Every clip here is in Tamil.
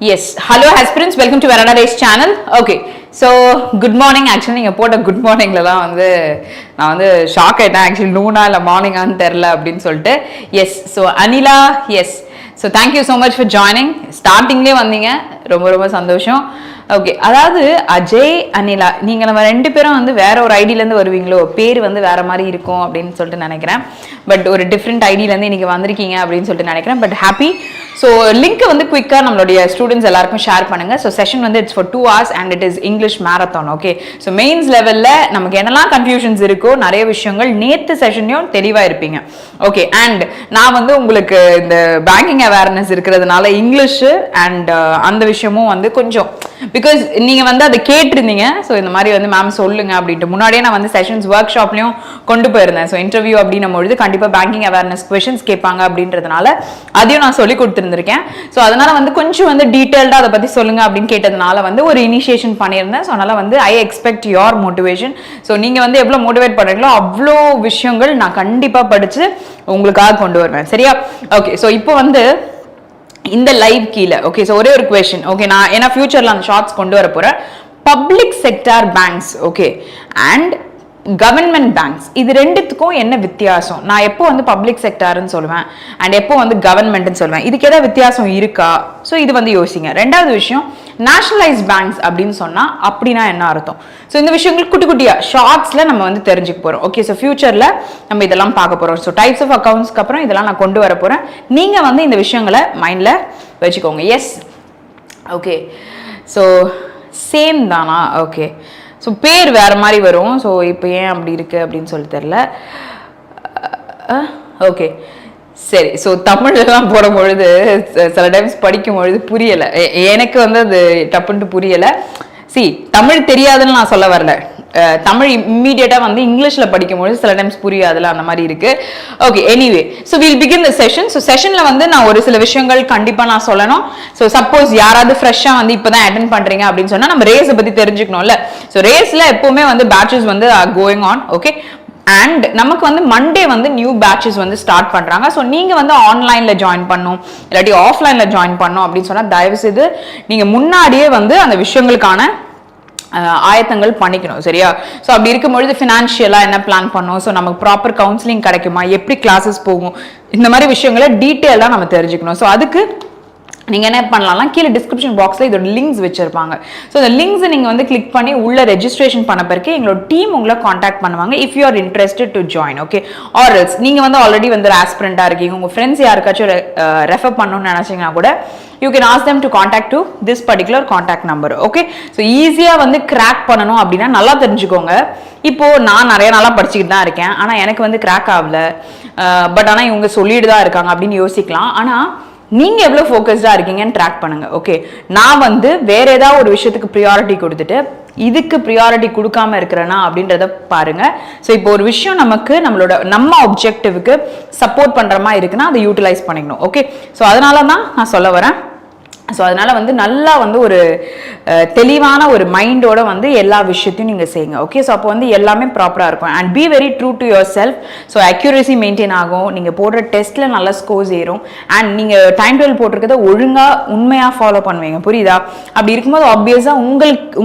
Yes, hello aspirants, welcome to Verana Race channel. Okay, so good morning. Actually, நீங்க போட்ட குட் மார்னிங்ல தான் வந்து நான் வந்து ஷாக் ஆயிட்டேன். ஆக்சுவலி நூனா இல்லை மார்னிங்கான்னு தெரில அப்படின்னு சொல்லிட்டு. Yes, so Anila, yes, so thank you so much for joining. ஸ்டார்டிங்லேயே வந்தீங்க, ரொம்ப ரொம்ப சந்தோஷம். ஓகே, அதாவது அஜய், அனிலா, நீங்கள் நம்ம ரெண்டு பேரும் வந்து வேற ஒரு ஐடியிலேருந்து வருவீங்களோ, பேர் வந்து வேற மாதிரி இருக்கும் அப்படின்னு சொல்லிட்டு நினைக்கிறேன். பட் ஒரு டிஃப்ரெண்ட் ஐடியிலேருந்து இன்னைக்கு வந்திருக்கீங்க அப்படின்னு சொல்லிட்டு நினைக்கிறேன். But happy. ஸோ லிங்க் வந்து குயிக்காக நம்மளுடைய ஸ்டூடெண்ட்ஸ் எல்லாருக்கும் ஷேர் பண்ணுங்க. ஸோ செஷன் வந்து it's for 2 hours and it is English marathon. Okay, so mains லெவலில் நமக்கு என்னெல்லாம் கன்ஃபியூஷன்ஸ் இருக்கோ நிறைய விஷயங்கள் நேற்று செஷன்லையும் தெளிவாக இருப்பீங்க. ஓகே, அண்ட் நான் வந்து உங்களுக்கு இந்த பேங்கிங் அவேர்னஸ் இருக்கிறதுனால இங்கிலீஷு அண்ட் அந்த விஷயமும் வந்து கொஞ்சம் பிகாஸ் நீங்கள் வந்து அதை கேட்டிருந்தீங்க. ஸோ இந்த மாதிரி வந்து மேம் சொல்லுங்க அப்படின்ட்டு முன்னாடியே நான் வந்து செஷன்ஸ் ஒர்க் ஷாப்லையும் கொண்டு போயிருந்தேன். ஸோ இன்டர்வியூ அப்படின்னும் பொழுது கண்டிப்பாக பேங்கிங் அவேர்னஸ் கொஷின்ஸ் கேட்பாங்க அப்படின்றதுனால அதையும் நான் சொல்லி கொடுத்துருந்துருக்கேன். ஸோ அதனால வந்து கொஞ்சம் வந்து டீட்டெயில்டாக அதை பற்றி சொல்லுங்க அப்படின்னு கேட்டதுனால வந்து ஒரு இனிஷியேஷன் பண்ணியிருந்தேன். ஸோ அதனால வந்து I expect your motivation. So நீங்கள் வந்து எவ்வளோ மோட்டிவேட் பண்ணுறீங்களோ அவ்வளோ விஷயங்கள் நான் கண்டிப்பாக படித்து உங்களுக்காக கொண்டு வருவேன். சரியா? ஓகே, ஸோ இப்போ வந்து இந்த லைவ் கீழே ஓகே, ஸோ ஒரே ஒரு கொஸ்டின். ஓகே, நான் ஏன்னா ஃபியூச்சரில் அந்த ஷார்ட்ஸ் கொண்டு வர போகிறேன். Public sector banks okay and government banks, இது ரெண்டுத்துக்கும் என்ன வித்தியாசம்? நான் எப்போ வந்து பப்ளிக் செக்டார்னு சொல்லுவேன் அண்ட் எப்போ வந்து கவர்மெண்ட்னு சொல்லுவேன், இதுக்கு ஏதாவது வித்தியாசம் இருக்கா? ஸோ இது வந்து யோசிங்க. ரெண்டாவது விஷயம், நேஷனலைஸ் பேங்க்ஸ் அப்படின்னு சொன்னா அப்படின்னா என்ன அர்த்தம்? ஸோ இந்த விஷயங்கள் குட்டி குட்டியா ஷார்ட்ஸ்ல நம்ம வந்து தெரிஞ்சுக்க போறோம். ஓகே, ஸோ ஃபியூச்சர்ல நம்ம இதெல்லாம் பார்க்க போறோம். ஸோ டைப்ஸ் ஆஃப் அக்கௌண்ட்ஸ்க்கு அப்புறம் இதெல்லாம் நான் கொண்டு வர போறேன். நீங்க வந்து இந்த விஷயங்களை மைண்ட்ல வச்சுக்கோங்க. எஸ், ஓகே, ஸோ சேம் தானா? ஓகே, ஸோ பேர் வேறு மாதிரி வரும். ஸோ இப்போ ஏன் அப்படி இருக்குது அப்படின்னு சொல்லி தெரில. ஓகே, சரி. ஸோ தமிழ்லாம் போடும் பொழுது சில டைம்ஸ் படிக்கும் பொழுது புரியலை. எனக்கு வந்து அது டப்புன்ட்டு புரியலை. தமிழ் தெரியாதுன்னு நான் சொல்ல வரல. தமிழ் இம்மீடியட்டாக வந்து இங்கிலீஷில் படிக்கும்போது சில டைம்ஸ் புரியாதுல, அந்த மாதிரி இருக்கு. Okay, anyway, so will begin the session. So செஷனில் வந்து நான் ஒரு சில விஷயங்கள் கண்டிப்பாக நான் சொல்லணும். ஸோ சப்போஸ் யாராவது ஃப்ரெஷ்ஷாக வந்து இப்போ தான் அட்டென்ட் பண்ணுறீங்க அப்படின்னு சொன்னால் நம்ம ரேஸை பற்றி தெரிஞ்சுக்கணும்ல. ஸோ ரேஸில் எப்போவுமே வந்து பேட்சஸ் வந்து கோயிங் ஆன். ஓகே, அண்ட் நமக்கு வந்து மண்டே வந்து நியூ பேட்சஸ் வந்து ஸ்டார்ட் பண்றாங்க. ஸோ நீங்க வந்து ஆன்லைன்ல ஜாயின் பண்ணும் இல்லாட்டி ஆஃப்லைன்ல ஜாயின் பண்ணும் அப்படின்னு சொன்னா தயவு செய்து நீங்க முன்னாடியே வந்து அந்த விஷயங்களுக்கான ஆயத்தங்கள் பண்ணிக்கணும். சரியா? ஸோ அப்படி இருக்கும்பொழுது ஃபினான்ஷியலாக என்ன பிளான் பண்ணோம், ஸோ நமக்கு ப்ராப்பர் கவுன்சிலிங் கிடைக்குமா, எப்படி கிளாஸஸ் போகும், இந்த மாதிரி விஷயங்களை டீட்டெயிலாக நம்ம தெரிஞ்சுக்கணும். ஸோ அதுக்கு நீங்கள் என்ன பண்ணலாம்னா கீழே டிஸ்கிரிப்ஷன் பாக்ஸில் இதோட லிங்க்ஸ் வச்சிருப்பாங்க. ஸோ இந்த லிங்க்ஸை நீங்கள் வந்து கிளிக் பண்ணி உள்ள ரெஜிஸ்ட்ரேஷன் பண்ண பிறகு எங்களோட டீம் உங்களை காண்டாக்ட் பண்ணுவாங்க if you are interested to join. Okay, or else நீங்கள் வந்து ஆல்ரெடி வந்து ஆஸ்பிரண்டாக இருக்கீங்க, உங்கள் ஃப்ரெண்ட்ஸ் யாருக்காச்சும் ரெஃபர் பண்ணணும்னு நினச்சிங்கன்னா கூட you can ask them to contact to this particular contact number. okay, so ஈஸியா வந்து கிராக் பண்ணணும் அப்படின்னா நல்லா தெரிஞ்சுக்கோங்க. இப்போ நான் நிறைய நாளா படிச்சுக்கிட்டு தான் இருக்கேன், ஆனா எனக்கு வந்து கிராக் ஆகல. பட் ஆனா இவங்க சொல்லிட்டு தான் இருக்காங்க அப்படின்னு யோசிக்கலாம். ஆனா நீங்க எவ்வளவு ஃபோக்கஸ்டா இருக்கீங்கன்னு ட்ராக் பண்ணுங்க. ஓகே, நான் வந்து வேற ஏதாவது ஒரு விஷயத்துக்கு ப்ரியாரிட்டி கொடுத்துட்டு இதுக்கு ப்ரியாரிட்டி கொடுக்காம இருக்கிறேன்னா அப்படின்றத பாருங்க. ஸோ இப்போ ஒரு விஷயம் நமக்கு நம்ம ஆப்ஜெக்டிவ்க்கு சப்போர்ட் பண்ற மாதிரி இருக்குன்னா அதை யூட்டிலைஸ் பண்ணிக்கணும். ஓகே, ஸோ அதனால தான் நான் சொல்ல வரேன். ஸோ அதனால வந்து நல்லா வந்து ஒரு தெளிவான ஒரு மைண்டோட வந்து எல்லா விஷயத்தையும் நீங்கள் செய்யுங்க. ஓகே, ஸோ அப்போ வந்து எல்லாமே ப்ராப்பராக இருக்கும். And be very true to your self. So accuracy maintain ஆகும், நீங்கள் போடுற டெஸ்ட்டில் நல்ல ஸ்கோர்ஸ் ஏறும். அண்ட் நீங்கள் டைம் டேபிள் போட்டிருக்கிறத ஒழுங்காக உண்மையாக ஃபாலோ பண்ணுவீங்க. புரியுதா? அப்படி இருக்கும்போது ஆப்வியஸாக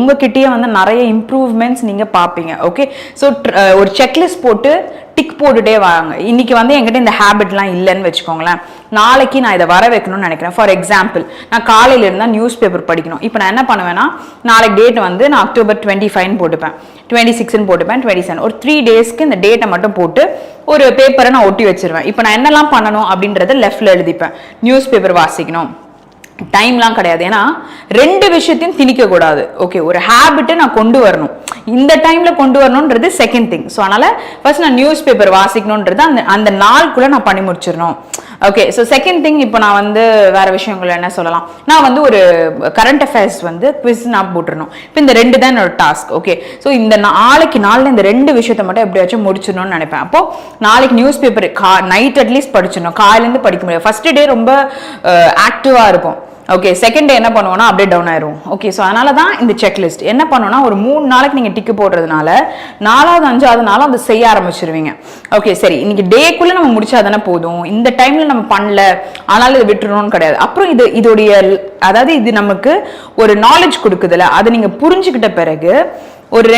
உங்ககிட்டயே வந்து நிறைய இம்ப்ரூவ்மெண்ட்ஸ் நீங்கள் பார்ப்பீங்க. ஓகே, ஸோ ஒரு செக்லிஸ்ட் போட்டு டிக் போட்டுட்டே வாங்க. இன்னைக்கு வந்து என்கிட்ட இந்த ஹேபிட்லாம் இல்லைன்னு வச்சுக்கோங்களேன், நாளைக்கு நான் இதை வர வைக்கணும்னு நினைக்கிறேன். ஃபார் எக்ஸாம்பிள், நான் காலையில இருந்தால் நியூஸ் பேப்பர் படிக்கணும். இப்போ நான் என்ன பண்ணுவேன்னா நாளைக்கு டேட் வந்து நான் October 25 போட்டுப்பேன், 26 போட்டுப்பேன், 27 ஒரு 3 டேஸ்க்கு இந்த டேட்டை மட்டும் போட்டு ஒரு பேப்பரை நான் ஒட்டி வச்சிருவேன். இப்போ நான் என்னெல்லாம் பண்ணணும் அப்படின்றத லெஃப்ட்ல எழுதிப்பேன். நியூஸ் பேப்பர் வாசிக்கணும், டைம்லாம் கிடையாது. ஏன்னா ரெண்டு விஷயத்தையும் திணிக்க கூடாது. ஓகே, ஒரு ஹேபிட்டை நான் கொண்டு வரணும், இந்த டைம்ல கொண்டு வரணும்ன்றது செகண்ட் திங். ஸோ அதனால ஃபர்ஸ்ட் நான் நியூஸ் பேப்பர் வாசிக்கணும்ன்றது அந்த நாளுக்குள்ள நான் பண்ணி முடிச்சிடணும். ஓகே, ஸோ செகண்ட் திங், இப்போ நான் வந்து வேற விஷயங்கள் என்ன சொல்லலாம், நான் வந்து ஒரு கரண்ட் அஃபேர்ஸ் வந்து குவிஸ் நான் போட்டுருணும். இப்போ இந்த ரெண்டு தான் என்னோட டாஸ்க். ஓகே, ஸோ இந்த நாளில் இந்த ரெண்டு விஷயத்த மட்டும் எப்படியாச்சும் முடிச்சிடணும்னு நினைப்பேன். அப்போ நாளைக்கு நியூஸ் பேப்பர் நைட் அட்லீஸ்ட் படிச்சிடணும், காலையிலேருந்து படிக்க முடியாது. ஃபர்ஸ்ட் டே ரொம்ப ஆக்டிவா இருக்கும். ஓகே செகண்ட் டே என்ன பண்ணுவோம்னா அப்படியே டவுன் ஆயிரும். ஓகே ஸோ அதனால தான் இந்த செக்லிஸ்ட் என்ன பண்ணுவோம்னா ஒரு 3 நாளைக்கு நீங்கள் டிக்கு போடுறதுனால 4வது 5வது நாளும் அதை செய்ய ஆரம்பிச்சிருவீங்க. ஓகே சரி இன்னைக்கு டேக்குள்ளே நம்ம முடிச்சா தானே போதும், இந்த டைமில் நம்ம பண்ணல ஆனாலும் இதை விட்டுறணும்னு கிடையாது. அப்புறம் இதோடைய அதாவது இது நமக்கு ஒரு நாலேஜ் கொடுக்குதுல்ல, அதை நீங்கள் புரிஞ்சுக்கிட்ட பிறகு ஒரு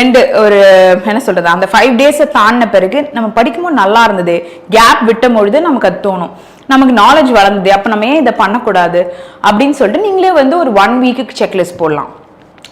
என்ன சொல்றது அந்த 5 டேஸை தாண்டின பிறகு நம்ம படிக்கும்போது நல்லா இருந்தது, கேப் விட்ட பொழுது நமக்கு அது தோணும் நமக்கு நாலேஜ் வளர்ந்தது, அப்போ நம்ம ஏன் இதை பண்ணக்கூடாது அப்படின்னு சொல்லிட்டு நீங்களே வந்து ஒரு 1 வீக்குக்கு செக்லிஸ்ட் போடலாம்.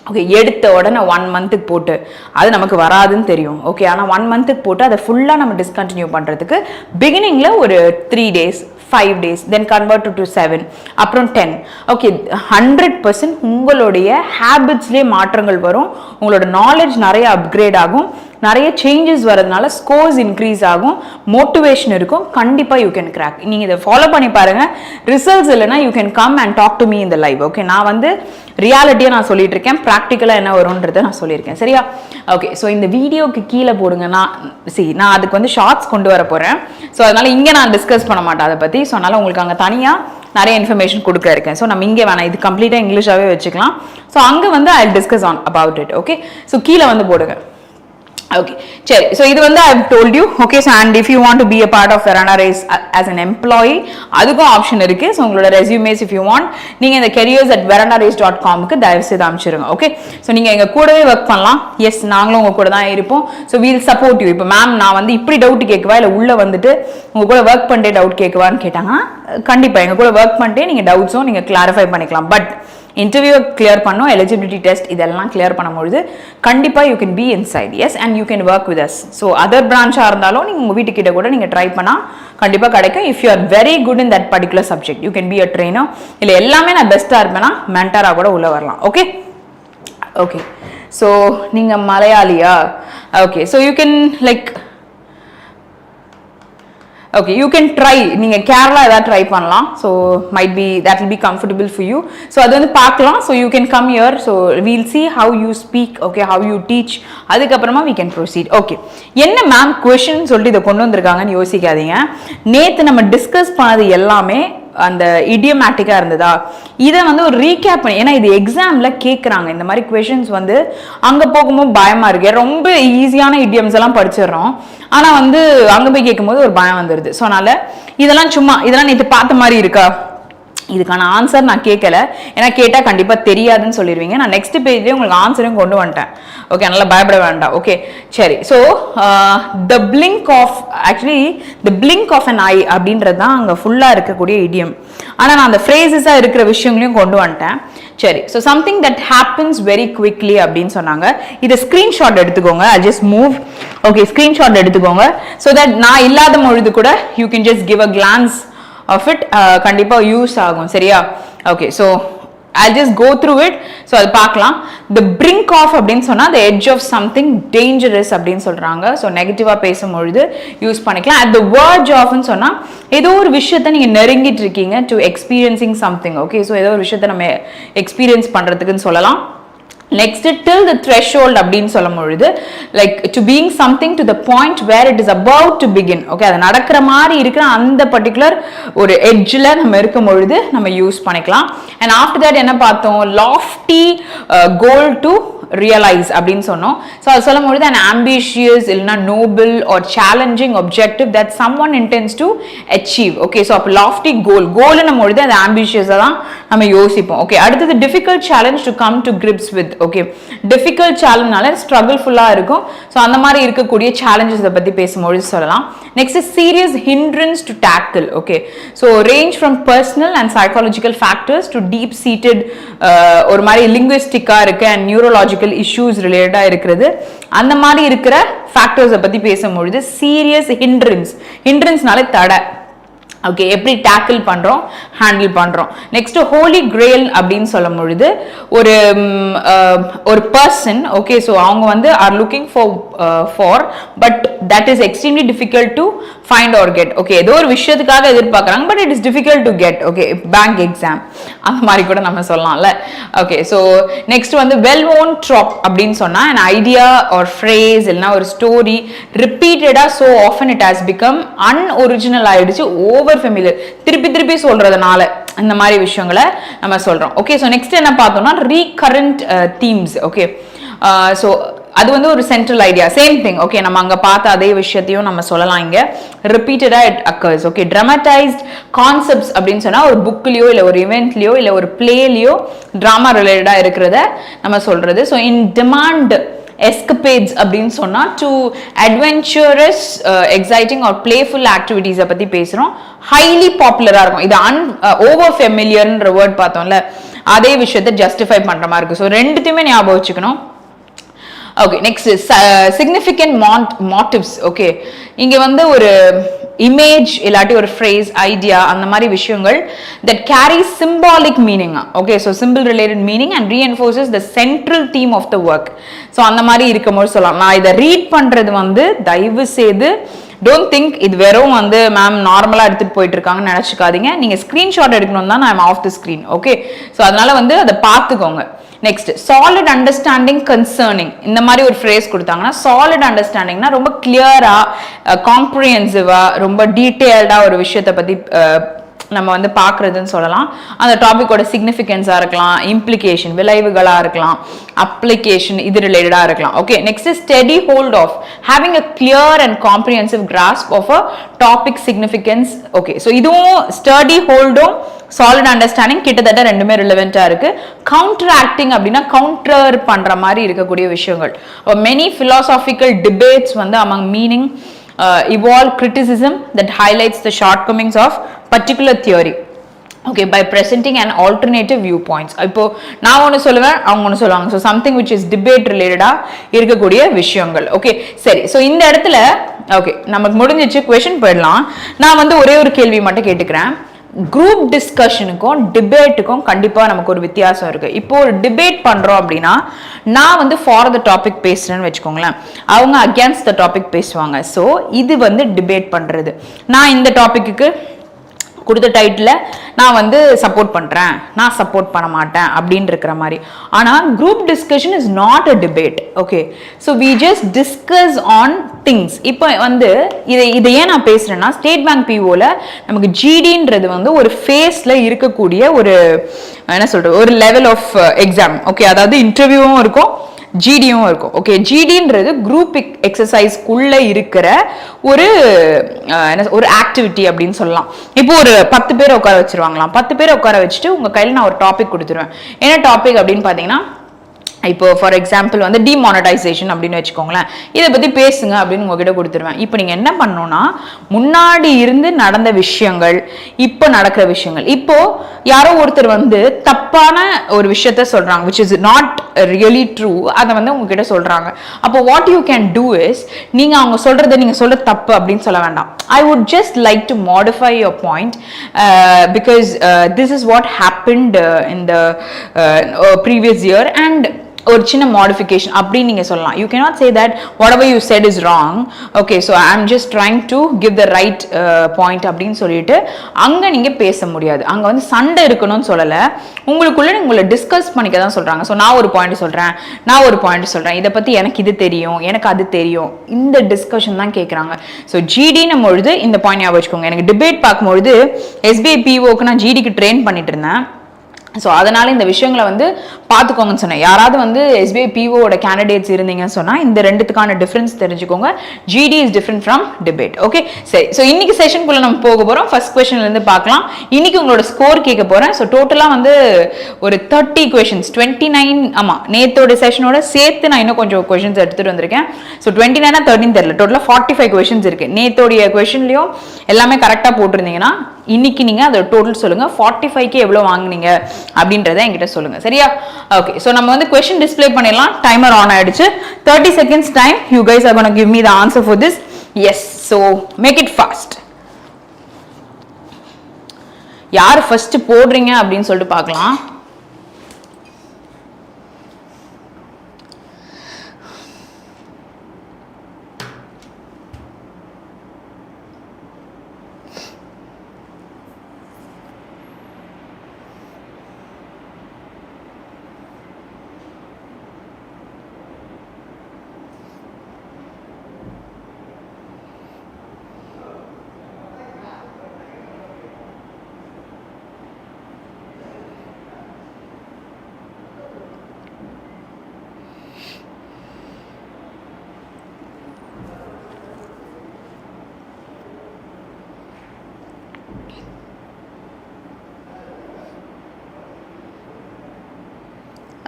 ஓகே எடுத்த உடனே 1 மந்த்துக்கு போட்டு அது நமக்கு வராதுன்னு தெரியும். ஓகே ஆனால் 1 மந்த்துக்கு போட்டு அதை ஃபுல்லாக நம்ம டிஸ்கண்டினியூ பண்ணுறதுக்கு பிகினிங்கில் ஒரு 3 days 5 days then convert to 7 அப்புறம் 10. ஓகே 100% உங்களுடைய ஹேபிட்ஸ்லேயே மாற்றங்கள் வரும், உங்களோட நாலேஜ் நிறைய அப்கிரேட் ஆகும், நிறைய சேஞ்சஸ் வரதுனால ஸ்கோர்ஸ் இன்க்ரீஸ் ஆகும், மோட்டிவேஷன் இருக்கும், கண்டிப்பாக யூ கேன் கிராக். நீங்கள் இதை ஃபாலோ பண்ணி பாருங்கள், ரிசல்ட்ஸ் இல்லைன்னா you can come and talk to me இந்த லைவ். ஓகே நான் வந்து ரியாலிட்டியாக நான் சொல்லிட்டு இருக்கேன், ப்ராக்டிக்கலாக என்ன வரும்ன்றதை நான் சொல்லியிருக்கேன் சரியா. ஓகே ஸோ இந்த வீடியோக்கு கீழே போடுங்க, நான் அதுக்கு வந்து ஷார்ட்ஸ் கொண்டு வர போகிறேன். ஸோ அதனால் இங்கே நான் டிஸ்கஸ் பண்ண மாட்டேன் அதை பற்றி. ஸோ அதனால் உங்களுக்கு அங்கே தனியாக நிறைய இன்ஃபர்மேஷன் கொடுக்க இருக்கேன். ஸோ நம்ம இங்கே வேணாம், இது கம்ப்ளீட்டாக இங்கிலீஷாகவே வச்சுக்கலாம். ஸோ அங்கே வந்து ஐ discuss on about it. Okay so கீழே வந்து போடுங்க. Okay சரி so இது வந்து I have told you. Okay so and if you want to be a part of Veranda Race as an employee அதுக்கும் ஆப்ஷன் இருக்கு. ஸோ உங்களோட ரெஸ்யூமேஸ் if you want நீங்க இந்த careers@verandarace.com க்கு தயவு செய்து அனுப்பிச்சிருங்க. ஓகே ஸோ நீங்க எங்க கூடவே ஒர்க் பண்ணலாம். எஸ் நாங்களும் உங்க கூட தான் இருப்போம். So we'll support you. இப்போ மேம் நான் வந்து இப்படி டவுட் கேட்கவா இல்லை உள்ள வந்துட்டு உங்க கூட ஒர்க் பண்ணிட்டே டவுட் கேட்கவான்னு கேட்டாங்கன்னா கண்டிப்பா எங்க கூட ஒர்க் பண்ணிட்டே நீங்க டவுட்ஸும் நீங்க கிளாரிஃபை பண்ணிக்கலாம். பட் இன்டர்வியூ கிளியர் பண்ணோம், எலிஜிபிலிட்டி டெஸ்ட் இதெல்லாம் கிளியர் பண்ணும்பொழுது கண்டிப்பாக you can be inside. Yes and you can work with us. So other பிரான்ச்சாக இருந்தாலும் நீங்கள் உங்கள் வீட்டுக்கிட்ட கூட நீங்கள் ட்ரை பண்ணால் கண்டிப்பாக கிடைக்கும். If you are very good in that particular subject you can be a trainer. இல்லை எல்லாமே நான் பெஸ்ட்டாக இருப்பேன்னா மென்டராக கூட உள்ளே வரலாம். ஓகே ஓகே ஸோ நீங்கள் மலையாளியா? Okay so you can like okay you can try நீங்க கேரளா ஏதாவது ட்ரை பண்ணலாம். so might be that will be comfortable for you. so அது வந்து பார்க்கலாம். so you can come here. so we'll see how you speak, okay, how you teach. அதுக்கு அப்புறமா we can proceed. okay என்ன மேம் क्वेश्चन சொல்லிட்டு இத கொண்டு வந்திருக்காங்கன்னு யோசிக்காதீங்க. நேத்து நம்ம டிஸ்கஸ் பண்ணது எல்லாமே அந்த இடியமேட்டிக்கா இருந்ததா, இதை வந்து ஒரு ரீகேப் பண்ணி, ஏன்னா இது எக்ஸாம்ல கேட்குறாங்க இந்த மாதிரி கொஷின்ஸ் வந்து அங்க போகும்போது பயமா இருக்கு. ரொம்ப ஈஸியான இடியம்ஸ் எல்லாம் படிச்சிடறோம், ஆனா வந்து அங்க போய் கேட்கும்போது ஒரு பயம் வந்துருது. ஸோ அதனால இதெல்லாம் சும்மா இதெல்லாம் நேற்று பார்த்த மாதிரி இருக்கா, இதுக்கான ஆன்சர் நான் கேட்கல, ஏன்னா கேட்டால் கண்டிப்பாக தெரியாதுன்னு சொல்லிடுவீங்க. நான் நெக்ஸ்ட் பேஜ்லேயே உங்களுக்கு ஆன்சரையும் கொண்டு வந்துட்டேன். ஓகே நல்லா பயப்பட வேண்டாம். ஓகே சரி so the blink of actually the blink of an eye அப்படின்றது தான் அங்கே ஃபுல்லாக இருக்கக்கூடிய இடியம். ஆனால் நான் அந்த ஃப்ரேசஸாக இருக்கிற விஷயங்களையும் கொண்டு வந்துட்டேன். சரி so something that happens very quickly அப்படின்னு சொன்னாங்க. இதை ஸ்க்ரீன்ஷாட் எடுத்துக்கோங்க. I just move. Okay screenshot எடுத்துக்கோங்க. ஸோ தட் நான் இல்லாத பொழுது கூட you can just give a glands of it. கண்டிப்பா யூஸ் ஆகும் சரியா. Okay so I'll just go through it. So அது பார்க்கலாம். the brink of அப்படின்னு சொன்னா the edge of something dangerous அப்படின்னு சொல்றாங்க. ஸோ நெகட்டிவா பேசும்பொழுது யூஸ் பண்ணிக்கலாம். at the verge of ன்னு சொன்னா ஏதோ ஒரு விஷயத்தை நீங்க நெருங்கிட்டு இருக்கீங்க to experiencing something. Okay so ஏதோ ஒரு விஷயத்தை நம்ம எக்ஸ்பீரியன்ஸ் பண்றதுக்குன்னு சொல்லலாம். நெக்ஸ்ட் till the threshold அப்படின்னு சொல்லும் பொழுது like to being something to the point where it is about to begin. Okay அது நடக்கிற மாதிரி இருக்கிற அந்த பர்டிகுலர் ஒரு எட்ஜில் நம்ம இருக்கும் பொழுது நம்ம யூஸ் பண்ணிக்கலாம். அண்ட் ஆஃப்டர் தட் என்ன பார்த்தோம், லாஃப்டி கோல் டு ரியலைஸ் அப்படின்னு சொன்னோம். ஸோ அது சொல்லும் பொழுது an ambitious இல்லைனா noble or challenging objective that someone intends to achieve. Okay so அப்போ லாஃப்டி கோல்னும் பொழுது அது ஆம்பிஷியஸாக தான் நம்ம யோசிப்போம். ஓகே அடுத்தது difficult challenge to come to grips with. Okay difficult சேலஞ்ச்னால ஸ்ட்ரகிள்ஃபுல்லாக இருக்கும். ஸோ அந்த மாதிரி இருக்கக்கூடிய சேலஞ்சஸை பற்றி பேசும்பொழுது சொல்லலாம். Next serious hindrance to tackle. Okay so range from personal and psychological factors to deep seated ஒரு மாதிரி லிங்குவிஸ்டிக்காக இருக்கு அண்ட் நியூரோலாஜிக்கல் இஷ்யூஸ் ரிலேட்டடாக இருக்கிறது. அந்த மாதிரி இருக்கிற ஃபேக்டர்ஸை பற்றி பேசும்பொழுது சீரியஸ் ஹிண்ட்ரன்ஸ்னாலே தடை. ஓகே எப்படி டேக்கிள் பண்றோம், ஹேண்டில் பண்றோம். நெக்ஸ்ட் ஹோலி கிரேல் அப்படின்னு சொல்லும் பொழுது ஒரு பர்சன். ஓகே ஸோ அவங்க வந்து are looking for but that is extremely difficult to find or get. Okay ஏதோ ஒரு விஷயத்துக்காக எதிர்பார்க்குறாங்க but it is difficult to get. Okay bank exam. அந்த மாதிரி கூட நம்ம சொல்லலாம்ல. ஓகே, ஸோ நெக்ஸ்ட் வந்து வெல் ஓன் ட்ராப் அப்படின்னு சொன்னா an idea or phrase இல்லைன்னா ஒரு ஸ்டோரி ரிப்பீட்டடா so often it has become unoriginal ஆயிடுச்சு, ஓவர் ஃபெமிலியர், திருப்பி திருப்பி சொல்றதுனால இந்த மாதிரி விஷயங்களை நம்ம சொல்றோம். ஓகே, ஸோ நெக்ஸ்ட் என்ன பார்த்தோம்னா ரீகரண்ட் தீம்ஸ். ஓகே, ஸோ அது வந்து ஒரு central idea, same thing. Okay, நம்ம அங்க பார்த்த அதே விஷயத்தையும் நம்ம சொல்லலாம் இங்க. ரிப்பீட்டடா it occurs. Okay, dramatised concepts அப்படின்னு சொன்னா ஒரு புக்லயோ இல்ல ஒரு இவெண்ட்லயோ இல்ல ஒரு பிளேலயோ டிராமா ரிலேட்டடா இருக்கிறத நம்ம சொல்றது. ஸோ இன் டிமாண்ட் எஸ்கபேட்ஸ் அப்படின்னு சொன்னா to adventurous exciting or playful ஆக்டிவிட்டிஸை பத்தி பேசுறோம். ஹைலி பாப்புலரா இருக்கும். இது ஓவர் ஃபெமிலியர்ன்ற வேர்ட் பார்த்தோம்ல, அதே விஷயத்தை ஜஸ்டிஃபை பண்ற மாதிரி இருக்கு. ஸோ ரெண்டுத்தையுமே ஞாபகம் வச்சுக்கணும். Okay, next significant motives. Okay, இங்க வந்து ஒரு இமேஜ் இல்லாட்டி ஒரு ஃப்ரேஸ் ஐடியா அந்த மாதிரி விஷயங்கள் that carry symbolic meaning. Okay, so simple related meaning and reinforces the central theme of the work. So அந்த மாதிரி இருக்கும்போது சொல்லலாம். நான் இதை ரீட் பண்றது வந்து தயவு செய்து டோன்ட் திங்க் இது வெறும் வந்து மேம் நார்மலா எடுத்துட்டு போயிட்டு இருக்காங்கன்னு நினைச்சுக்காதீங்க. நீங்க ஸ்கிரீன்ஷாட் எடுக்கணும் தான் நான் of the screen. Okay, so அதனால வந்து அதை பார்த்துக்கோங்க. Next solid understanding concerning. இந்த மாதிரி ஒரு ஃப்ரேஸ் கொடுத்தாங்கன்னா சாலிட் அண்டர்ஸ்டாண்டிங்னா ரொம்ப கிளியரா காம்ப்ரிஹென்சிவா ரொம்ப டீடைல்டா ஒரு விஷயத்தை பத்தி நம்ம வந்து பார்க்கறதுன்னு சொல்லலாம். அந்த டாபிக்கோட சிக்னிஃபிகன்ஸா இருக்கலாம், இம்ப்ளிகேஷன் விளைவுகளா இருக்கலாம், அப்ளிகேஷன் இது ரிலேட்டடா இருக்கலாம். Okay, next steady hold of having a clear and comprehensive grasp of a topic significance. Okay, so இதுவும் ஸ்டடி ஹோல்டும் சாலிட் அண்டர்ஸ்டாண்டிங் கிட்டத்தட்ட ரெண்டுமே ரிலவெண்டா இருக்கு. கவுண்டர் ஆக்டிங் அப்படின்னா கவுண்டர் பண்ற மாதிரி இருக்கக்கூடிய விஷயங்கள். மெனி philosophical debates வந்து among meaning evolve criticism that highlights the shortcomings of particular theory. Okay, by presenting an alternative viewpoints. இப்போ நான் ஒன்று சொல்லுவேன், அவங்க ஒன்று சொல்லுவாங்க. So something which is debate ரிலேட்டடா இருக்கக்கூடிய விஷயங்கள். ஓகே, சரி. ஸோ இந்த இடத்துல ஓகே நமக்கு முடிஞ்சிச்சு, கொஸ்டின் போயிடலாம். நான் வந்து ஒரே ஒரு கேள்வி மட்டும் கேட்டுக்கிறேன். குரூப் டிஸ்கஷனுக்கும் டிபேட்டுக்கும் கண்டிப்பா நமக்கு ஒரு வித்தியாசம் இருக்கு. இப்போ ஒரு டிபேட் பண்றோம் அப்படின்னா நான் வந்து ஃபார் த டாபிக் பேசுறேன்னு வச்சுக்கோங்களேன், அவங்க அகேன்ஸ்ட் த டாபிக் பேசுவாங்க. ஸோ இது வந்து டிபேட் பண்றது. நான் இந்த டாபிக்கு கொடுத்த டைட்டில் நான் வந்து சப்போர்ட் பண்ணுறேன், நான் சப்போர்ட் பண்ண மாட்டேன் அப்படின்னு இருக்கிற மாதிரி. ஆனால் group discussion is not a debate. Okay, so we just discuss on things. இப்போ வந்து இதை ஏன் நான் பேசுகிறேன்னா, ஸ்டேட் பேங்க் பிஓவில் நமக்கு ஜிடின்றது வந்து ஒரு ஃபேஸில் இருக்கக்கூடிய ஒரு என்ன சொல்கிறது ஒரு லெவல் ஆஃப் எக்ஸாம். ஓகே, அதாவது இன்டர்வியூவும் இருக்கும், ஜிடியும் இருக்கும். ஓகே, ஜிடின்றது குரூப் எக்ஸசைஸ்க்குள்ள இருக்கிற ஒரு ஒரு ஆக்டிவிட்டி அப்படின்னு சொல்லலாம். இப்போ ஒரு 10 பேரை உட்கார வச்சிருவாங்களாம். 10 பேரை உட்கார வச்சுட்டு உங்க கையில் நான் ஒரு டாபிக் கொடுத்துருவேன். என்ன டாபிக் அப்படின்னு பார்த்தீங்கன்னா, இப்போ ஃபார் எக்ஸாம்பிள் வந்து டிமானடைசேஷன் அப்படின்னு வச்சுக்கோங்களேன், இதை பத்தி பேசுங்க அப்படின்னு உங்ககிட்ட கொடுத்துருவேன். இப்போ நீங்க என்ன பண்ணணும்னா, முன்னாடி இருந்து நடந்த விஷயங்கள், இப்போ நடக்கிற விஷயங்கள், இப்போ யாரோ ஒருத்தர் வந்து தப்பான ஒரு விஷயத்த சொல்றாங்க which is not really true, அதை வந்து உங்ககிட்ட சொல்றாங்க. அப்போ what you can do is, நீங்க அவங்க சொல்றதை நீங்க சொல்ற தப்பு அப்படின்னு சொல்ல வேண்டாம். I would just like to modify your point because this is what happened in the previous year and ஒரு சின்ன மாடிஃபிகேஷன் அப்படின்னு நீங்க சொல்லலாம். You cannot say that what ever you said is wrong. Okay, so I am just trying to give the right point அப்படின்னு சொல்லிட்டு அங்கே நீங்க பேச முடியாது. அங்கே வந்து சண்டை இருக்கணும்னு சொல்லலை, உங்களுக்குள்ள உங்களை டிஸ்கஸ் பண்ணிக்க தான் சொல்றாங்க. ஸோ நான் ஒரு பாயிண்ட் சொல்றேன், நான் ஒரு பாயிண்ட் சொல்றேன், இதை பத்தி எனக்கு இது தெரியும், எனக்கு அது தெரியும், இந்த டிஸ்கஷன் தான் கேட்குறாங்க. ஸோ ஜிடின்னும் பொழுது இந்த பாயிண்ட் ஞாபகம் வச்சுக்கோங்க. எனக்கு டிபேட் பார்க்கும்பொழுது எஸ்பிஐ பிஓக்கு நான் ஜிடிக்கு ட்ரெயின் பண்ணிட்டு இருந்தேன். ஸோ அதனால இந்த விஷயங்களை வந்து பார்த்துக்கோங்கன்னு சொன்னேன். யாராவது வந்து எஸ்பிஐ பிஓட கேண்டிடேட்ஸ் இருந்தீங்கன்னு சொன்னால் இந்த ரெண்டுத்துக்கான டிஃப்ரென்ஸ் தெரிஞ்சுக்கோங்க. GD is different from debate. Okay, சரி. ஸோ இன்னைக்கு செஷனுக்குள்ள நம்ம போக போகிறோம். ஃபர்ஸ்ட் கொஸ்டின்லேருந்து பார்க்கலாம். இன்னைக்கு உங்களோட ஸ்கோர் கேட்க போகிறேன். ஸோ டோட்டலாக வந்து ஒரு 30 கொஷின்ஸ், 29 ஆமாம், நேத்தோட செஷனோட சேர்த்து நான் இன்னும் கொஞ்சம் கொஷின்ஸ் எடுத்துகிட்டு வந்திருக்கேன். ஸோ 29 13 தெரியல, டோட்டலாக 45 கொஷின்ஸ் இருக்கு. நேத்தோடைய கொஷின்லையும் எல்லாமே கரெக்டாக போட்டிருந்தீங்கன்னா இன்னைக்கு நீங்க அதோட டோட்டல் சொல்லுங்க. 45க்கு எவ்வளோ வாங்குனீங்க அப்படின்றத என்கிட்ட சொல்லுங்க, சரியா? ஓகே, ஸோ நம்ம வந்து கொஸ்டின் டிஸ்பிளே பண்ணிடலாம். டைமர் ஆன் ஆயிடுச்சு. 30 seconds time. You guys are gonna give me the answer for this. Yes, so make it fast. யார் ஃபர்ஸ்ட் போடுறீங்க அப்படின்னு சொல்லிட்டு பார்க்கலாம்.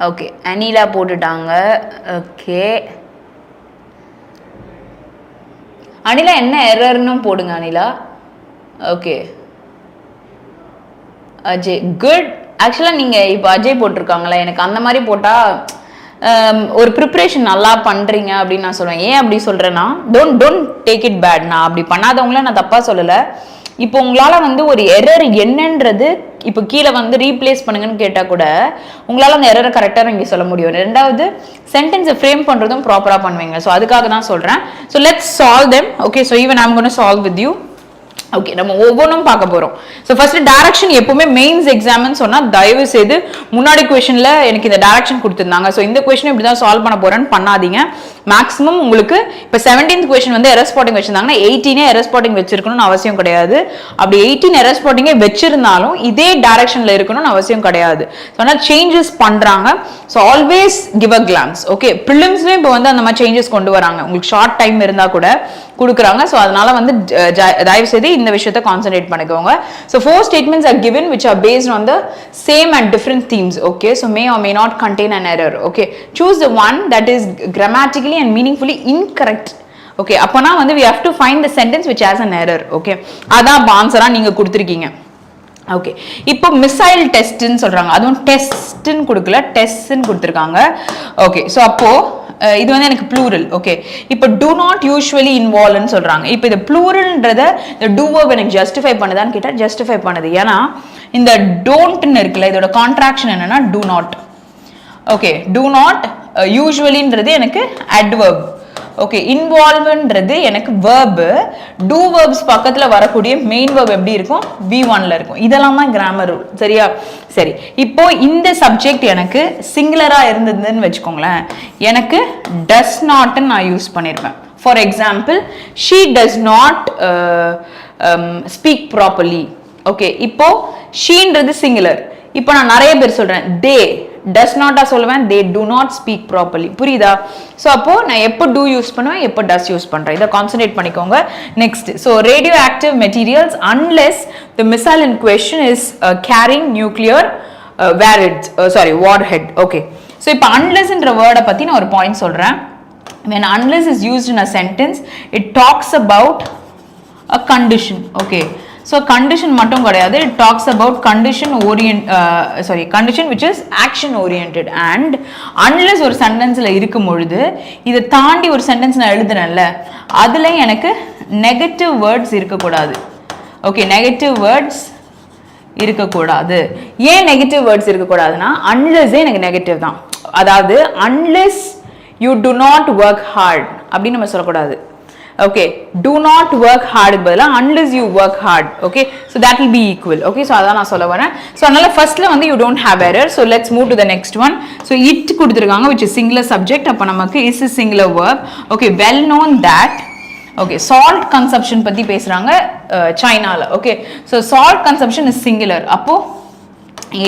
ஓகே அனிலா போட்டுட்டாங்க. ஓகே அனிலா என்ன எரர்னு போடுங்க அனிலா. Okay Ajay good. ஆக்சுவலாக நீங்கள் இப்போ அஜய் போட்டிருக்காங்களா, எனக்கு அந்த மாதிரி போட்டால் ஒரு ப்ரிப்ரேஷன் நல்லா பண்ணுறீங்க அப்படின்னு நான் சொல்லுவேன். ஏன் அப்படி சொல்கிறேன்னா, டோன்ட் டேக் இட் பேட். நான் அப்படி பண்ணாதவங்கள நான் தப்பாக சொல்லலை. இப்போ உங்களால் வந்து ஒரு எரர் என்னன்றது இப்போ கீழே வந்து ரீப்ளேஸ் பண்ணுங்கன்னு கேட்டால் கூட உங்களால் அந்த எரரை கரெக்டாக இங்கே சொல்ல முடியும். ரெண்டாவது சென்டென்ஸை ஃப்ரேம் பண்ணுறதும் ப்ராப்பராக பண்ணுவீங்க. ஸோ அதுக்காக தான் சொல்கிறேன். So let's solve them. Okay so even I'm gonna solve with you. Okay நம்ம ஒவ்வொன்றும் பார்க்க போகிறோம். ஸோ ஃபர்ஸ்ட் டைரக்ஷன் எப்பவுமே மெயின்ஸ் எக்ஸாம்னு சொன்னால் தயவு செய்து முன்னாடி கொஷனில் எனக்கு இந்த டைரக்ஷன் கொடுத்துருந்தாங்க, ஸோ இந்த கொஷின் இப்படி தான் சால்வ் பண்ண போகிறேன்னு பண்ணாதீங்க. மேக்ஸிமம் உங்களுக்கு இப்போ 17th கொஷின் வந்து எரர் ஸ்பாட்டிங் வச்சிருந்தாங்கன்னா 18 எரர் ஸ்பாட்டிங் வச்சிருக்கணும்னு அவசியம் கிடையாது. அப்படி 18 எரர் ஸ்பாட்டிங்கே வச்சிருந்தாலும் இதே டைரக்ஷனில் இருக்கணும்னு அவசியம் கிடையாது. ஸோ ஆனால் சேஞ்சஸ் பண்ணுறாங்க. So always give a glance. Okay ப்ரிலிம்ஸ்லேயும் இப்போ வந்து அந்த மாதிரி சேஞ்சஸ் கொண்டு வராங்க. உங்களுக்கு ஷார்ட் டைம் இருந்தால் கூட கொடுக்குறாங்க. ஸோ அதனால வந்து தயவு செய்து இந்த விஷயத்தை கான்சென்ட்ரேட் பண்ணிக்கோங்க. So 4 statements are given which are based on the same and different themes. Okay, so may or may not contain an error. Okay, choose the one that is grammatically and meaningfully incorrect. Okay, அப்பனா வந்து we have to find the sentence which has an error. Okay, அதான் ஆன்சரா நீங்க கொடுத்திருக்கீங்க. ஓகே இப்போ மிசைல் டெஸ்ட்னு சொல்றாங்க, அதுவும் டெஸ்ட்னு கொடுக்கல டெஸ்ட்னு கொடுத்துருக்காங்க. ஓகே ஸோ அப்போ இது வந்து எனக்கு ப்ளூரல். ஓகே இப்போ do not usually involveன்னு சொல்றாங்க. இப்போ இது ப்ளூரல்ன்றத இந்த do verb எனக்கு ஜஸ்டிஃபை பண்ணுதான்னு கேட்டா ஜஸ்டிஃபை பண்ணுது. ஏன்னா இந்த டோன்ட்னு இருக்குல்ல, இதோட கான்ட்ராக்ஷன் என்னன்னா do not. Okay do not usuallyன்றது எனக்கு adverb. ஓகே இன்வால்வ்ன்றது எனக்கு verb. do verbs பக்கத்துல வரக்கூடிய மெயின் verb எப்படி இருக்கும், V1ல இருக்கும். இதெல்லாம் தான் கிராமர் ரூல். சரியா? சரி இப்போ இந்த சப்ஜெக்ட் எனக்கு சிங்குலரா இருந்ததுன்னு வெச்சுக்கோங்களேன், எனக்கு does not நான் யூஸ் பண்ணிருப்பேன். For example she does not speak properly. Okay இப்போ sheன்றது சிங்குலர். இப்போ நான் நிறைய பேர் சொல்றேன் they does not சொல்லுவேன், they do not speak properly. புரியுதா? ஸோ அப்போ நான் எப்போ do யூஸ் பண்ணுவேன், எப்போ does யூஸ் பண்றேன், இதை கான்சென்ட்ரேட் பண்ணிக்கோங்க. Next so radioactive materials unless the missile in question is carrying nuclear warhead. Okay so இப்போ unlessன்ற வேர்டை பத்தி நான் ஒரு பாயிண்ட் சொல்றேன். when unless is used in a sentence it talks about a condition. okay so condition மட்டும் கிடையாது, it talks about condition which is action oriented. and unless ஒரு சென்டென்ஸ்ல இருக்கும் பொழுது இதை தாண்டி ஒரு சென்டென்ஸ் நான் எழுதுறேன்ல, அதுல எனக்கு நெகட்டிவ் வேர்ட்ஸ் இருக்கக்கூடாது. ஓகே நெகட்டிவ் வேர்ட்ஸ் இருக்கக்கூடாது. ஏன் நெகட்டிவ் வேர்ட்ஸ் இருக்கக்கூடாதுன்னா unless எனக்கு நெகட்டிவ் தான். அதாவது unless you do not work hard அப்படி நம்ம சொல்லக்கூடாது. okay do not work hard பதிலா unless you work hard. okay so that will be equal. okay so அதான் நான் சொல்ல வரேன். so அதனால ஃபர்ஸ்ட்ல வந்து you don't have error. so let's move to the next one. so it கொடுத்திருக்காங்க which is singular subject. அப்ப நமக்கு is a singular verb. okay well known that okay salt consumption பத்தி பேசுறாங்க சைனால. okay so salt consumption is singular. அப்போ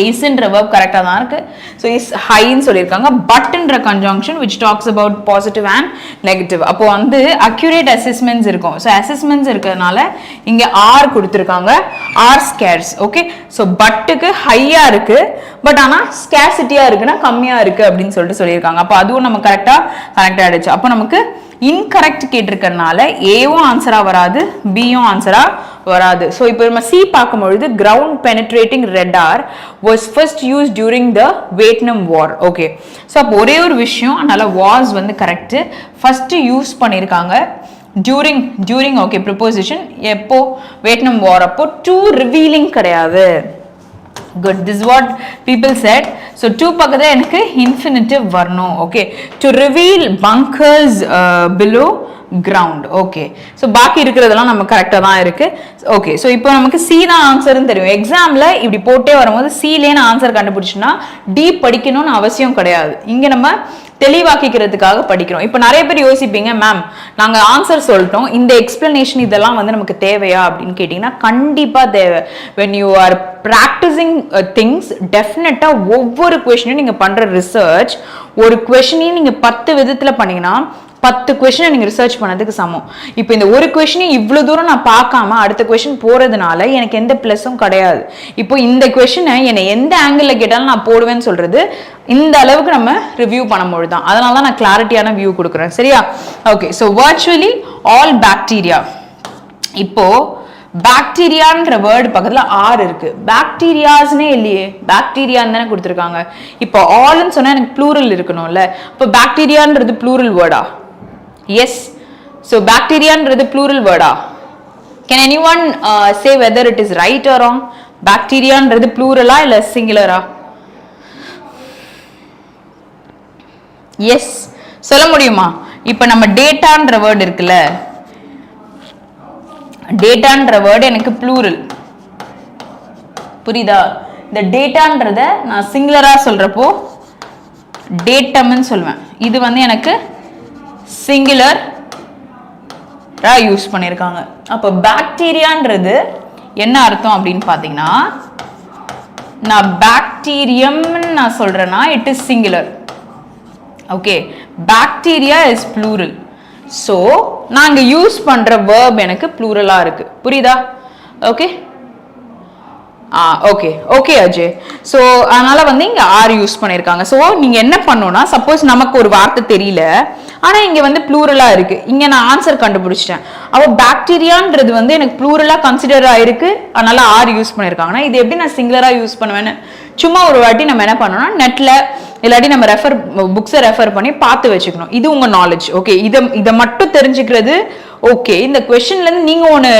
isன்ற verb கரெக்டா தான் இருக்கு. so is high ன்னு சொல்லிருக்காங்க. butன்ற conjunction which talks about positive and negative. அப்போ வந்து accurate assessments இருக்கும். so assessments இருக்கிறதுனால இங்க r கொடுத்திருக்காங்க, r scarce. okay so butக்கு ஹையா இருக்கு, பட் ஆனா scarcity-ஆ இருக்குன்னா கம்மியா இருக்கு அப்படின்னு சொல்லிருக்காங்க. அப்போ அதுவும் நம்ம கரெக்டா கனெக்ட் ஆயிடுச்சு. அப்போ நமக்கு இன்கரெக்ட் கேட்டிருக்கிறதுனால ஏவும் ஆன்சரா வராது, பியும் ஆன்சரா வராது. ஸோ இப்போ நம்ம சி பார்க்கும்பொழுது ground penetrating radar was first use during the Vietnam war. Okay so அப்போ ஒரே ஒரு விஷயம், அதனால வாஸ் வந்து கரெக்ட். ஃபர்ஸ்ட் யூஸ் பண்ணியிருக்காங்க டியூரிங் ஓகே ப்ரிப்போசிஷன் எப்போ வியட்நாம் வார் அப்போ. டு ரிவீலிங் கிடையாது. good this is what people said. so to பக்கத்துல எனக்கு infinitive வரணும். okay to reveal bunkers below ground. okay so பாக்கி இருக்கிறதெல்லாம் நம்ம கரெக்டா தான் இருக்கு. okay so இப்போ நமக்கு C தான் ஆன்சர்னு தெரியும். எக்ஸாம்ல இப்படி போட்டே வரும்போது C-லேன்னு ஆன்சர் கண்டுபிடிச்சுன்னா D படிக்கணும்னு அவசியம் கிடையாது. இங்க நம்ம தெளிவாக்கிக்கிறதுக்காக படிக்கிறோம். இப்போ நிறைய பேர் யோசிப்பீங்க, மேம் நாங்க ஆன்சர் சொல்லிட்டோம், இந்த எக்ஸ்பிளனேஷன் இதெல்லாம் வந்து நமக்கு தேவையா அப்படின்னு கேட்டீங்கன்னா கண்டிப்பா தேவை. when you are practising things டெஃபினட்டாக ஒவ்வொரு கொஷினையும் நீங்கள் பண்ணுற ரிசர்ச் ஒரு கொஷினையும் நீங்கள் 10 விதத்தில் பண்ணீங்கன்னா 10 கொஷினை நீங்கள் ரிசர்ச் பண்ணதுக்கு சமம். இப்போ இந்த ஒரு கொஷினையும் இவ்வளோ தூரம் நான் பார்க்காம அடுத்த கொஷின் போகிறதுனால எனக்கு எந்த ப்ளஸும் கிடையாது. இப்போ இந்த கொஷினை என்னை எந்த ஆங்கிளில் கேட்டாலும் நான் போடுவேன்னு சொல்கிறது இந்த அளவுக்கு நம்ம ரிவ்யூ பண்ணும்பொழுது தான். அதனால தான் நான் கிளாரிட்டியான வியூ கொடுக்குறேன். சரியா? Okay. So virtually all bacteria. இப்போ பாக்டீரியான்ற வேர்டு பக்கத்துல ஆர் இருக்கு. பாக்டீரியாஸ்னே இல்லையே, பாக்டீரியான்னு தானே கொடுத்துருக்காங்க. இப்போ ஆல்னு சொன்னா எனக்கு ப்ளூரல் இருக்கணும்ல. இப்போ பாக்டீரியான்றது ப்ளூரல் வேர்டா? எஸ். ஸோ பாக்டீரியான்றது ப்ளூரல் வேர்டா? Can any one say whether it is right or wrong? பாக்டீரியான்றது ப்ளூரலா இல்ல சிங்குலரா? எஸ் சொல்ல முடியுமா? இப்போ நம்ம டேட்டான்ற வேர்டு இருக்குல்ல, டேட்டான்ற வேர்டு எனக்கு ப்ளூரல், புரியுதா? இந்த டேட்டான்றத நான் சிங்குலரா சொல்றப்போ டேட்டம்னு சொல்லுவேன். இது வந்து எனக்கு சிங்குலர் யூஸ் பண்ணியிருக்காங்க. அப்போ பாக்டீரியான்றது என்ன அர்த்தம் அப்படின்னு பார்த்தீங்கன்னா, நான் பாக்டீரியம்னு நான் சொல்றேன்னா it is singular. Okay, bacteria is plural. So நாங்கள் யூஸ் பண்ணுற வேர்ப் எனக்கு ப்ளூரலாக இருக்கு. புரியுதா? Okay okay okay Ajay. So அதனால வந்து இங்கே ஆர் யூஸ் பண்ணியிருக்காங்க. ஸோ நீங்கள் என்ன பண்ணணும்னா, சப்போஸ் நமக்கு ஒரு வார்த்தை தெரியல ஆனால் இங்கே வந்து ப்ளூரலாக இருக்கு, இங்கே நான் ஆன்சர் கண்டுபிடிச்சிட்டேன். அப்போ பாக்டீரியான்றது வந்து எனக்கு ப்ளூரலாக கன்சிடர் ஆயிருக்கு, அதனால ஆர் யூஸ் பண்ணியிருக்காங்கன்னா இது எப்படி நான் சிங்குலராக யூஸ் பண்ணுவேன்னு சும்மா ஒரு வாட்டி நம்ம என்ன பண்ணோம்னா நெட்டில் இல்லாட்டி நம்ம புக்ஸை ரெஃபர் பண்ணி பார்த்து வச்சுக்கணும். இது உங்க நாலேஜ். ஓகே, இதை மட்டும் தெரிஞ்சுக்கிறது ஓகே. இந்த கொஸ்டின்லேருந்து நீங்கள் ஒன்று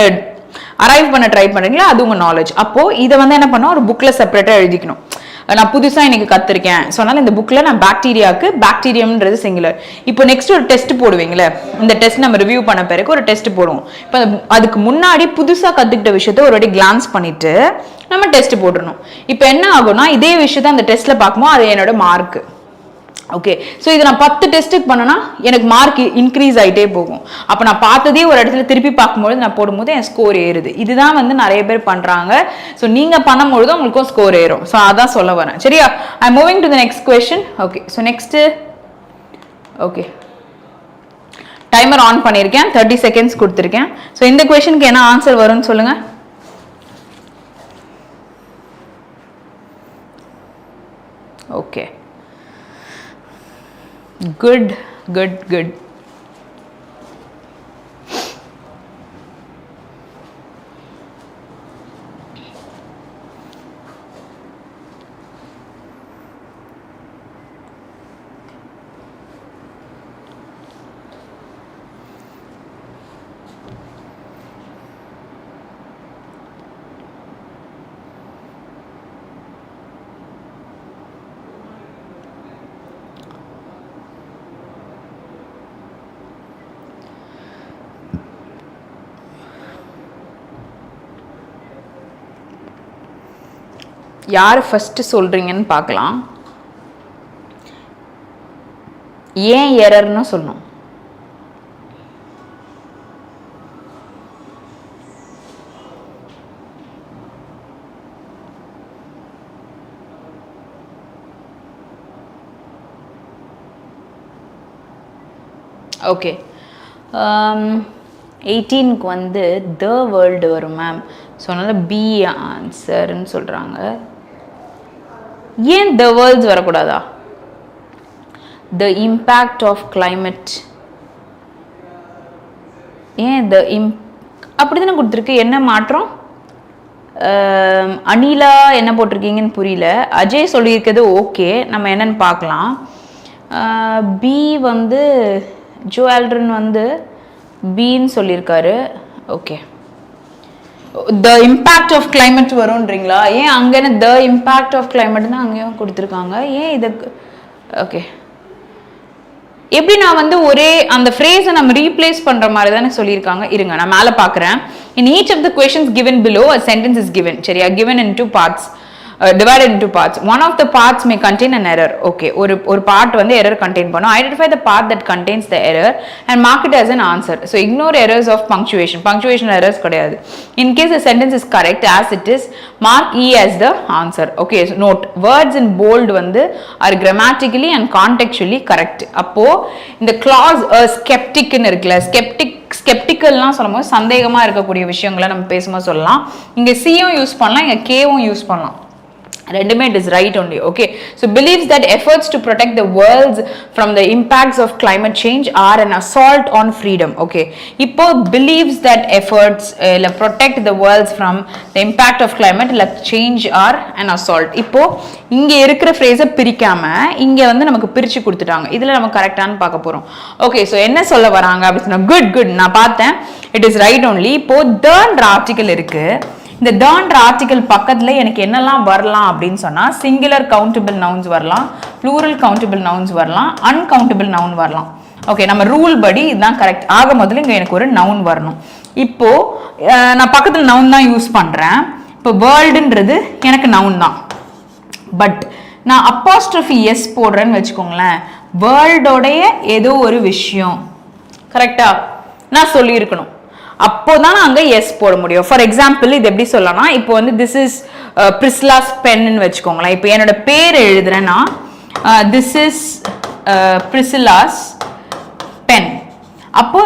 அரைவ் பண்ண ட்ரை பண்ணுறீங்களா, அது உங்க நாலேஜ். அப்போ இதை வந்து என்ன பண்ணோம், ஒரு புக்கில் செப்பரேட்டாக எழுதிக்கணும். நான் புதுசாக இன்னைக்கு கற்றுருக்கேன் சொன்னாலும் இந்த புக்கில் நான் பாக்டீரியாவுக்கு பாக்டீரியம்ன்றது சிங்குலர். இப்போ நெக்ஸ்ட் ஒரு டெஸ்ட் போடுவீங்களே, இந்த டெஸ்ட் நம்ம ரிவ்யூ பண்ண பிறகு ஒரு டெஸ்ட் போடுவோம். இப்போ அதுக்கு முன்னாடி புதுசாக கற்றுக்கிட்ட விஷயத்த ஒரு வாட்டி கிளான்ஸ் பண்ணிட்டு நம்ம டெஸ்ட் போட்டுடணும். இப்போ என்ன ஆகும்னா, இதே விஷயத்த அந்த டெஸ்ட்ல பார்க்கும்போது அது என்னோட மார்க். ஓகே, ஸோ இதை நான் 10 டெஸ்ட்டுக்கு பண்ணனா எனக்கு மார்க் இன்க்ரீஸ் ஆகிட்டே போகும். அப்போ நான் பார்த்ததே ஒரு இடத்துல திருப்பி பார்க்கும்போது நான் போடும்போது என் ஸ்கோர் ஏறுது. இதுதான் வந்து நிறைய பேர் பண்ணுறாங்க. ஸோ நீங்கள் பண்ணும்பொழுது உங்களுக்கும் ஸ்கோர் ஏறும். ஸோ அதான் சொல்ல வரேன். சரியா? ஐ am moving to the next question. Okay, so next okay timer on பண்ணியிருக்கேன், 30 செகண்ட்ஸ் கொடுத்துருக்கேன். ஸோ இந்த கொஸ்டினுக்கு என்ன ஆன்சர் வரும்னு சொல்லுங்கள். Okay, good. யார் ஃபர்ஸ்ட் சொல்றீங்கன்னு பார்க்கலாம். ஏன் எரர்னு சொல்லணும். ஓகே, 18க்கு வந்து த வேர்ல்டு வரும் மேம். ஸோ அதனால் பி ஆன்சர்ன்னு சொல்கிறாங்க. ஏன் த வேர்ல்ட்ஸ் வரக்கூடாதா? த இம்பேக்ட் ஆஃப் கிளைமேட், ஏன் அப்படி தானே கொடுத்துருக்கு. என்ன மாற்றம்? அனிலா என்ன போட்டிருக்கீங்கன்னு புரியல. அஜய் சொல்லியிருக்கிறது ஓகே, நம்ம என்னன்னு பார்க்கலாம். பி வந்து ஜோஆல்ட்ரன் வந்து பின்னு சொல்லியிருக்காரு. Okay, the impact of climate வரும்ன்றீங்களா? ஏன் அங்கே த இம்பேக்ட் ஆஃப் கிளைமேட் தான் அங்கேயும் கொடுத்துருக்காங்க, ஏன் இதுக்கு? ஓகே, எப்படி நான் வந்து ஒரே அந்த ஃப்ரேஸை நம்ம ரீப்ளேஸ் பண்ணுற மாதிரி தானே சொல்லியிருக்காங்க. இருங்க நான் மேலே பார்க்குறேன். In each of the questions given below a sentence is given. சரியா? given in 2 parts. divided into parts. One of the parts may contain an error. Okay, ஒரு part வந்து error contain பண்ணும். Identify the part that contains the error and mark it as an answer. So ignore errors of punctuation. Punctuation errors கிடையாது. In case the sentence is correct as it is, mark E as the answer. Okay, so note words in bold வந்து are grammatically and contextually correct. அப்போ இந்த clause a skeptic ன்னு இருக்குல, skepticalனா சொல்லும்போது சந்தேகமா இருக்கக்கூடிய விஷயங்களை நம்ம பேசும்போது சொல்லலாம். இங்க C-யும் யூஸ் பண்ணலாம், இங்க K-வும் யூஸ் பண்ணலாம். ரெண்டுமே it is right only. Okay, so believes that efforts to protect the world from the impacts of climate change are an assault on freedom. Okay, இப்போ believes that efforts protect the world from the impact of climate change are an assault. இப்போ இங்க இருக்கிற phrase பிரிக்காம இங்க வந்து நமக்கு பிரிச்சு கொடுத்துட்டாங்க. இதுல நம்ம கரெக்டானு பார்க்க போறோம். Okay, so என்ன சொல்ல வராங்க அப்படினா good நான் பார்த்தேன், it is right only. இப்போ the ஆர்டிகல் இருக்கு, இந்த the ஆர்டிகல் பக்கத்துல எனக்கு என்னெல்லாம் வரலாம் அப்படின்னு சொன்னா சிங்குலர் கவுண்டபிள் நவுன்ஸ் வரலாம், ப்ளூரல் கவுண்டபிள் நவுன்ஸ் வரலாம், அன்கவுண்டபிள் நவுன் வரலாம். ஓகே, நம்ம ரூல் படி இதுதான் கரெக்ட். ஆக முதல்ல இங்க எனக்கு ஒரு நவுன் வரணும். இப்போ நான் பக்கத்துல நவுன் தான் யூஸ் பண்றேன். இப்போ வேர்ல்டுன்றது எனக்கு நவுன் தான், பட் நான் அப்போஸ்ட்ரோஃபி எஸ் போடுறேன்னு வச்சுக்கோங்களேன், வேர்ல்டோடைய ஏதோ ஒரு விஷயம் கரெக்டா நான் சொல்லியிருக்கணும், அப்போதான் அங்க எஸ் போட முடியும். ஃபார் எக்ஸாம்பிள் இது எப்படி சொல்லலாம்னா, இப்போ வந்து திஸ் இஸ் பிரிஸ்லாஸ் பென்னு வச்சுக்கோங்களேன். இப்போ என்னோட பேர் எழுதுறேன்னா திஸ் இஸ் பிரிசிலாஸ் பென், அப்போ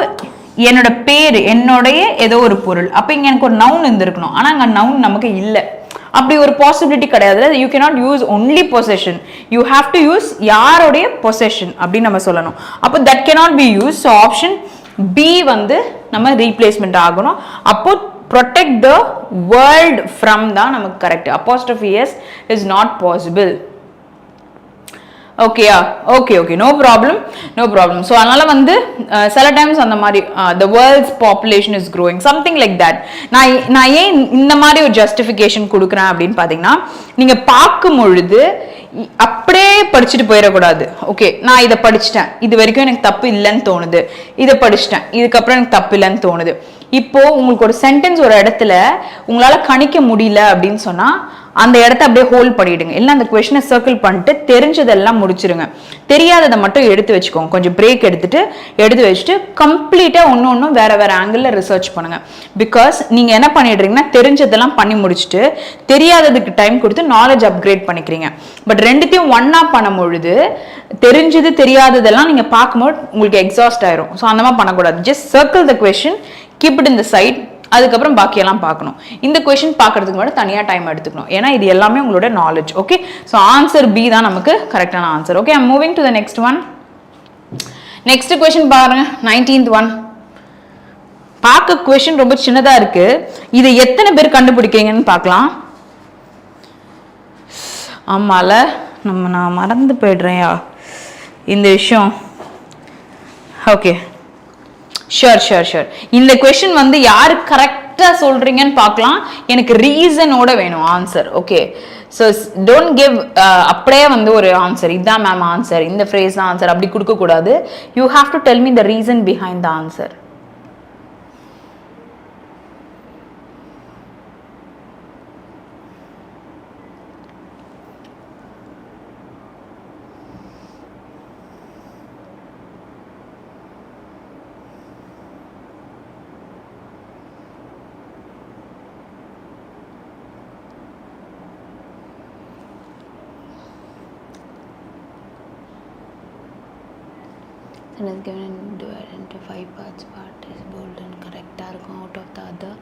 என்னோட பேர் என்னுடைய ஏதோ ஒரு பொருள், அப்போ இங்க எனக்கு ஒரு நவுன் இருந்திருக்கணும், ஆனா அங்க நவுன் நமக்கு இல்லை. அப்படி ஒரு பாசிபிலிட்டி கிடையாது. You cannot use only possession, you have to use யாரோடைய பொசெஷன் அப்படின்னு நம்ம சொல்லணும். அப்போ that cannot be use. So option B வந்து நம்ம ரீப்ளேஸ்மெண்ட் ஆகணும். அப்போ protect the world from தான் நமக்கு correct. apostrophe s is not possible. ஓகேயா? Okay no problem. ஸோ அதனால வந்து சில டைம்ஸ் அந்த மாதிரி the world's population is growing something like that. நான் ஏன் இந்த மாதிரி ஒரு ஜஸ்டிஃபிகேஷன் கொடுக்குறேன் அப்படின்னு பார்த்தீங்கன்னா, நீங்க பார்க்கும் பொழுது அப்படியே படிச்சுட்டு போயிடக்கூடாது. ஓகே, நான் இதை படிச்சுட்டேன், இது வரைக்கும் எனக்கு தப்பு இல்லைன்னு தோணுது, இதை படிச்சுட்டேன், இதுக்கப்புறம் எனக்கு தப்பு இல்லைன்னு தோணுது. இப்போ உங்களுக்கு ஒரு சென்டென்ஸ் ஒரு இடத்துல உங்களால கணிக்க முடியல அப்படின்னு சொன்னா அந்த இடத்த அப்படியே ஹோல்ட் பண்ணிடுங்க, இல்லை அந்த கொஸ்டினை சர்க்கிள் பண்ணிட்டு தெரிஞ்சதெல்லாம் முடிச்சிருங்க, தெரியாததை மட்டும் எடுத்து வச்சுக்கோங்க. கொஞ்சம் பிரேக் எடுத்து வச்சுட்டு கம்ப்ளீட்டா ஒன்னும் வேற ஆங்கிள் ரிசர்ச் பண்ணுங்க. பிகாஸ் நீங்க என்ன பண்ணிடுறீங்கன்னா தெரிஞ்சதெல்லாம் பண்ணி முடிச்சுட்டு தெரியாததுக்கு டைம் கொடுத்து நாலேஜ் அப்கிரேட் பண்ணிக்கிறீங்க. பட் ரெண்டுத்தையும் ஒன்னா பண்ணும் பொழுது தெரிஞ்சது தெரியாததெல்லாம் நீங்க பார்க்கும்போது உங்களுக்கு எக்ஸாஸ்ட் ஆயிரும். ஸோ அந்த மாதிரி பண்ணக்கூடாது. Just circle the question, keep it in the side, அதுக்கப்புறம் பாக்கியெல்லாம் பார்க்கணும். இந்த கொஸ்டின் பார்க்கறதுக்கு மட்டும் தனியாக டைம் எடுத்துக்கணும், ஏன்னா இது எல்லாமே உங்களோட knowledge. Okay, so answer B தான் நமக்கு கரெக்டான answer. Okay, I'm moving to the next one. Next question பாருங்க, 19th ஒன். பார்க்க கொஸ்டின் ரொம்ப சின்னதா இருக்கு, இதை எத்தனை பேர் கண்டுபிடிக்கிறீங்கன்னு பார்க்கலாம். ஆமால, நான் மறந்து போயிடுறேன்யா இந்த விஷயம். Okay, sure. இந்த கொஸ்டின் வந்து யாரு கரெக்டா சொல்றீங்கன்னு பார்க்கலாம். எனக்கு ரீசனோட வேணும் answer. Okay, so don't give அப்படியே வந்து ஒரு ஆன்சர், இதுதான் மேம் ஆன்சர், இந்த ஃப்ரேஸ் தான் ஆன்சர் அப்படி கொடுக்க கூடாது. You have to tell me the reason behind the answer. and is given and divided into 5 parts. Part is bold and correct. Out of the other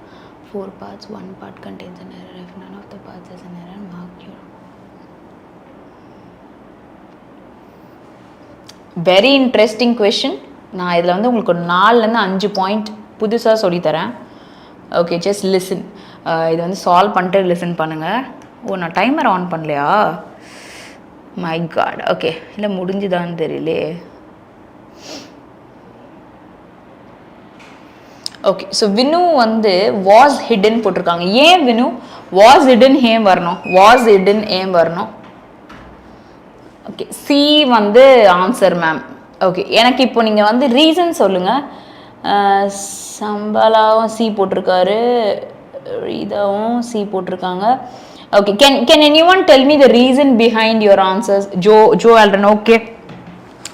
4 parts, 1 part contains an error. If none of the parts has an error, mark your. Very interesting question. நான் இதில் வந்து உங்களுக்கு ஒரு 4லேருந்து 5 பாயிண்ட் புதுசாக சொல்லித்தரேன். Okay, just listen. இது வந்து சால்வ் பண்ணிட்டு லிசன் பண்ணுங்கள். ஓ, நான் டைமர் ஆன் பண்ணலையா? My god. ஓகே, இல்லை முடிஞ்சுதான்னு தெரியலே. ஓகே, ஸோ வினு வந்து வாஸ் ஹிடன் போட்டிருக்காங்க. ஏன் வினு வாஸ் ஹிடன் ஏன் வரணும்? வாஸ் ஹிடன் ஏன் வரணும்? ஓகே, சி வந்து ஆன்சர் மேம். ஓகே, எனக்கு இப்போ நீங்கள் வந்து ரீசன் சொல்லுங்கள். சம்பளாவும் சி போட்டிருக்காரு, இதாவும் சி போட்டிருக்காங்க. Okay, can anyone tell me the reason behind your answers? Joe Aldrin, okay.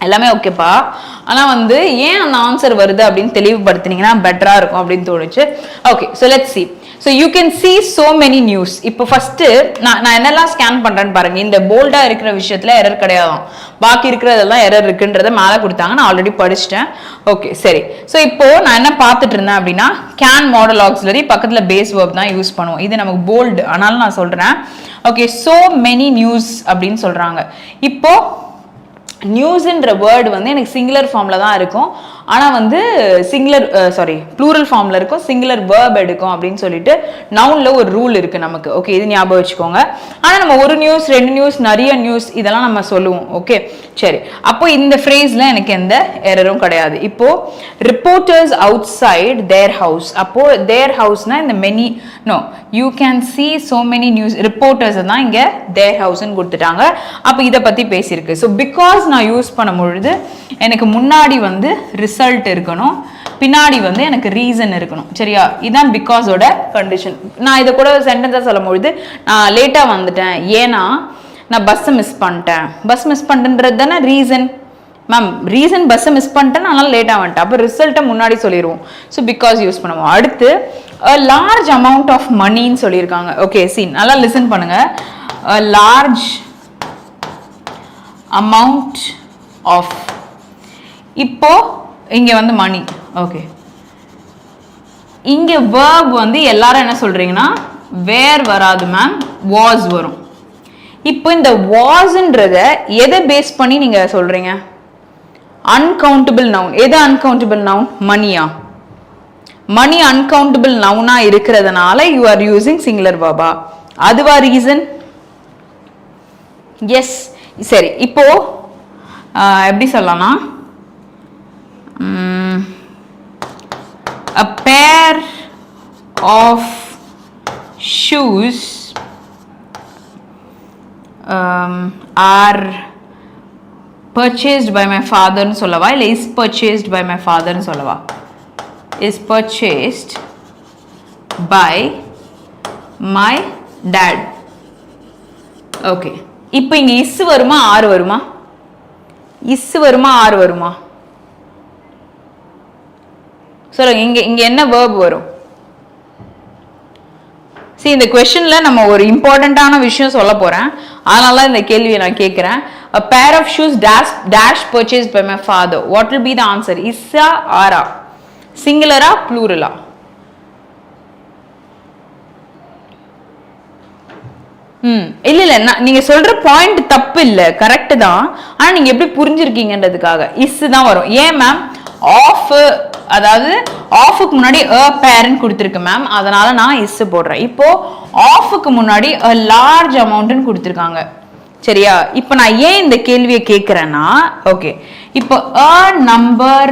எல்லாமே ஓகேப்பா. ஆனா வந்து ஏன் அந்த ஆன்சர் வருது அப்படின்னு தெளிவுபடுத்தினீங்கன்னா பெட்டரா இருக்கும் அப்படின்னு தோணுச்சு. Okay, so let's see. So you can see so many news. இப்போ ஃபர்ஸ்ட் நான் என்னெல்லாம் ஸ்கேன் பண்றேன்னு பாருங்க. இந்த போல்டா இருக்கிற விஷயத்துல எரர் கிடையாதாம். பாக்கி இருக்கிறதெல்லாம் எரர் இருக்குன்றத மேல கொடுத்தாங்க. நான் ஆல்ரெடி படிச்சிட்டேன். ஓகே, சரி. ஸோ இப்போ நான் என்ன பார்த்துட்டு இருந்தேன் அப்படின்னா கேன் மாடல் ஆக்ஸிலரி பக்கத்துல பேஸ் வேர்ப் தான் யூஸ் பண்ணுவோம். இது நமக்கு போல்டு, ஆனாலும் நான் சொல்றேன். ஓகே, so many news அப்படின்னு சொல்றாங்க. இப்போ நியூஸ்ன்ற வேர்டு வந்து எனக்கு சிங்குலர் ஃபார்ம்ல தான் இருக்கும். ஆனா வந்து ப்ளூரல் ஃபார்ம்ல இருக்கும், சிங்குலர் வேர்ப் எடுக்கும் அப்படின்னு சொல்லிட்டு நவுன்ல ஒரு ரூல் இருக்கு நமக்கு. ஓகே, இது ஞாபகம் வச்சுக்கோங்க. ஆனா நம்ம ஒரு நியூஸ், ரெண்டு நியூஸ், நிறைய நியூஸ் இதெல்லாம் நம்ம சொல்லுவோம். ஓகே, சரி. அப்போ இந்த ஃப்ரேஸ்ல எனக்கு எந்த எரரும் கிடையாது. இப்போ reporters outside their house. அப்போ தேர் ஹவுஸ்னா இந்த many you can see so many news reporters தான் இங்க தேர் ஹவுஸ்ன்னு கொடுத்துட்டாங்க. அப்போ இதை பத்தி பேசியிருக்கு. ஸோ பிகாஸ் நான் யூஸ் பண்ணும் பொழுது எனக்கு முன்னாடி வந்து ரிசல்ட் இருக்கணும், பின்னாடி வந்து எனக்கு ரீசன் இருக்கணும். சரியா? இதான் பிகாஸோட கண்டிஷன். நான் இதை கூட சென்டென்ஸா சொல்லும் பொழுது நான் லேட்டா வந்துட்டேன் ஏன்னா நான் பஸ் மிஸ் பண்ணிட்டேன்றது தானே reason. Ma'am reason bus miss பண்ணிட்டேன், அதனால லேட்டா வந்துட்டேன். அப்போ ரிசல்ட்டை முன்னாடி சொல்லிடுவோம். ஸோ பிகாஸ் யூஸ் பண்ணுவோம். அடுத்து a large amount of moneyன்னு சொல்லியிருக்காங்க. ஓகே, see நல்லா லிசன் பண்ணுங்க. a large amount of, இப்போ இங்க வந்து மணி. ஓகே, இங்க verb வந்து எல்லாரும் என்ன சொல்றீங்கன்னா வேர் வராது மேம், was வரும். இப்போ இந்த wasன்றத எதை பேஸ் பண்ணி நீங்க சொல்றீங்க? Uncountable noun. எது அன்கவுண்டபிள் நவுன்? மணியா? மணி அன்கவுண்டபிள் நவுனா இருக்கிறதுனால யூ ஆர் யூசிங் சிங்குலர் verb-ஆ? அதுவா ரீசன்? எஸ். சரி, இப்போ எப்படி சொல்லலாம்னா a pair of shoes are purchased by my father ன்னு சொல்லவா, இல்லை is purchased by my father ன்னு சொல்லவா? is purchased by my dad. Okay, இப்போ இங்க இஸ் வருமா ஆர் வருமா? இஸ் வருமா ஆர் வருமா? சொல்லுங்க. இங்க என்ன verb வரும்? See, இந்த क्वेश्चनல நம்ம ஒரு இம்பார்ட்டன்ட்டான விஷயம் சொல்ல போறேன். அதனால இந்த கேள்வியை நான் கேட்கிறேன். a pair of shoes dash purchased by my father. What will be the answer? இஸ்ஸா ஆரா? சிங்குலரா ப்ளூரலா? இல்ல நீங்க சொல்ற பாயிண்ட் தப்பு இல்ல, கரெக்ட் தான். ஆனா நீங்க எப்படி புரிஞ்சிருக்கீங்கன்றதுக்காக இஸ் தான் வரும். ஏன் மேம்? ஆஃப், அதாவது ஆஃப்க்கு முன்னாடி a parent கொடுத்திருக்கு மேம், அதனால நான் இஸ் போடுறேன். இப்போ ஆஃப்க்கு முன்னாடி a large amount கொடுத்திருக்காங்க. சரியா? இப்போ நான் ஏன் இந்த கேள்வியை கேட்கிறேன்னா, ஓகே, இப்போ a number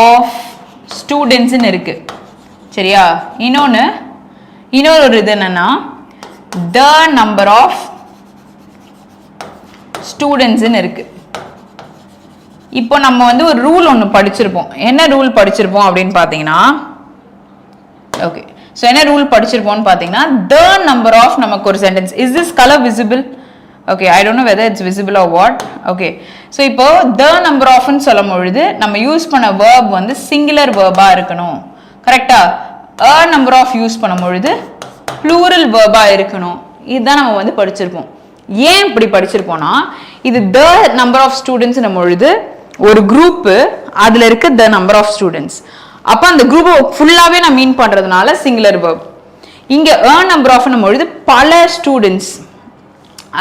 of students இருக்கு. சரியா? இன்னொரு இது என்னன்னா the number of students இருக்கு. இப்போ நம்ம வந்து ஒரு ரூல் ஒன்று படிச்சிருப்போம். என்ன ரூல் படிச்சிருப்போம் அப்படின்னு பார்த்தீங்கன்னா, ஓகே, ஸோ என்ன ரூல் படிச்சிருப்போம்னு பார்த்தீங்கன்னா, the number of நமக்கு ஒரு sentence, is this color visible? Okay, I don't know whether it's visible or what. Okay, so இப்போ the number ofன்னு சொல்லும் பொழுது நம்ம யூஸ் பண்ண verb வந்து சிங்குலர் verb-ஆ இருக்கணும். கரெக்டா? a number of யூஸ் பண்ணும் பொழுது ப்ளூரல் verb-ஆ இருக்கணும். இதுதான் நம்ம வந்து படிச்சிருப்போம். ஏன் இப்படி படிச்சிருப்போம்னா, இது the number of students நம்ம பொழுது ஒரு குரூப், அதுல இருக்க the number of students. அப்ப அந்த குரூப் ஃபுல்லாவே நான் மீன் பண்றதுனால சிங்குலர் verb. இங்க a number of நம்ம பொழுது பல ஸ்டூடெண்ட்ஸ்,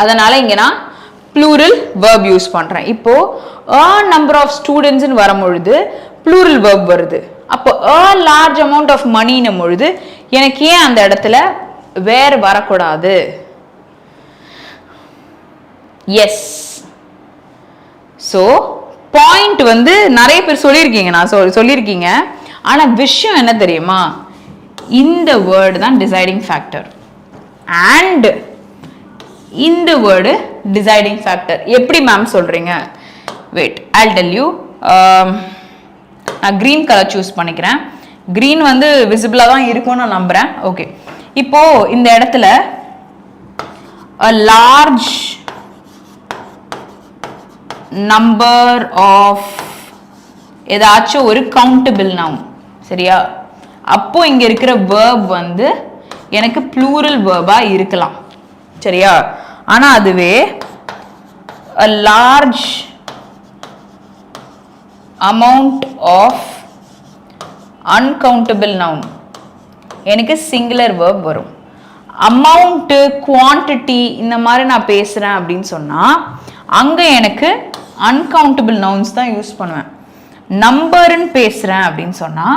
அதனால இங்க நான் ப்ளூரல் verb யூஸ் பண்றேன். இப்போ a number of students ன்னு வரும்பொழுது ப்ளூரல் verb வருது. அப்போ a large amount of money ன்னும் பொழுது எனக்கு ஏன் அந்த இடத்துல வேர் வரக்கூடாது? எஸ். ஸோ பாயிண்ட் வந்து நிறைய பேர் சொல்லியிருக்கீங்க, நான் சொல்லியிருக்கீங்க. ஆனா விஷயம் என்ன தெரியுமா? இந்த வேர்டு தான் டிசைடிங் ஃபேக்டர் அண்ட் இந்த வேர்டு டிசைடிங் ஃபேக்டர். எப்படி மேம் சொல்றீங்க? Wait, I'll tell you. நான் கிரீன் கலர் சூஸ் பண்ணிக்கிறேன். கிரீன் வந்து விசிபிளா தான் இருக்கும்னு நான் நம்புறேன். ஓகே, இப்போ இந்த இடத்துல a large number of ஏதாச்சும் ஒரு countable noun சரியா அப்போ இங்க இருக்கிற verb வந்து எனக்கு plural verb இருக்கலாம் சரியா ஆனா அதுவே a large amount of uncountable noun எனக்கு singular verb வரும் amount quantity இந்த மாதிரி நான் பேசுறேன் அப்படின்னு சொன்னா அங்க எனக்கு uncountable nouns தான் யூஸ் பண்ணுவேன் நம்பர்னு பேசுறேன் அப்படின்னு சொன்னா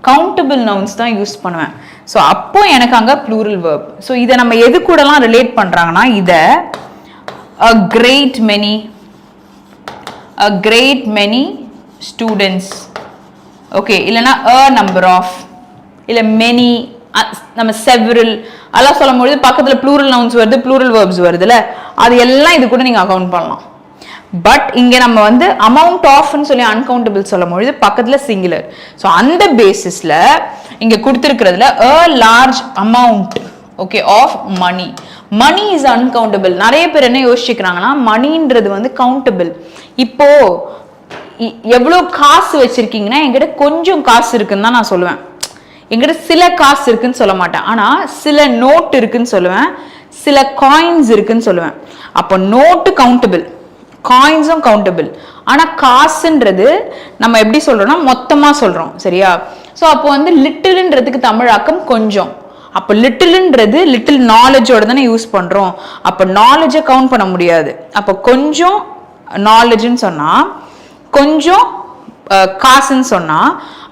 countable nouns தான் யூஸ் பண்ணுவேன் சோ அப்போ எனக்கு அங்க plural verb சோ இத நம்ம எது கூடலாம் ரிலேட் பண்றாங்கன்னா இத a great many students okay இல்லனா a number of இல்ல many நம்ம several அதெல்லாம் சொல்லும்போது பக்கத்துல plural nouns வருது plural verbs வருதுல அது எல்லாம் இது கூட நீங்க அக்கவுண்ட் பண்ணலாம் பட் இங்க நம்ம வந்து amount of ன்னு சொல்லி uncountable சொல்லும்போது பக்கத்துல singular சோ அந்த பேசிஸ்ல இங்க கொடுத்திருக்கிறதுல a large amount okay of money is uncountable நிறைய பேர் என்ன யோசிக்கிறாங்கன்னா மணின்றது வந்து கவுண்டபிள் இப்போ எவ்வளவு காசு வச்சிருக்கீங்கன்னா என்கிட்ட கொஞ்சம் காசு இருக்குன்னு தான் நான் சொல்லுவேன் என்கிட்ட சில காசு இருக்குன்னு சொல்ல மாட்டேன் ஆனா சில நோட் இருக்குன்னு சொல்லுவேன் சில காயின்ஸ் இருக்குன்னு சொல்லுவேன் அப்போ நோட் கவுண்டபிள் காயின்ஸும் கவுண்டபிள் ஆனா காசுன்றது நம்ம எப்படி சொல்றோம்னா மொத்தமா சொல்றோம் சரியா சோ அப்போ வந்து லிட்டில்ன்றதுக்கு தமிழாக்கம் கொஞ்சம் அப்போ லிட்டில்ன்றது லிட்டில் நாலேஜோட தானே யூஸ் பண்றோம் அப்போ நாலேஜை கவுண்ட் பண்ண முடியாது அப்போ கொஞ்சம் நாலேஜ்னு சொன்னா கொஞ்சம் காசுன்னு சொன்னா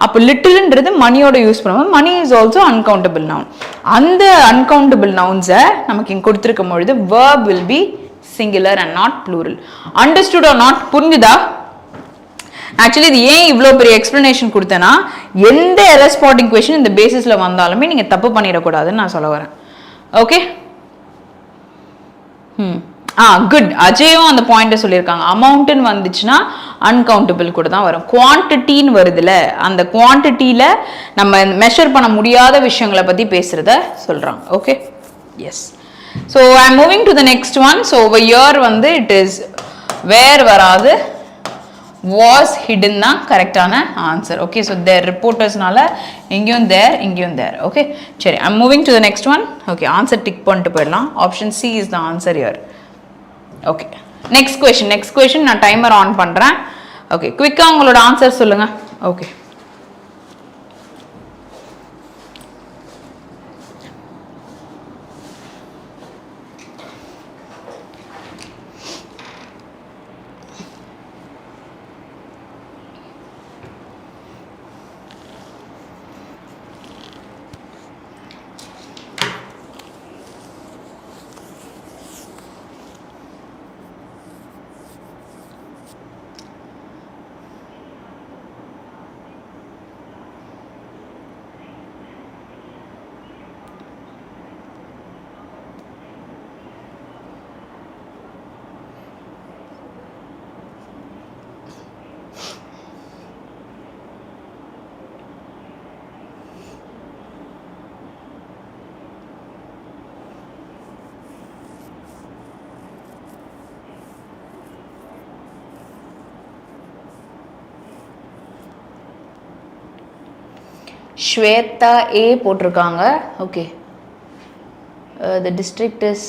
அப்போ லிட்டில்ன்றது மணியோட யூஸ் பண்ணுவோம் money is also uncountable noun அந்த அன்கவுண்டபிள் நவுன்ஸை நமக்கு இங்க கொடுத்துருக்கும் பொழுது verb will be singular and not plural understood or not புரிஞ்சுதா ஆக்சுவலி இது ஏன் இவ்வளோ பெரிய எக்ஸ்பிளனேஷன் கொடுத்தேன்னா எந்த எரர் ஸ்பாட்டிங் கொஸ்டின் இந்த பேசிஸ்ல வந்தாலுமே நீங்க தப்பு பண்ணிடக்கூடாதுன்னு நான் சொல்ல வரேன் ஓகே குட் அஜயும் அந்த பாயிண்ட்டை சொல்லியிருக்காங்க அமௌண்ட்னு வந்துச்சுன்னா அன்கவுண்டபிள் கூட தான் வரும் குவான்டிட்டின்னு வருதுல அந்த குவான்டிட்டியில நம்ம மெஷர் பண்ண முடியாத விஷயங்களை பத்தி பேசுறத சொல்றாங்க okay yes so I am moving to the next one so over here வந்து இட் இஸ் வேர் வராது was hidden தான் கரெக்டான ஆன்சர் ஓகே ஸோ தேர் ரிப்போர்ட்டர்ஸ்னால எங்கேயும் தேர் ஓகே சரி I am moving to the next one okay answer tick பண்ணிட்டு போயிடலாம் option C is the answer here okay next question நான் டைமர் ஆன் பண்றேன் ஓகே குவிக்கா உங்களோட ஆன்சர் சொல்லுங்க ஓகே ஸ்வேதா ஏ போட்டிருக்காங்க okay the district is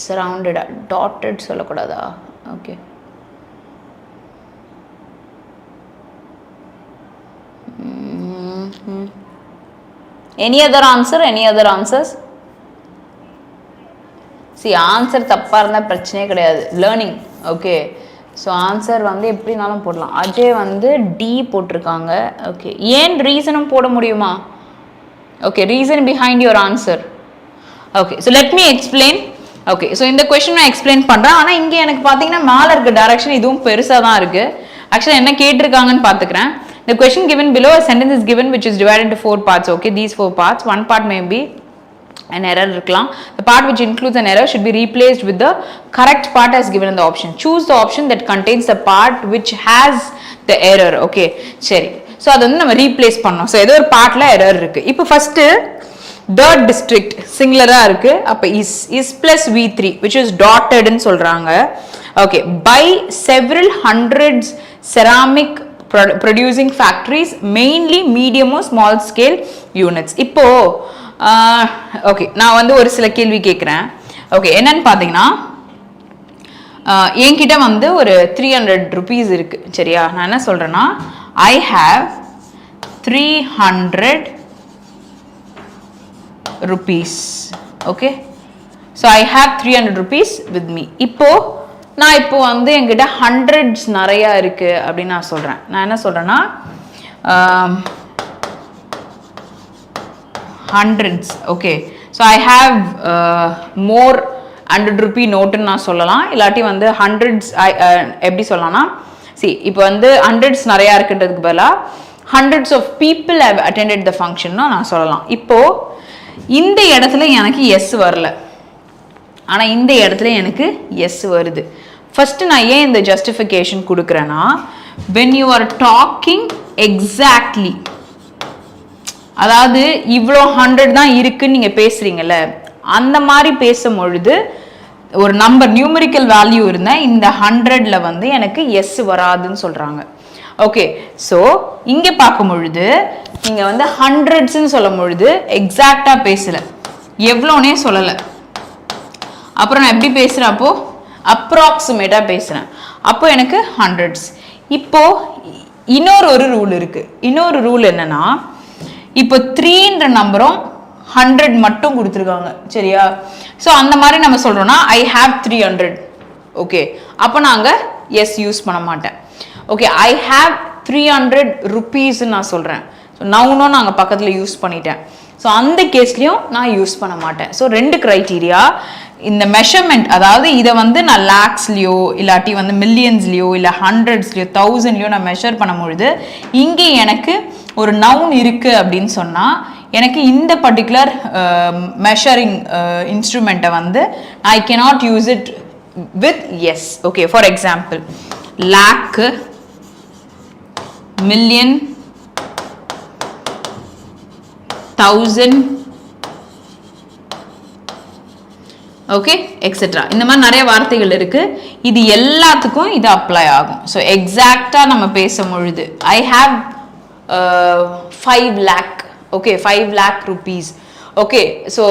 surrounded dotted சொல்லக்கூடாதா okay any other answers see answer தப்பா இருந்தா பிரச்சனையே கிடையாது learning okay ஸோ ஆன்சர் வந்து எப்படினாலும் போடலாம் அஜய் வந்து டி போட்டிருக்காங்க ஓகே ஏன் ரீசனும் போட முடியுமா okay reason behind your answer okay so let me explain okay so இந்த கொஸ்டின் நான் எக்ஸ்பிளைன் பண்ணுறேன் ஆனால் இங்கே எனக்கு பார்த்தீங்கன்னா மேலே இருக்க டைரக்ஷன் இதுவும் பெருசாக தான் இருக்குது ஆக்சுவலாக என்ன கேட்டிருக்காங்கன்னு பார்த்துக்கிறேன் The question given below, a sentence is given which is divided into 4 parts. Okay, these 4 parts. One part may be an error. The part which includes an error should be replaced with the correct part as given in the option. Choose the option that contains the part which has the error. Okay, சரி. So அது வந்து நம்ம replace பண்ணோம். So ஏதோ ஒரு partல error இருக்கு. இப்போ first the district singular இருக்கு அப்ப is plus v3 which is dotted ன்னு சொல்றாங்க. Okay, by several hundreds ceramic producing factories, mainly medium or small scale units. இப்போ okay, நான் வந்து ஒரு சில கேள்வி கேக்குறேன். Okay, என்னன்னு பாத்தீங்கன்னா என்கிட்ட வந்து ஒரு 300 rupees இருக்கு. சரியா? நான் என்ன சொல்றேன்னா I have 300 rupees. Okay, so I have 300 rupees with me. இப்போ நான் இப்போ வந்து என்கிட்ட hundreds நிறைய இருக்கு அப்படின்னு நான் சொல்றேன். நான் என்ன சொல்றேன்னா hundreds. Okay, so I have more 100 rupee note நான் சொல்லலாம். இல்லாட்டி வந்து hundreds எப்படி சொல்லலாம்னா see இப்போ வந்து hundreds நிறைய இருக்குன்றதுக்கு பதிலா hundreds of people have attended the function நான் சொல்லலாம். இப்போ இந்த இடத்துல எனக்கு yes வரல, ஆனா இந்த இடத்துல எனக்கு yes வருது. ஃபர்ஸ்ட் நான் ஏன் இந்த ஜஸ்டிஃபிகேஷன் கொடுக்குறேன்னா when you are talking exactly, அதாவது இவ்வளோ 100 தான் இருக்குன்னு நீங்க பேசுறீங்கல்ல, அந்த மாதிரி பேசும்பொழுது ஒரு நம்பர் நியூமரிக்கல் வேல்யூ இருந்தா இந்த 100ல வந்து எனக்கு எஸ் வராதுன்னு சொல்றாங்க. ஓகே, ஸோ இங்க பார்க்கும் பொழுது நீங்க வந்து ஹண்ட்ரட்ஸ்ன்னு சொல்லும் பொழுது எக்ஸாக்டா பேசல, எவ்வளோனே சொல்லல. அப்புறம் நான் எப்படி பேசுறேன், அப்போ அப்ராக்சிமேட்டா பேசுறேன், அப்போ எனக்கு ஹண்ட்ரட்ஸ். இப்போ இன்னொரு ரூல் இருக்கு. இன்னொரு ரூல் என்னன்னா இப்போ 3ன்ற நம்பரும் 100 மட்டும் கொடுத்துருக்காங்க. சரியா? ஸோ அந்த மாதிரி நம்ம சொல்றோம்னா ஐ ஹாவ் 300. ஓகே, அப்போ நாங்க எஸ் யூஸ் பண்ண மாட்டேன். ஓகே, ஐ ஹாவ் 300 rupees நான் சொல்றேன். ஸோ நவுனும் நாங்கள் பக்கத்தில் யூஸ் பண்ணிட்டேன். ஸோ அந்த கேஸ்லையும் நான் யூஸ் பண்ண மாட்டேன். So 2 criteria. இந்த மெஷர்மெண்ட், அதாவது இதை வந்து நான் லேக்ஸ்லையோ இல்லாட்டி வந்து மில்லியன்ஸ்லையோ இல்லை ஹண்ட்ரட்ஸ்லையோ 1000லையோ நான் மெஷர் பண்ணும்பொழுது இங்கே எனக்கு ஒரு நவுன் இருக்கு அப்படின்னு சொன்னா எனக்கு இந்த பர்டிகுலர் மெஷரிங் இன்ஸ்ட்ருமெண்ட்டை வந்து I cannot use it with S. Okay, for example lakh, million, 1000, okay, etcetera. இந்த மாதிரி நிறைய வார்த்தைகள் இருக்கு. இது எல்லாத்துக்கும் இது அப்ளை ஆகும். ஸோ எக்ஸாக்டா நம்ம பேசும் பொழுது I have 5 lakh. Okay, 5 lakh rupees. Okay, so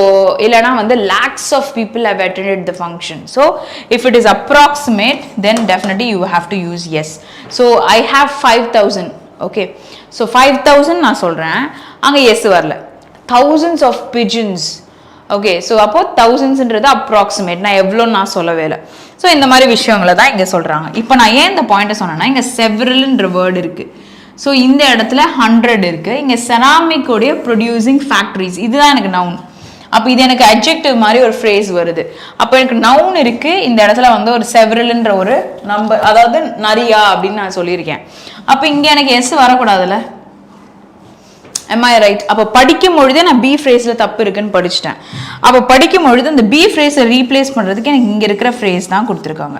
இல்லைனா வந்து lakhs of people have attended the function. So if it is approximate, then definitely you have to use yes. So I have 5000. Okay, so 5000 நான் சொல்றேன், அங்கே எஸ் வரல. thousands of pigeons. Okay, so அப்போ தௌசண்ட்ஸ்ன்றது அப்ராக்சிமேட், நான் எவ்வளோ நான் சொல்லவே இல்லை. ஸோ இந்த மாதிரி விஷயங்களை தான் இங்கே சொல்கிறாங்க. இப்போ நான் ஏன் இந்த பாயிண்ட்டை சொன்னேன்னா இங்கே செவரல்ன்ற வேர்டு இருக்குது. ஸோ இந்த இடத்துல 100 இருக்குது. இங்கே செராமிக்கோடைய ப்ரொடியூசிங் ஃபேக்ட்ரிஸ், இதுதான் எனக்கு நவுன். அப்போ இது எனக்கு அட்ஜெக்டிவ் மாதிரி ஒரு ஃப்ரேஸ் வருது. அப்போ எனக்கு நவுன் இருக்குது, இந்த இடத்துல வந்து ஒரு செவரல்ன்ற ஒரு நம்பர், அதாவது நிறையா அப்படின்னு நான் சொல்லியிருக்கேன். அப்போ இங்கே எனக்கு எஸ் வரக்கூடாதுல்ல. am I right? அப்போ படிக்கும் பொழுதே நான் பி ஃப்ரேஸ்ல தப்பு இருக்குன்னு படிச்சுட்டேன். அப்போ படிக்கும் பொழுது இந்த பி ஃப்ரேஸை ரீப்ளேஸ் பண்றதுக்கு எனக்கு இங்க இருக்கிற ஃப்ரேஸ் தான் கொடுத்துருக்காங்க.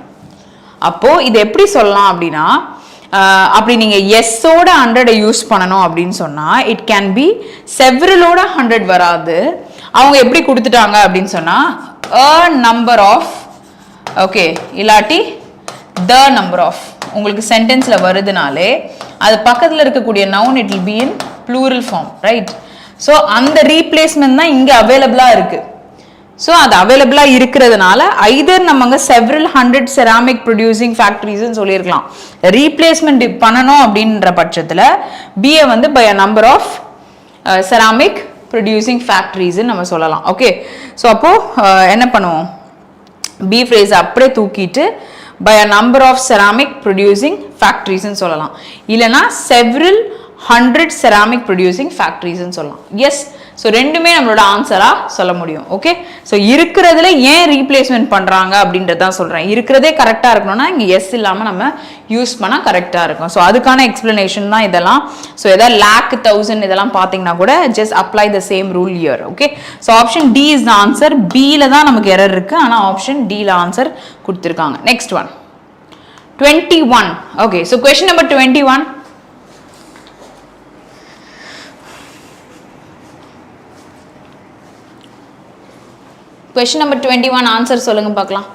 அப்போ இது எப்படி சொல்லலாம் அப்படின்னா, அப்படி நீங்க எஸ்ஸோட 100 யூஸ் பண்ணணும் அப்படின்னு சொன்னா இட் கேன் பி செவரலோட 100 வராது. அவங்க எப்படி கொடுத்துட்டாங்க அப்படின்னு சொன்னா a number of, ஓகே, இல்லாட்டி the number of, உங்களுக்கு சென்டென்ஸ்ல வருதுனாலே அது பக்கத்துல இருக்கக்கூடிய noun it will be in plural form, right? So அந்த ரீப்ளேஸ்மெண்ட் தான் இங்க அவைலபிளா இருக்கு. ஸோ அது அவைலபிளா இருக்கிறதுனால ஐதர் நம்ம செவரல் 100 செராமிக் ப்ரொடியூசிங் ஃபேக்டரிஸ்ன்னு சொல்லியிருக்கலாம். ரீப்ளேஸ்மெண்ட் பண்ணணும் அப்படின்ற பட்சத்தில் பிஏ வந்து by a number of ceramic producing ஃபேக்டரிஸ்ன்னு நம்ம சொல்லலாம். ஓகே, ஸோ அப்போ என்ன பண்ணுவோம், பி ஃப்ரேஸ் அப்படியே தூக்கிட்டு by a number of ceramic producing ஃபேக்டரிஸ்ன்னு சொல்லலாம். இல்லைனா செவரல் 100 ceramic producing factories ன்னு சொல்லலாம். எஸ், ஸோ ரெண்டுமே நம்மளோட ஆன்சரா சொல்ல முடியும். ஓகே, ஸோ இருக்கிறதுல ஏன் ரீப்ளேஸ்மெண்ட் பண்றாங்க அப்படின்றதான் சொல்றேன். இருக்கிறதே கரெக்டா இருக்கணும்னா இங்க எஸ் இல்லாம நம்ம யூஸ் பண்ணா கரெக்டா இருக்கும். ஸோ அதுக்கான எக்ஸ்பிளனேஷன் தான் இதெல்லாம். ஸோ ஏதாவது லேக், 1000 இதெல்லாம் பார்த்தீங்கன்னா கூட just apply the same rule here. Okay, so option D is the answer. பில தான் நமக்கு எரர் இருக்கு, ஆனா ஆப்ஷன் டில ஆன்சர் கொடுத்துருக்காங்க. Next one 21. Okay, so question number 21. Question number 21 answer சொல்லுங்க பார்க்கலாம்.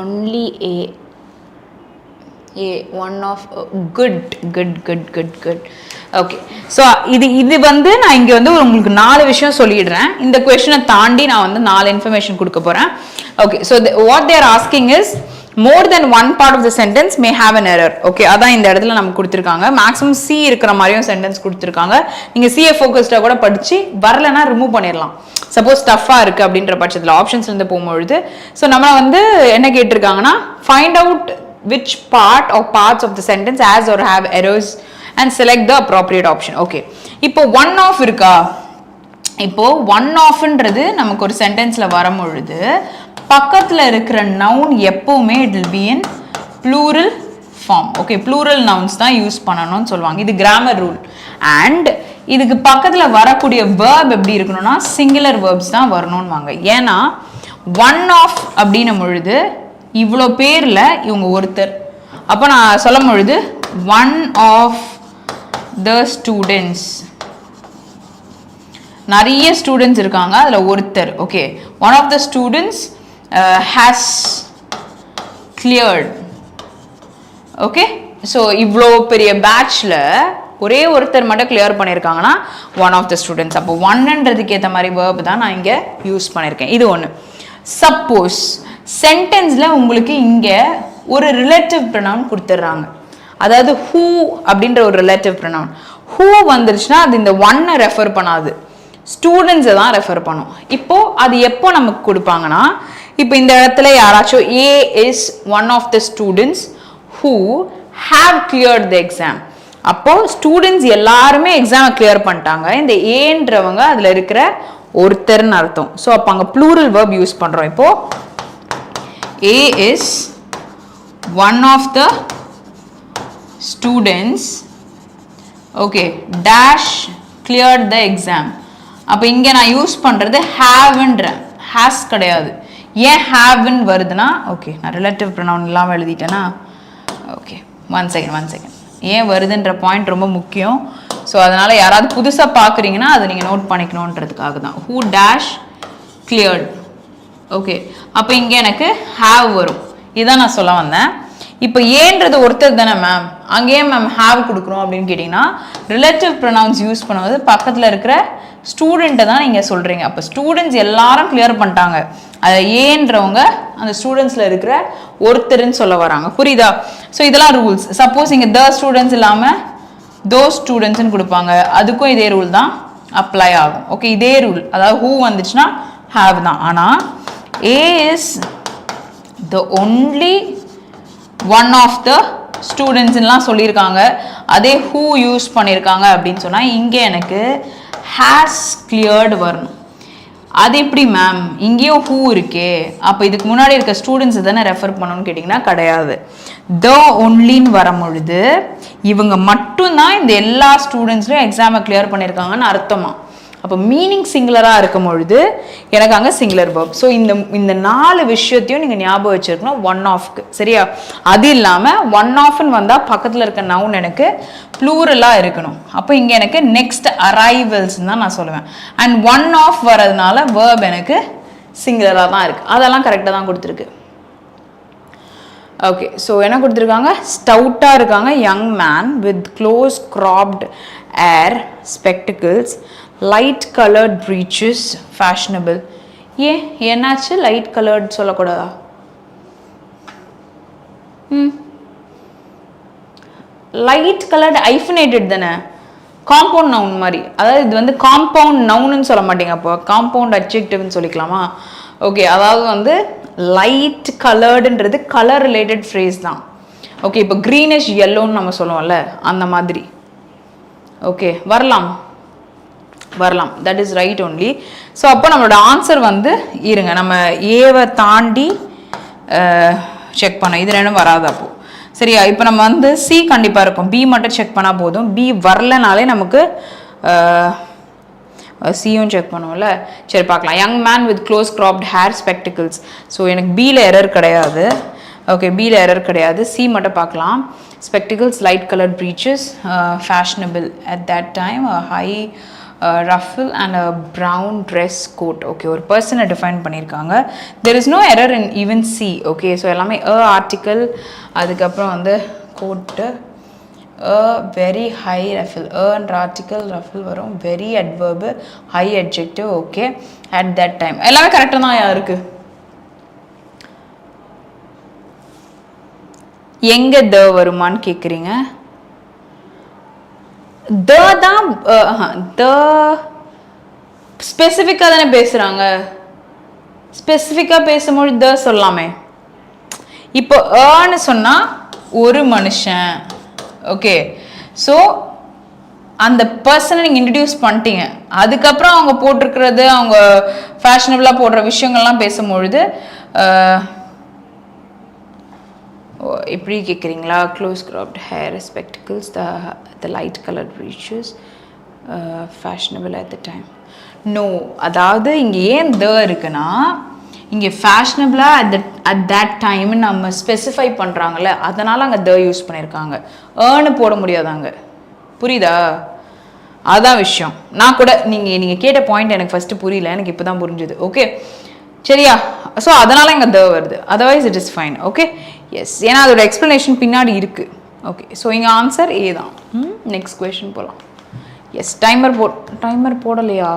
Only A one of good. Okay, so இது வந்து நான் இங்க வந்து உங்களுக்கு 4 விஷயம் சொல்லிடுறேன். இந்த क्वेश्चனை தாண்டி நான் வந்து 4 இன்ஃபர்மேஷன் கொடுக்க போறேன். Okay, so what they are asking is more than one part of the sentence may have an error. Okay, அதான் இந்த இடத்துல நமக்கு கொடுத்திருக்காங்க. மேக்ஸிமம் C இருக்கிற மாதிரியும் சென்டென்ஸ் கொடுத்திருக்காங்க. நீங்க C ஃபோக்கஸ்டா கூட படிச்சு வரலனா ரிமூவ் பண்ணிரலாம். சப்போஸ் டஃபா இருக்கு அப்படின்ற பட்சத்துல ஆப்ஷன்ஸ்ல இருந்து போகும்போது சோ நம்ம வந்து என்ன கேட்டிருக்காங்கன்னா find out which part or parts of the sentence has or have errors and select the appropriate option. Okay, இப்போ one off இருக்கா? இப்போ one offன்றது நமக்கு ஒரு சென்டென்ஸ்ல வரும்பொழுது பக்கத்துல இருக்கிற நவுன் எப்பவுமே it will be in plural form. Okay, plural nouns தான் யூஸ் பண்ணணும்னு சொல்வாங்க. இது grammar rule. And இதுக்கு பக்கத்துல வரக்கூடிய verb எப்படி இருக்கணும்னா singular verbs தான் வரணும்வாங்க. ஏனா one off அப்படினும் பொழுது இவ்ளோ பேர்ல இவங்க ஒருத்தர். அப்ப நான் சொல்லும் பொழுது one of the students நிறைய ஸ்டூடண்ட்ஸ் இருக்காங்க அதுல ஒருத்தர். Okay, one of the students has cleared. Okay, so இவ்ளோ பெரிய பேட்ச்ல ஒரே ஒருத்தர் மட்டும் clear பண்ணிருக்காங்கன்னா one of the students. அப்போ ஒன்ன்றதுக்கு ஏத்த மாதிரி verb தான் நான் இங்க யூஸ் பண்ணிருக்கேன். இது ஒன்னு. சப்போஸ் சென்டென்ஸ்ல உங்களுக்கு இங்க ஒரு ரிலேட்டிவ் ப்ரொனவுன் கொடுத்துறாங்க. அதாவது who அப்படின்ற ஒரு ரிலேட்டிவ் ப்ரொனவுன். who வந்துருச்சுனா அது இந்த ஒன்னை ரெஃபர் பண்ணாது. ஸ்டூடண்ட்ஸை தான் ரெஃபர் பண்ணும். இப்போ அது எப்போ நமக்கு கொடுப்பாங்கன்னா இப்போ இந்த இடத்துல யாராச்சும் A is one of the students who have cleared the exam. அப்போ ஸ்டூடண்ட்ஸ் எல்லாருமே எக்ஸாமை கிளியர் பண்ணிட்டாங்க. இந்த ஏன்றவங்க அதுல இருக்கிற ஒருத்தர்னு அர்த்தம். ஸோ அப்போ அங்கே ப்ளூரல் verb யூஸ் பண்றோம். இப்போ A is one of the students okay dash cleared the exam. அப்போ இங்க நான் யூஸ் பண்றது haveன்ற has கிடையாது. ஏன் haveன்னு வருதுன்னா ஓகே நான் ரிலேட்டிவ் ப்ரொனவுன் இல்லாம எழுதிட்டேனா ஓகே ஒன் செகண்ட் ஏன் வருதுன்ற பாயிண்ட் ரொம்ப முக்கியம். ஸோ அதனால யாராவது புதுசா பாக்குறீங்கன்னா அதை நீங்க நோட் பண்ணிக்கணும்ன்றதுக்காக தான் who dash cleared. ஓகே, அப்போ இங்க எனக்கு have வரும். இதான் நான் சொல்ல வந்தேன். இப்போ ஏன்றது ஒருத்தர் தானே மேம், அங்கேயே மேம் have கொடுக்குறோம் அப்படின்னு கேட்டிங்கன்னா ரிலேட்டிவ் ப்ரொனவுன்ஸ் யூஸ் பண்ணும்போது பக்கத்தில் இருக்கிற ஸ்டூடெண்ட்டை தான் நீங்கள் சொல்கிறீங்க. அப்போ ஸ்டூடெண்ட்ஸ் எல்லாரும் கிளியர் பண்ணிட்டாங்க, அதை ஏன்றவங்க அந்த ஸ்டூடெண்ட்ஸில் இருக்கிற ஒருத்தருன்னு சொல்ல வராங்க. புரியுதா? ஸோ இதெல்லாம் ரூல்ஸ். சப்போஸ் இங்கே த ஸ்டூடெண்ட்ஸ் இல்லாமல் தோஸ் ஸ்டூடெண்ட்ஸ்ன்னு கொடுப்பாங்க, அதுக்கும் இதே ரூல் தான் அப்ளை ஆகும். ஓகே, இதே ரூல். அதாவது ஹூ வந்துச்சுன்னா have தான். ஆனால் A is the only one of the students லாம் சொல்லியிருக்காங்க, அதே who யூஸ் பண்ணியிருக்காங்க அப்படின்னு சொன்னால் இங்கே எனக்கு has cleared வரணும். அது எப்படி மேம், இங்கேயும் who இருக்கே, அப்போ இதுக்கு முன்னாடி இருக்க ஸ்டூடெண்ட்ஸ் தானே ரெஃபர் பண்ணணும்னு கேட்டிங்கன்னா கிடையாது. the onlyன்னு வரும்பொழுது இவங்க மட்டும்தான் இந்த எல்லா ஸ்டூடெண்ட்ஸ்லையும் எக்ஸாமை கிளியர் பண்ணியிருக்காங்கன்னு அர்த்தமா. அப்போ மீனிங் சிங்குலராக இருக்கும் பொழுது எனக்கு அங்கே சிங்குலர் verb. ஸோ இந்த 4 விஷயத்தையும் நீங்கள் ஞாபகம் வச்சுருக்கணும் ஒன் ஆஃப்க்கு. சரியா? அது இல்லாமல் ஒன் ஆஃப்னு வந்தால் பக்கத்தில் இருக்க நவுன் எனக்கு ப்ளூரலாக இருக்கணும். அப்போ இங்கே எனக்கு நெக்ஸ்ட் அரைவல்ஸ்ன்னு தான் நான் சொல்லுவேன். அண்ட் ஒன் ஆஃப் வரதுனால verb எனக்கு சிங்குலராக தான் இருக்குது. அதெல்லாம் கரெக்டாக தான் கொடுத்துருக்கு. ஓகே, ஸோ என்ன கொடுத்துருக்காங்க, ஸ்டவுட்டாக இருக்காங்க, young man with close cropped hair spectacles light coloured breeches fashionable. ஏன் என்னாச்சு லைட் கலர்ட் சொல்லக்கூடாதா? லைட் கலர்ட் ஐஃபனேட்டட் தானே, காம்பவுண்ட் நவுன் மாதிரி. அதாவது இது வந்து காம்பவுண்ட் நவுன்னு சொல்ல மாட்டீங்க, அப்போ காம்பவுண்ட் அட்ஜெக்டிவ்னு சொல்லிக்கலாமா? ஓகே, அதாவது வந்து லைட் கலர்டுன்றது கலர் ரிலேட்டட் ஃப்ரேஸ் தான். ஓகே, இப்போ க்ரீனிஷ் எல்லோன்னு நம்ம சொல்லுவோம்ல, அந்த மாதிரி. ஓகே, வரலாம், that is right only. So அப்போ நம்மளோட ஆன்சர் வந்து இருங்க, நம்ம ஏவை தாண்டி செக் பண்ணோம், இது ரெண்டும் வராது அப்போ. சரியா? இப்போ நம்ம வந்து சி கண்டிப்பாக இருக்கும், பி மட்டும் செக் பண்ணால் போதும். பி வரலனாலே நமக்கு சியும் செக் பண்ணுவோம்ல. சரி பார்க்கலாம். Young man with close cropped hair spectacles. So எனக்கு பியில் எரர் கிடையாது. ஓகே, பியில் எரர் கிடையாது. சி மட்டும் பார்க்கலாம். Spectacles, light coloured breeches, fashionable at that time, a high ruffle and a brown dress coat. Okay, ஒரு பர்சனை டிஃபைன் பண்ணியிருக்காங்க. there is no error in even C. Okay, so எல்லாமே ஆர்டிக்கல், அதுக்கப்புறம் வந்து கோட்டு, வெரி ஹை ரஃபில், என்ற ஆர்டிக்கல், ரஃபில் வரும், very adverb, high adjective. Okay, at that time எல்லாமே கரெக்டாக தான் யாருக்கு. எங்க த வருமானு கேட்குறீங்க? த தான் த ஸ்பெசிஃபிக்காக தானே பேசுகிறாங்க. ஸ்பெசிஃபிக்காக பேசும்போது த சொல்லாமே. இப்போ ஏன்னு சொன்னால் ஒரு மனுஷன். ஓகே, ஸோ அந்த பர்சனை நீங்கள் இன்ட்ரடியூஸ் பண்ணிட்டீங்க, அதுக்கப்புறம் அவங்க போட்டிருக்கிறது, அவங்க ஃபேஷனபிளாக போடுற விஷயங்கள்லாம் பேசும்பொழுது எப்படி கேட்குறீங்களா? Close cropped hair, spectacles, the light coloured breeches, fashionable at the time. No, அதாவது இங்கே ஏன் த இருக்குன்னா, இங்கே ஃபேஷனபிளாக அட் தட் டைம்னு நம்ம ஸ்பெசிஃபை பண்ணுறாங்கல்ல, அதனால் அங்கே த யூஸ் பண்ணியிருக்காங்க. ஏர்னு போட முடியாதாங்க, புரியுதா? அதுதான் விஷயம். நான் கூட நீங்கள் கேட்ட பாயிண்ட் எனக்கு ஃபஸ்ட்டு புரியல, எனக்கு இப்போ தான் புரிஞ்சுது. ஓகே, சரியா? ஸோ அதனால் இங்கே த வருது, otherwise it is fine. Okay, yes, ஏன்னா அதோட எக்ஸ்ப்ளனேஷன் பின்னாடி இருக்குது. ஓகே, ஸோ இங்கே ஆன்சர் ஏ தான். நெக்ஸ்ட் கொஷின் போகலாம். எஸ், டைமர் போடலையா?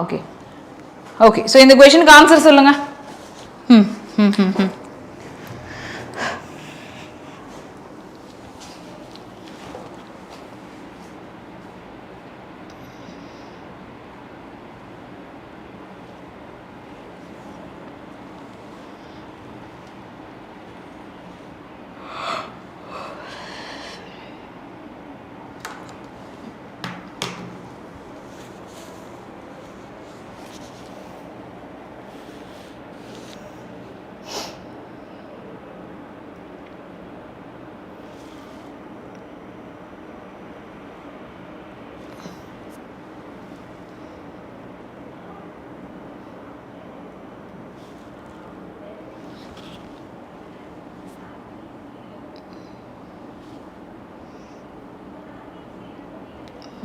ஓகே, ஓகே, ஸோ இந்த கொஷனுக்கு ஆன்சர் சொல்லுங்கள்.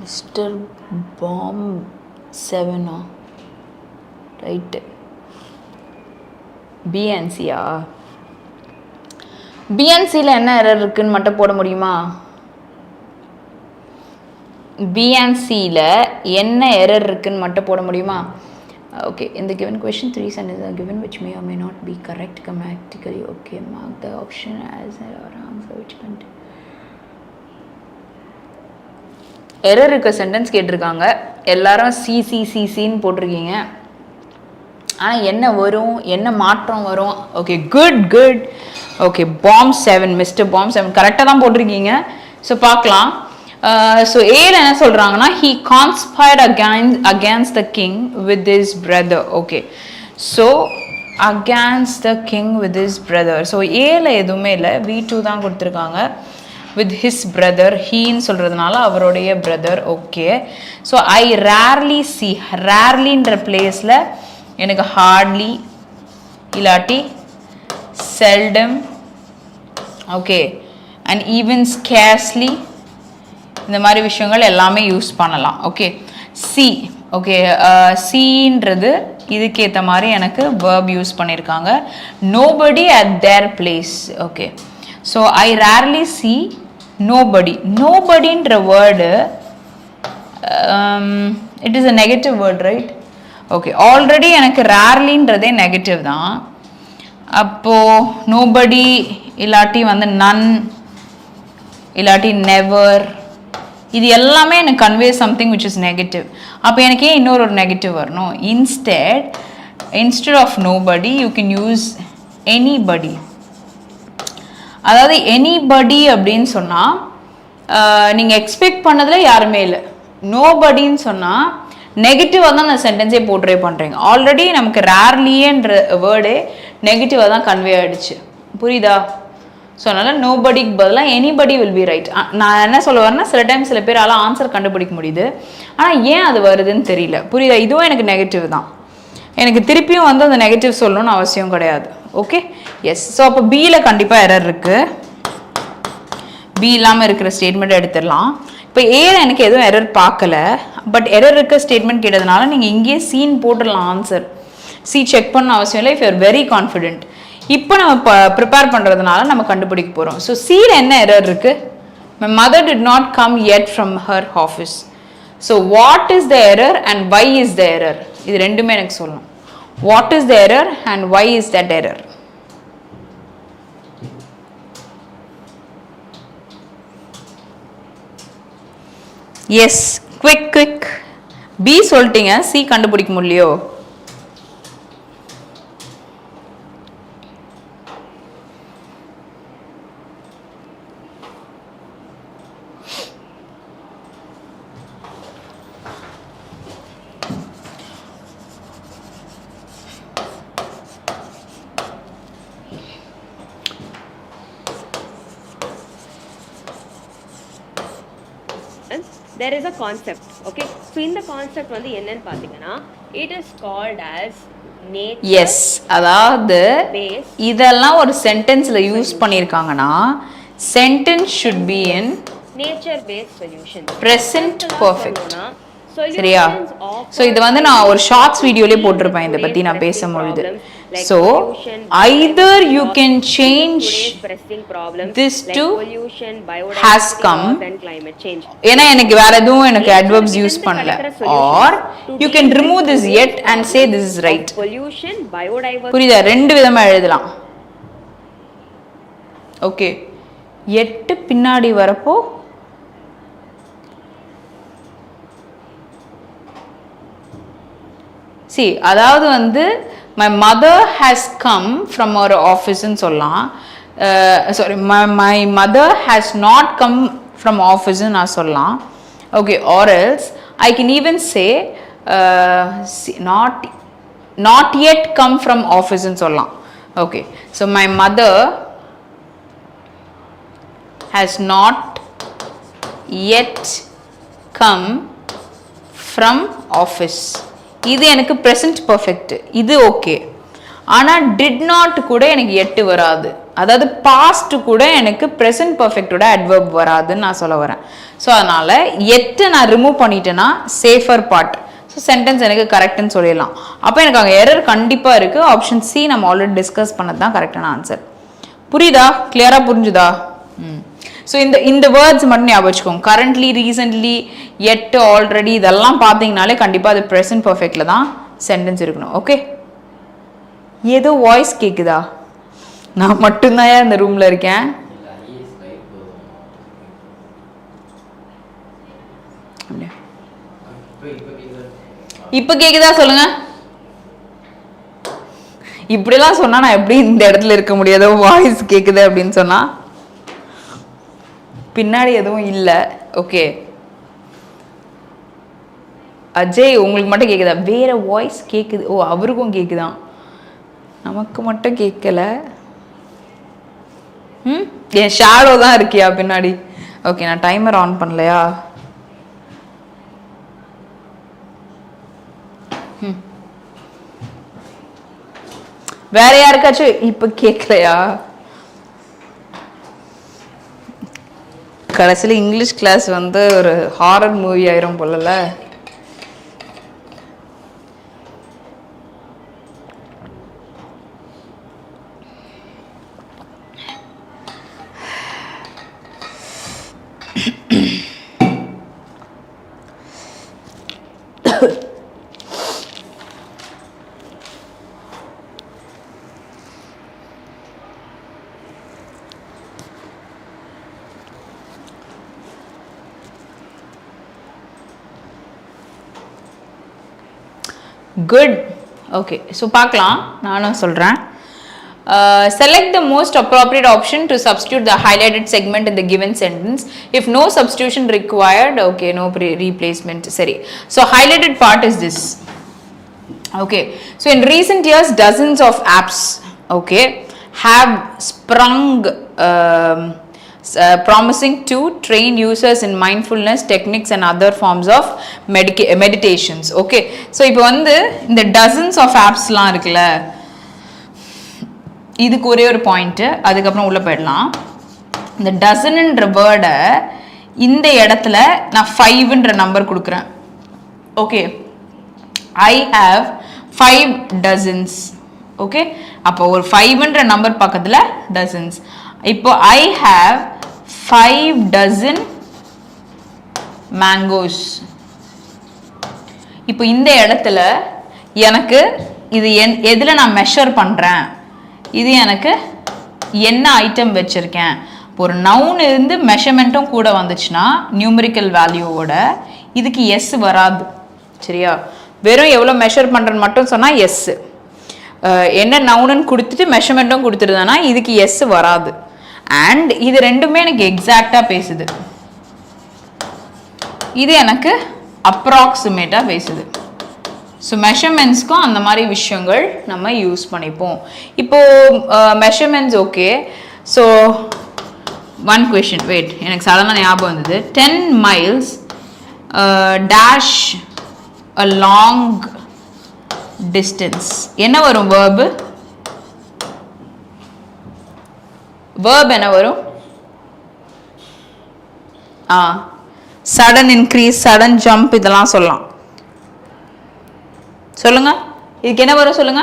Mister Pam 7 right. பிஎன்சியா? பிஎன்சியில் என்ன எரர் இருக்குன்னு மட்டும் போட முடியுமா? பிஎன்சியில் என்ன எரர் இருக்குன்னு மட்டும் போட முடியுமா? Okay, in the given question 3 sentences are given which may or may not be correct grammatically. Okay, mark the option as or answer which contain error இருக்க சென்டென்ஸ் கேட்டிருக்காங்க. எல்லாரும் சிசிசிசின்னு போட்டிருக்கீங்க. ஆனால் என்ன வரும், என்ன மாற்றம் வரும்? Okay, good good. Okay, Pam 7, mister Pam 7 கரெக்டாக தான் போட்டிருக்கீங்க. ஸோ பார்க்கலாம். ஸோ ஏல என்ன சொல்கிறாங்கன்னா, he conspired against the king with his brother. Okay, so against the king with his brother. So ஏல எதுவுமே இல்லை, V2 தான் கொடுத்துருக்காங்க. with his brother, ஹீன்னு சொல்கிறதுனால அவருடைய brother. Okay, so I rarely see, ரேர்லின்ற பிளேஸில் எனக்கு ஹார்ட்லி இல்லாட்டி seldom, okay, and even scarcely, இந்த மாதிரி விஷயங்கள் எல்லாமே யூஸ் பண்ணலாம். Okay, C. ஓகே, சின்றது இதுக்கேற்ற மாதிரி எனக்கு verb யூஸ் பண்ணியிருக்காங்க. nobody at their place. Okay, so I rarely see nobody. நோபடின்ற word it is a negative word right okay already எனக்கு ரேர்லின்றதே நெகட்டிவ் தான் அப்போ நோபடி இல்லாட்டி வந்து நன் இல்லாட்டி நெவர் இது எல்லாமே எனக்கு convey something which is negative அப்போ எனக்கு ஏன் இன்னொரு நெகட்டிவ் வரணும் instead of nobody you can use anybody அதாவது எனிபடி அப்படின்னு சொன்னால் நீங்கள் எக்ஸ்பெக்ட் பண்ணதில் யாருமே இல்லை நோபடின்னு சொன்னால் நெகட்டிவாக தான் அந்த சென்டென்ஸே போர்ட்ரே பண்ணுறீங்க ஆல்ரெடி நமக்கு ரேர்லியன்ற வேர்டே நெகட்டிவாக தான் கன்வே ஆகிடுச்சு புரியுதா ஸோ அதனால் நோபடிக்கு பதிலாக எனிபடி வில் பி ரைட் நான் என்ன சொல்ல வரேன்னா சில டைம் சில பேரால் ஆன்சர் கண்டுபிடிக்க முடியுது ஆனால் ஏன் அது வருதுன்னு தெரியல புரியுதா இதுவும் எனக்கு நெகட்டிவ் தான் எனக்கு திருப்பியும் வந்து அந்த நெகட்டிவ் சொல்லணும்னு அவசியம் கிடையாது ஓகே எஸ் ஸோ அப்போ பியில் கண்டிப்பாக எரர் இருக்குது பி இல்லாமல் இருக்கிற ஸ்டேட்மெண்ட் எடுத்துடலாம் இப்போ ஏல எனக்கு எதுவும் எரர் பார்க்கல பட் எரர் இருக்க ஸ்டேட்மெண்ட் கேட்டதுனால நீங்கள் இங்கேயே சீன் போட்டுடலாம் ஆன்சர் சி செக் பண்ண அவசியம் இல்லை if you are very confident இப்போ நம்ம ப்ரிப்பேர் பண்ணுறதுனால நம்ம கண்டுபிடிக்க போகிறோம் ஸோ சியில் என்ன எரர் இருக்குது my mother did not come yet from her office so what is the error and why is the error இது ரெண்டுமே எனக்கு சொல்லணும் what is the error and why is that error yes quick B சொல்லிட்டீங்க சி கண்டுபிடிக்க முடியலையோ there is a concept okay so in the concept வந்து என்னன்னு பாத்தீங்கன்னா it is called as nature yes அதாவது இதெல்லாம் ஒரு சென்டென்ஸ்ல யூஸ் பண்ணிருக்காங்கன்னா sentence should be in nature based solution present perfect சரியா ஸோ இது வந்து நான் ஒரு ஷார்ட்ஸ் வீடியோலேயே போட்டிருப்பேன் இதை பற்றி நான் பேசும்பொழுது so Hyder you can change this to has come ஏன்னா எனக்கு வேற எதுவும் எனக்கு அட்வர்ப்ஸ் யூஸ் பண்ணல are you can remove this yet and say this is right புரியுதா ரெண்டு விதமா எழுதலாம் ஓகே எட்டு பின்னாடி வரப்போ see அதாவது வந்து my mother has come from her office ன்னு சொல்லலாம் sorry my mother has not come from office ன்னு நான் சொல்லலாம் okay or else I can even say not yet come from office ன்னு சொல்லலாம் okay so my mother has not yet come from office இது எனக்கு present perfect இது ஓகே ஆனா did not கூட எனக்கு எட்டு வராது அதாவது past கூட எனக்கு present perfect ஓட adverb வராதுன்னு நான் சொல்ல வரேன் ஸோ அதனால எட்டு நான் ரிமூவ் பண்ணிட்டேன்னா சேஃபர் பார்ட் ஸோ சென்டென்ஸ் எனக்கு கரெக்ட்னு சொல்லிடலாம் அப்போ எனக்கு அங்கே எரர் கண்டிப்பாக இருக்கு ஆப்ஷன் சி நம்ம ஆல்ரெடி டிஸ்கஸ் பண்ணது தான் கரெக்டான ஆன்சர் புரியுதா கிளியரா புரிஞ்சுதா ஸோ இந்த வேர்ட்ஸ் மட்டும் ஞாபகம் வச்சுக்கோங்க கரண்ட்லி ரீசென்ட்லி எட்டு ஆல்ரெடி இதெல்லாம் பார்த்தீங்கனாலே கண்டிப்பாக அது ப்ரெசன்ட் பர்ஃபெக்டில் தான் சென்டென்ஸ் இருக்கணும் ஓகே ஏதோ வாய்ஸ் கேட்குதா நான் மட்டும்தான் இந்த ரூமில் இருக்கேன் இப்போ கேட்குதா சொல்லுங்க இப்படிலாம் சொன்னா நான் எப்படி இந்த இடத்துல இருக்க முடியாதோ வாய்ஸ் கேட்குது அப்படின்னு சொன்னா பின்னாடி எதுவும் இல்லை ஓகே அஜய் உங்களுக்கு மட்டும் கேட்குதா வேற வாய்ஸ் கேட்குது ஓ அவருக்கும் கேட்குதான் நமக்கு மட்டும் கேட்கல என் ஷேடோ தான் இருக்கியா பின்னாடி ஓகே நான் டைமர் ஆன் பண்ணலையா வேற யாருக்காச்சும் இப்ப கேட்கலையா கடைசியில் இங்கிலீஷ் கிளாஸ் வந்து ஒரு ஹாரர் மூவி ஆயிரும் போலல Good. Okay, so பார்க்கலாம் நானும் சொல்றேன். Select the most appropriate option to substitute the highlighted segment in the given sentence. If no substitution required, okay, no replacement. Sorry. So highlighted part is this. Okay. So in recent years, dozens of apps, okay, have sprung promising to train users in mindfulness techniques and other forms of meditations. Okay. So இப்போ வந்து இந்த dozens of appsலாம் இருக்குல்ல, இதுக்கு ஒரே ஒரு பாயிண்ட், அதுக்கப்புறம் உள்ள போயிடலாம். இந்த டசன்ன்ற வேர்டை இந்த இடத்துல நான் 5ன்ற நம்பர் கொடுக்குறேன். Okay, I have 5 dozens. Okay, அப்போ ஒரு 5ன்ற நம்பர் பக்கத்தில் டசன்ஸ். இப்போ ஐ ஹாவ் 5 dozen mangoes. இப்போ இந்த இடத்துல எனக்கு இது எதில் நான் மெஷர் பண்ணுறேன், இது எனக்கு என்ன ஐட்டம் வச்சுருக்கேன். ஒரு நவுன் இருந்து மெஷர்மெண்ட்டும் கூட வந்துச்சுன்னா நியூமரிக்கல் வேல்யூவோட இதுக்கு எஸ் வராது. சரியா, வெறும் எவ்வளோ மெஷர் பண்ணுறேன்னு மட்டும் சொன்னால் எஸ், என்ன நவுனுன்னு கொடுத்துட்டு மெஷர்மெண்ட்டும் கொடுத்துருந்தேன்னா இதுக்கு எஸ் வராது. அண்ட் இது ரெண்டுமே எனக்கு எக்ஸாக்டாக பேசுது, இது எனக்கு அப்ராக்சிமேட்டாக பேசுது. ஸோ மெஷர்மெண்ட்ஸ்க்கும் அந்த மாதிரி விஷயங்கள் நம்ம யூஸ் பண்ணிப்போம். இப்போது measurements okay. So one question, wait, எனக்கு சடனாக ஞாபகம் வந்தது. 10 miles dash a long distance. என்ன வரும் வேர்பு? வேர்ப் என்ன வரும்? சடன் இன்க்ரீஸ், சடன் ஜம்ப், இதெல்லாம் சொல்லலாம். சொல்லுங்க, இதுக்கு என்ன வரும் சொல்லுங்க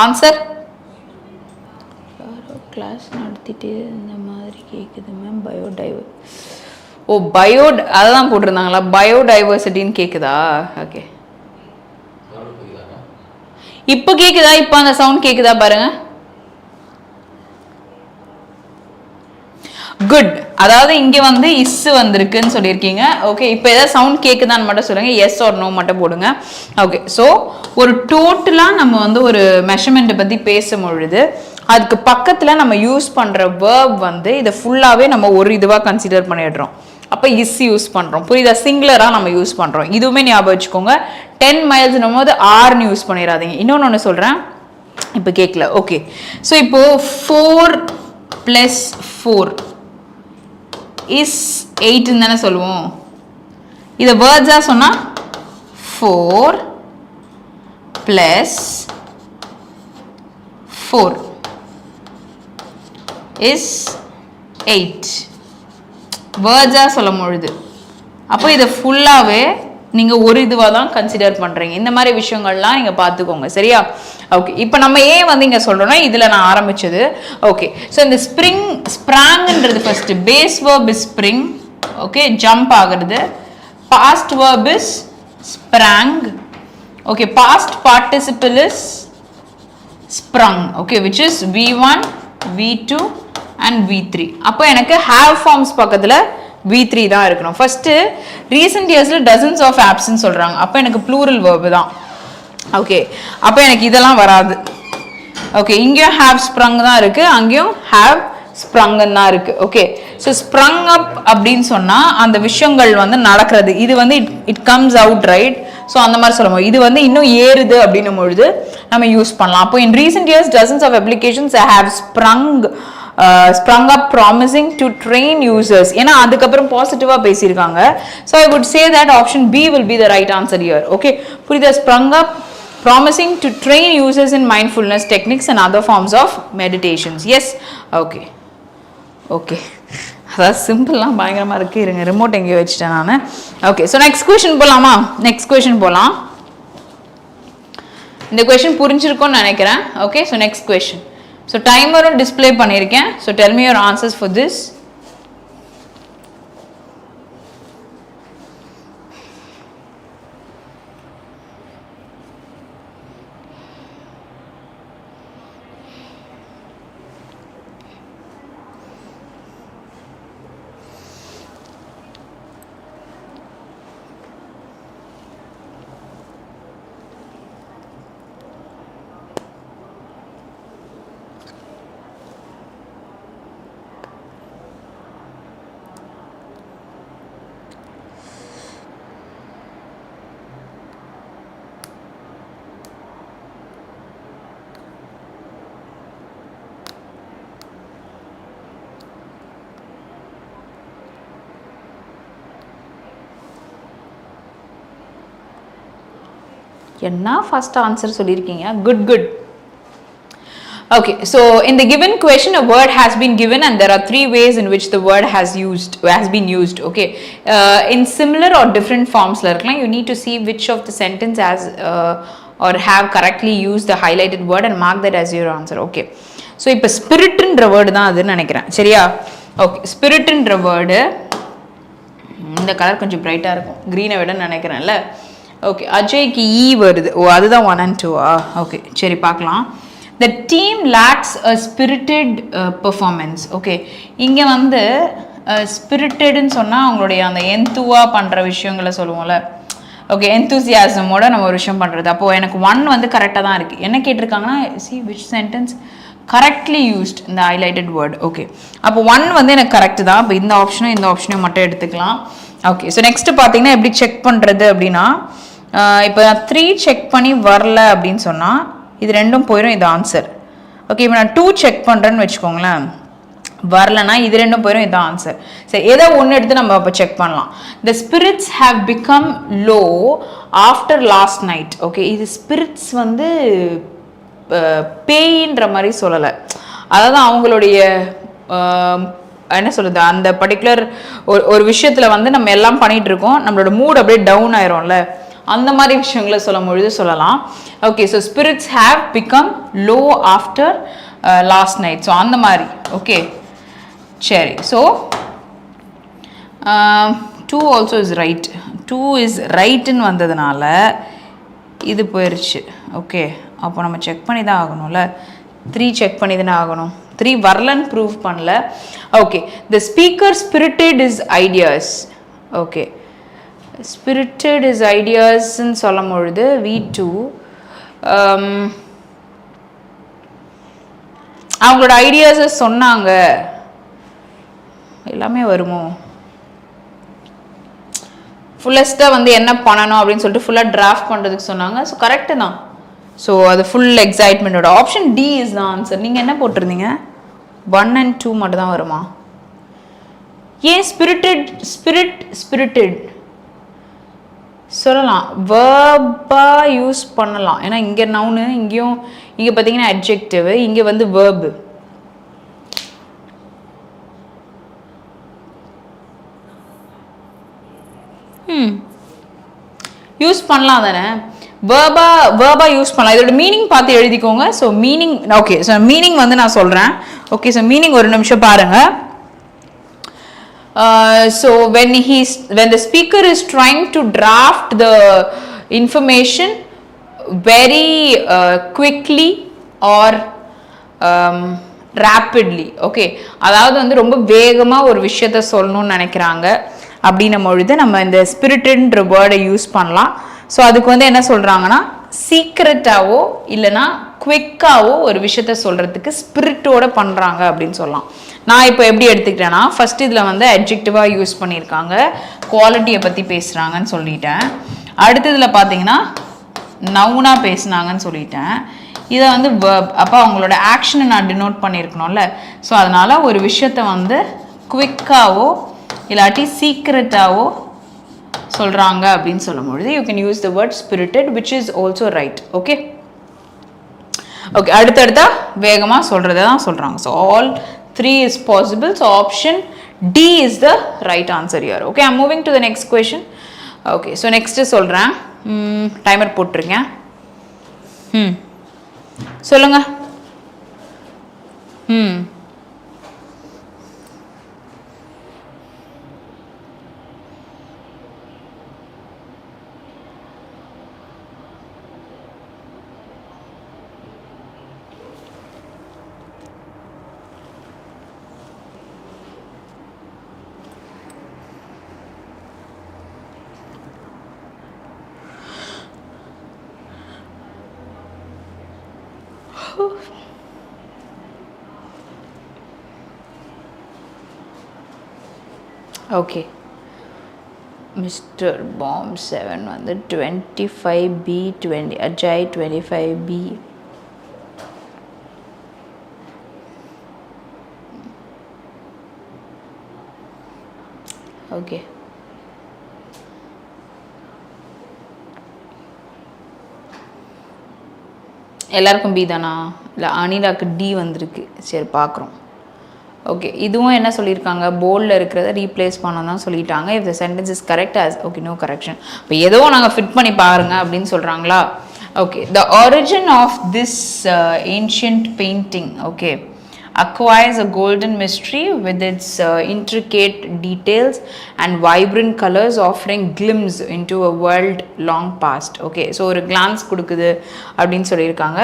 ஆன்சர். கிளாஸ் நடத்திட்டு இந்த மாதிரி கேட்குது மேம். பயோடைவர், ஓ பயோ, அதான் போட்டிருந்தாங்களா, பயோடைவர்சிட்டின்னு கேட்குதா? ஓகே, இப்போ கேட்குதா? இப்போ அந்த சவுண்ட் கேட்குதா பாருங்க. குட். அதாவது இங்கே வந்து இஸ் வந்திருக்குன்னு சொல்லியிருக்கீங்க. ஓகே, இப்போ ஏதாவது சவுண்ட் கேட்குதான்னு மட்டும் சொல்லுங்க, எஸ் ஆர் நோ மட்டும் போடுங்க. ஓகே, ஸோ ஒரு டோட்டலாக நம்ம வந்து ஒரு மெஷர்மெண்ட்டை பற்றி பேசும்பொழுது அதுக்கு பக்கத்தில் நம்ம யூஸ் பண்ணுற வேர்ப் வந்து இதை ஃபுல்லாகவே நம்ம ஒரு இதுவாக கன்சிடர் பண்ணிடுறோம். அப்போ இஸ் யூஸ் பண்ணுறோம், புரியுதா? சிங்குலராக நம்ம யூஸ் பண்ணுறோம். இதுவுமே ஞாபகம் வச்சுக்கோங்க. 10 milesனும் போது ஆர்னு யூஸ் பண்ணிடாதீங்க. இன்னொன்று சொல்கிறேன், இப்போ கேட்கல. ஓகே, ஸோ இப்போது 4 + 4 is 8 தானே சொல்லுவோம். இதை வேர்ட்ஸாக சொன்னால் 4 + 4 is 8 வேர்ட்ஸாக சொல்லும் பொழுது. அப்போ இதை ஃபுல்லாகவே நீங்கள் ஒரு இதுவாக தான் கன்சிடர் பண்ணுறீங்க. இந்த மாதிரி விஷயங்கள்லாம் நீங்கள் பார்த்துக்கோங்க. சரியா? ஓகே, இப்போ நம்ம ஏன் வந்து இங்கே சொல்கிறோன்னா இதில் நான் ஆரம்பித்தது. ஓகே, ஸோ இந்த ஸ்ப்ராங்ன்றது first base verb is spring. Okay, jump ஆகிறது. Past verb is sprang. Okay, past participle is sprung. Okay, which is V1, V2 and V3. அப்போ எனக்கு ஹேவ் ஃபார்ம்ஸ் பக்கத்தில் V3 தான் இருக்கணும். ஃபர்ஸ்ட் ரீசெண்ட் இயர்ஸில் டசன்ஸ் ஆஃப் ஆப்ஸ்ன்னு சொல்கிறாங்க, அப்போ எனக்கு ப்ளூரல் வேர்பு தான். ஓகே, அப்போ எனக்கு இதெல்லாம் வராது. ஓகே, இங்கேயும் ஹேவ் ஸ்ப்ரங் தான் இருக்குது, அங்கேயும் ஹேவ் ஸ்ப்ரங்கன்னு தான் இருக்குது. ஓகே, ஸோ ஸ்ப்ரங் அப் அப்படின்னு சொன்னால் அந்த விஷயங்கள் வந்து நடக்கிறது, இது வந்து it comes out, right? So அந்த மாதிரி சொல்லுவோம். இது வந்து இன்னும் ஏறுது அப்படின்னும் பொழுது நம்ம யூஸ் பண்ணலாம். அப்போ in recent years dozens of applications have sprung up promising to train users. ஏன்னா அதுக்கப்புறம் பாசிட்டிவாக பேசியிருக்காங்க. So I would say that option B will be the right answer here. Okay, புரியுதா? sprung up promising to train users in mindfulness techniques and other forms of meditations. Yes? Okay. Okay. அதாவது சிம்பிள்லாம் பயங்கரமாக இருக்குது. இருங்க, ரிமோட் எங்கேயோ வச்சுட்டேன் நான். ஓகே, ஸோ நெக்ஸ்ட் கொஷின் போகலாமா? நெக்ஸ்ட் கொஷின் போகலாம். இந்த கொஷின் புரிஞ்சிருக்கும்னு நினைக்கிறேன். Okay, so next question. So டைமரும் டிஸ்பிளே பண்ணியிருக்கேன். So tell me your answers for this. என்ன first answer சொல்லிருக்கீங்க. Good, good. Okay, so in the given question, a word has been given and there are three ways in which the word has been used. Okay, in similar or different forms, you need to see which of the sentence has or have correctly used the highlighted word and mark that as your answer. Okay, so இப்போ ஸ்பிரிட்ன்ற வேர்டு தான் அதுன்னு நினைக்கிறேன். சரியா? ஓகே, ஸ்பிரிட்ன்ற வேர்டு இந்த கலர் கொஞ்சம் பிரைட்டாக இருக்கும், க்ரீனை விட நினைக்கிறேன்ல. ஓகே, அஜய்க்கு ஈ வருது. ஓ, அதுதான் 1 and 2. ஓகே, சரி பார்க்கலாம். The team lacks a spirited performance. Okay, இங்கே வந்து ஸ்பிரிட்டட்னு சொன்னால் அவங்களுடைய அந்த எந்துவாக பண்ணுற விஷயங்களை சொல்லுவோம்ல. ஓகே, எந்தூசியாசமோட நம்ம ஒரு விஷயம் பண்ணுறது. அப்போது எனக்கு 1 வந்து கரெக்டாக தான் இருக்குது. என்ன கேட்டிருக்காங்கன்னா, see which sentence correctly used இந்த highlighted word. ஓகே, அப்போ 1 வந்து எனக்கு கரெக்டு தான். இப்போ இந்த ஆப்ஷனையும் மட்டும் எடுத்துக்கலாம். ஓகே, ஸோ நெக்ஸ்ட்டு பார்த்தீங்கன்னா எப்படி செக் பண்ணுறது அப்படின்னா, இப்போ நான் 3 செக் பண்ணி வரல அப்படின்னு சொன்னால் இது ரெண்டும் போயிடும், இது ஆன்சர். ஓகே, இப்போ நான் 2 செக் பண்ணுறேன்னு வச்சுக்கோங்களேன், வரலன்னா இது ரெண்டும் போயிடும், இது ஆன்சர். சரி, ஏதோ ஒன்று எடுத்து நம்ம அப்போ செக் பண்ணலாம். The spirits have become low after last night. Okay, இது ஸ்பிரிட்ஸ் வந்து பேயின்ற மாதிரி சொல்லலை, அதாவது அவங்களுடைய என்ன சொல்கிறது, அந்த பர்டிகுலர் ஒரு விஷயத்தில் வந்து நம்ம எல்லாம் பண்ணிகிட்டு இருக்கோம், நம்மளோட மூட் அப்படியே டவுன் ஆயிரும்ல, அந்த மாதிரி விஷயங்களை சொல்லும் பொழுது சொல்லலாம். Okay, so spirits have become low after last night. So அந்த மாதிரி. ஓகே, சரி. So 2 also is right. 2 is ரைட்டுன்னு வந்ததுனால இது போயிடுச்சு. ஓகே, அப்போ நம்ம செக் பண்ணி தான் ஆகணும்ல. 3 செக் பண்ணி தானே ஆகணும். 3 வரலன்னு ப்ரூவ் பண்ணல. Okay, the speaker spirited is ideas. Okay, spirited is ஐடியாஸ்ன்னு சொல்லும் பொழுது V2 அவங்களோட ஐடியாஸை சொன்னாங்க, எல்லாமே வருமோ? ஃபுல்லஸ்ட்டாக வந்து என்ன பண்ணணும் அப்படின்னு சொல்லிட்டு ஃபுல்லாக டிராஃப்ட் பண்ணுறதுக்கு சொன்னாங்க. ஸோ கரெக்டு தான். ஸோ அது ஃபுல் எக்ஸைட்மெண்ட்டோட option D is the answer. நீங்கள் என்ன போட்டிருந்தீங்க? 1 and 2 மட்டும் தான் வருமா? ஏன் ஸ்பிரிட்டட் சொல்லலாம், வேர்பாக யூஸ் பண்ணலாம். ஏன்னா இங்கே நவுனு, இங்கே பார்த்தீங்கன்னா அட்ஜெக்டிவ், இங்கே வந்து வேர்பு. யூஸ் பண்ணலாம் தானே, வேர்பா யூஸ் பண்ணலாம். இதோட மீனிங் பார்த்து எழுதிக்கோங்க. So meaning, okay, so meaning வந்து நான் சொல்கிறேன். ஓகே, ஸோ மீனிங் ஒரு நிமிஷம் பாருங்கள். So when the speaker is trying to draft the information very quickly or rapidly. Okay, அதாவது வந்து ரொம்ப வேகமாக ஒரு விஷயத்த சொல்லணும்னு நினைக்கிறாங்க அப்படின்னும் பொழுது நம்ம இந்த ஸ்பிரிட்டட்ன்ற வேர்டை யூஸ் பண்ணலாம். ஸோ அதுக்கு வந்து என்ன சொல்கிறாங்கன்னா, சீக்ரெட்டாவோ இல்லைனா குவிக்காவோ ஒரு விஷயத்த சொல்கிறதுக்கு ஸ்பிரிட்டோட பண்ணுறாங்க அப்படின்னு சொல்லலாம். நான் இப்போ எப்படி எடுத்துக்கிட்டேன்னா, ஃபஸ்ட் இதில் வந்து அட்ஜெக்டிவாக யூஸ் பண்ணியிருக்காங்க, குவாலிட்டியை பற்றி பேசுகிறாங்கன்னு சொல்லிட்டேன். அடுத்ததில் பார்த்தீங்கன்னா நவுனாக பேசுனாங்கன்னு சொல்லிட்டேன். இதை வந்து வேர்ப், அப்போ அவங்களோட ஆக்ஷனை நான் டினோட் பண்ணியிருக்கணும்ல. ஸோ அதனால் ஒரு விஷயத்த வந்து குவிக்காவோ இல்லாட்டி சீக்ரெட்டாவோ சொல்கிறாங்க அப்படின்னு சொல்லும்பொழுது you can use the word spirited, which is also right. Okay, okay, அடுத்தடுத்தா வேகமாக சொல்கிறத தான் சொல்கிறாங்க. So all 3 is possible. So option D is the right answer here. Okay, I'm moving to the next question. Okay, so next சொல்கிறேன். டைமர் போட்டுருங்க. சொல்லுங்க. ஓகே, மிஸ்டர் பாம் 7 வந்து 25B 20, அஜய் 25B. ஓகே, எல்லாருக்கும் பி தானா? இல்லை அனிலாக்கு டி வந்திருக்கு. சரி பார்க்குறோம். ஓகே, இதுவும் என்ன சொல்லியிருக்காங்க, போல்டில் இருக்கிறத ரீப்ளேஸ் பண்ணணும் தான் சொல்லிட்டாங்க. If the sentence is correct as okay no correction. இப்போ ஏதோ நாங்கள் ஃபிட் பண்ணி பாருங்க அப்படின்னு சொல்கிறாங்களா? Okay, the origin of this ancient painting okay acquires a golden mystery with its intricate details and vibrant colors offering glimpse into a world long past. Okay, so ஒரு glance கொடுக்குது அப்படின்னு சொல்லியிருக்காங்க.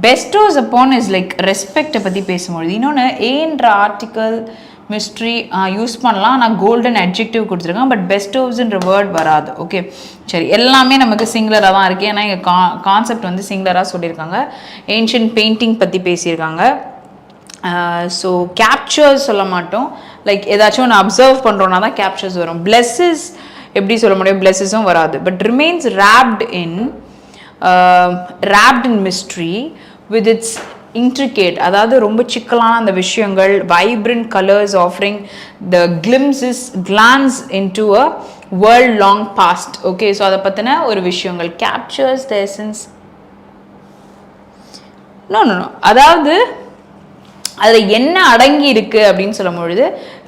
bestows upon is like respect பற்றி பேசும்போது இன்னொன்று ஏன்ற ஆர்டிக்கல் மிஸ்ட்ரி யூஸ் பண்ணலாம். ஆனால் கோல்டன் அட்ஜெக்டிவ் கொடுத்துருக்காங்க. பட் பெஸ்டோவ்ஸ்ன்ற வேர்ட் வராது. ஓகே சரி, எல்லாமே நமக்கு சிங்குலராக தான் இருக்குது. ஏன்னா இங்கே கான்செப்ட் வந்து சிங்குலராக சொல்லியிருக்காங்க. ஏன்ஷியன்ட் பெயிண்டிங் பற்றி பேசியிருக்காங்க. ஸோ கேப்சர்ஸ் சொல்ல மாட்டோம். லைக் ஏதாச்சும் ஒன்று அப்சர்வ் பண்ணுறோன்னா தான் கேப்சர்ஸ் வரும். பிளெஸ்ஸஸ் எப்படி சொல்ல முடியும்? பிளெஸ்ஸஸும் வராது. But remains wrapped in mystery with its intricate, அதாவது ரொம்ப சிக்கலான அந்த விஷயங்கள், vibrant colors offering the glance into a world long past. Okay, so அதை பற்றின ஒரு விஷயங்கள் captures the essence. நோ அதாவது அதில் என்ன அடங்கி இருக்குது அப்படின்னு சொல்லும் பொழுது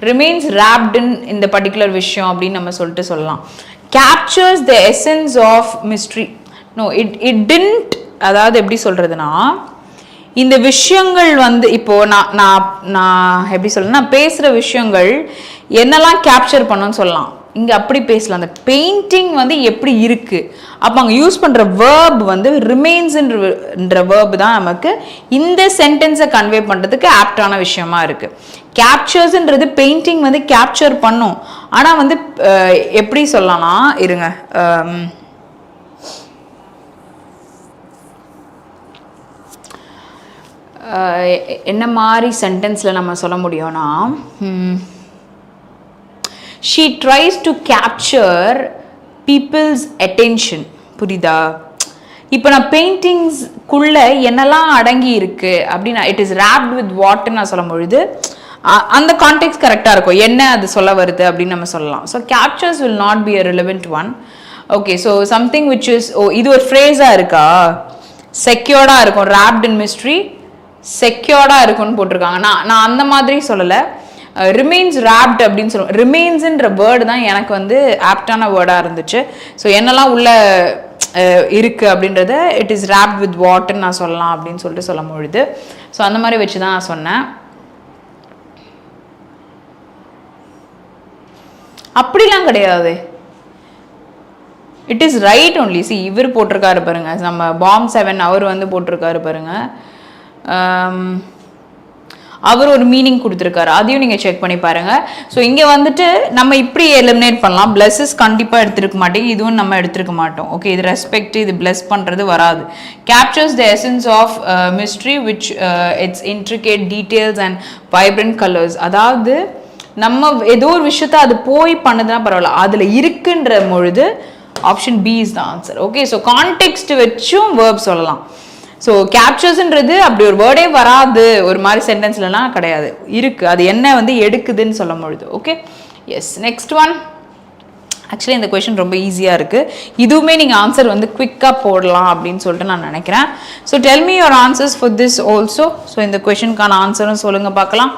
ரிமைன்ஸ் wrapped in இந்த பர்டிகுலர் விஷயம் அப்படின்னு நம்ம சொல்லிட்டு சொல்லலாம். Captures the essence of mystery. No it didn't, அதாவது எப்படி சொல்கிறதுனா இந்த விஷயங்கள் வந்து இப்போது நான் எப்படி சொல்கிறேன்னா பேசுகிற விஷயங்கள் என்னெல்லாம் கேப்சர் பண்ணணும்னு சொல்லலாம். இங்கே அப்படி பேசலாம். அந்த பெயிண்டிங் வந்து எப்படி இருக்குது, அப்போ அங்கே யூஸ் பண்ணுற வேர்ப் வந்து ரிமைன்ஸ்ன்ற வேர்ப் தான் நமக்கு இந்த சென்டென்ஸை கன்வே பண்ணுறதுக்கு ஆப்டான விஷயமா இருக்குது. கேப்சர்ஸ்ன்றது பெயிண்டிங் வந்து கேப்சர் பண்ணும். ஆனால் வந்து எப்படி சொல்லலாம் இருங்க, என்ன மாதிரி சென்டென்ஸில் நம்ம சொல்ல முடியும்னா she tries to capture people's attention. புரியுதா? இப்போ நான் பெயிண்டிங்ஸ்குள்ளே என்னெல்லாம் அடங்கி இருக்கு அப்படின்னா இட் இஸ் wrapped with வாட்னு நான் சொல்லும் பொழுது அந்த கான்டெக்ட் கரெக்டாக இருக்கும். என்ன அது சொல்ல வருது அப்படின்னு நம்ம சொல்லலாம். So captures will not be a relevant one. Okay, so something which is இது ஒரு ஃப்ரேஸாக இருக்கா, செக்யூர்டாக இருக்கும். wrapped in mystery செக்யூர்டாக இருக்கும்னு போட்டிருக்காங்க. நான் அந்த மாதிரி சொல்லலை. ரிமைன்ஸ் wrapped அப்படின்னு சொல்லுவோம். ரிமைன்ஸ்ன்ற வேர்டு தான் எனக்கு வந்து ஆப்டான வேர்டாக இருந்துச்சு. ஸோ என்னெல்லாம் உள்ள இருக்குது அப்படின்றத இட் இஸ் wrapped with வாட்னு நான் சொல்லலாம் அப்படின்னு சொல்லிட்டு சொல்லும் பொழுது ஸோ அந்த மாதிரி வச்சு தான் நான் சொன்னேன். அப்படிலாம் கிடையாது. It is right only. C இவர் போட்டிருக்காரு பாருங்க, நம்ம பாம் 7 அவர் வந்து போட்டிருக்காரு பாருங்க. அவர் ஒரு மீனிங் கொடுத்துருக்காரு, அதையும் நீங்கள் செக் பண்ணி பாருங்கள். ஸோ இங்கே வந்துட்டு நம்ம இப்படி எலிமினேட் பண்ணலாம். பிளஸஸ் கண்டிப்பாக எடுத்துருக்க மாட்டேங்க, இதுவும் நம்ம எடுத்துருக்க மாட்டோம். ஓகே, இது ரெஸ்பெக்ட், இது பிளஸ் பண்ணுறது வராது. Captures the essence of mystery which it's intricate details and vibrant colours. அதாவது நம்ம ஏதோ ஒரு விஷயத்த அது போய் பண்ணுதுன்னா பரவாயில்ல, அதில் இருக்குன்ற பொழுது option B is the answer. Okay, so context வச்சும் வேர்ப் சொல்லலாம். ஸோ கேப்சர்ஸ்ன்றது அப்படி ஒரு வேர்டே வராது ஒரு மாதிரி சென்டென்ஸ்லாம் கிடையாது, இருக்குது. அது என்ன வந்து எடுக்குதுன்னு சொல்லும் பொழுது. Okay, yes. Next one. Actually இந்த கொஷின் ரொம்ப ஈஸியாக இருக்குது. இதுவுமே நீங்கள் ஆன்சர் வந்து குவிக்காக போடலாம் அப்படின்னு சொல்லிட்டு நான் நினைக்கிறேன். So tell me your answers for this also. So இந்த கொஷினுக்கான ஆன்சரும் சொல்லுங்கள் பார்க்கலாம்.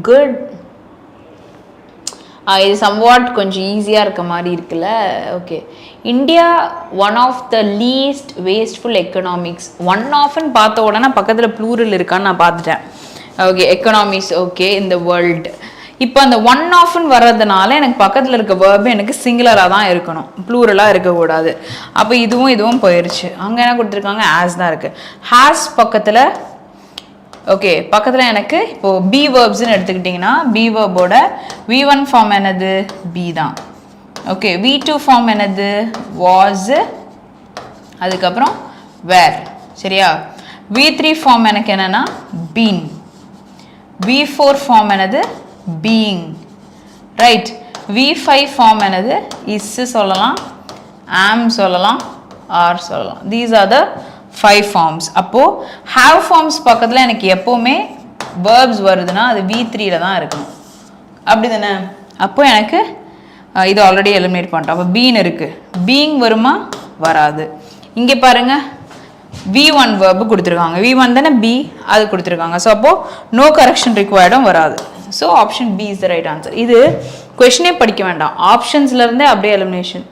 குட். இது சம்வாட் கொஞ்சம் ஈஸியாக இருக்க மாதிரி இருக்குல்ல. Okay, India one of the least wasteful economics. One ஆஃப்னு பார்த்த உடனே பக்கத்தில் ப்ளூரல் இருக்கான்னு நான் பார்த்துட்டேன். Okay, economics. ஓகே, இந்த வேர்ல்டு இப்போ அந்த ஒன் ஆஃப்னு வர்றதுனால எனக்கு பக்கத்தில் இருக்க வேர்பு எனக்கு சிங்குலராக தான் இருக்கணும், ப்ளூரலாக இருக்கக்கூடாது. அப்போ இதுவும் போயிடுச்சு. அங்கே என்ன கொடுத்துருக்காங்க, ஆஸ் தான் இருக்குது. ஹேஸ் பக்கத்தில் ஓகே, பக்கத்தில் எனக்கு இப்போது பி வேர்ப்ஸ்ன்னு எடுத்துக்கிட்டிங்கன்னா பி வேர்போட V1 ஃபார்ம் என்னது, பி தான். ஓகே, V2 ஃபார்ம் என்னது, வாஸ், அதுக்கப்புறம் வேர். சரியா? V3 ஃபார்ம் எனக்கு என்னென்னா பீன். V4 ஃபார்ம் என்னது, பீயிங். ரைட். V5 ஃபார்ம் என்னது, இஸ் சொல்லலாம், ஆம் சொல்லலாம், ஆர் சொல்லலாம். These are the 5 forms. அப்போது ஹாவ் ஃபார்ம்ஸ் பக்கத்தில் எனக்கு எப்போவுமே வேர்ப்ஸ் வருதுன்னா அது V3ல தான் இருக்கணும். அப்படி தானே? அப்போ எனக்கு இது ஆல்ரெடி எலிமினேட் பண்ணிட்டோம். அப்போ பீன் இருக்குது, பீயிங் வருமா, வராது. இங்கே பாருங்கள், V1 வேர்பு கொடுத்துருக்காங்க, V1 தானே, பி அது கொடுத்துருக்காங்க. ஸோ அப்போது நோ கரெக்ஷன் ரிக்வயர்டும் வராது. So option B is the right answer. இது கொஷினே படிக்க வேண்டாம், ஆப்ஷன்ஸ்லேருந்தே அப்படியே எலிமினேஷன்,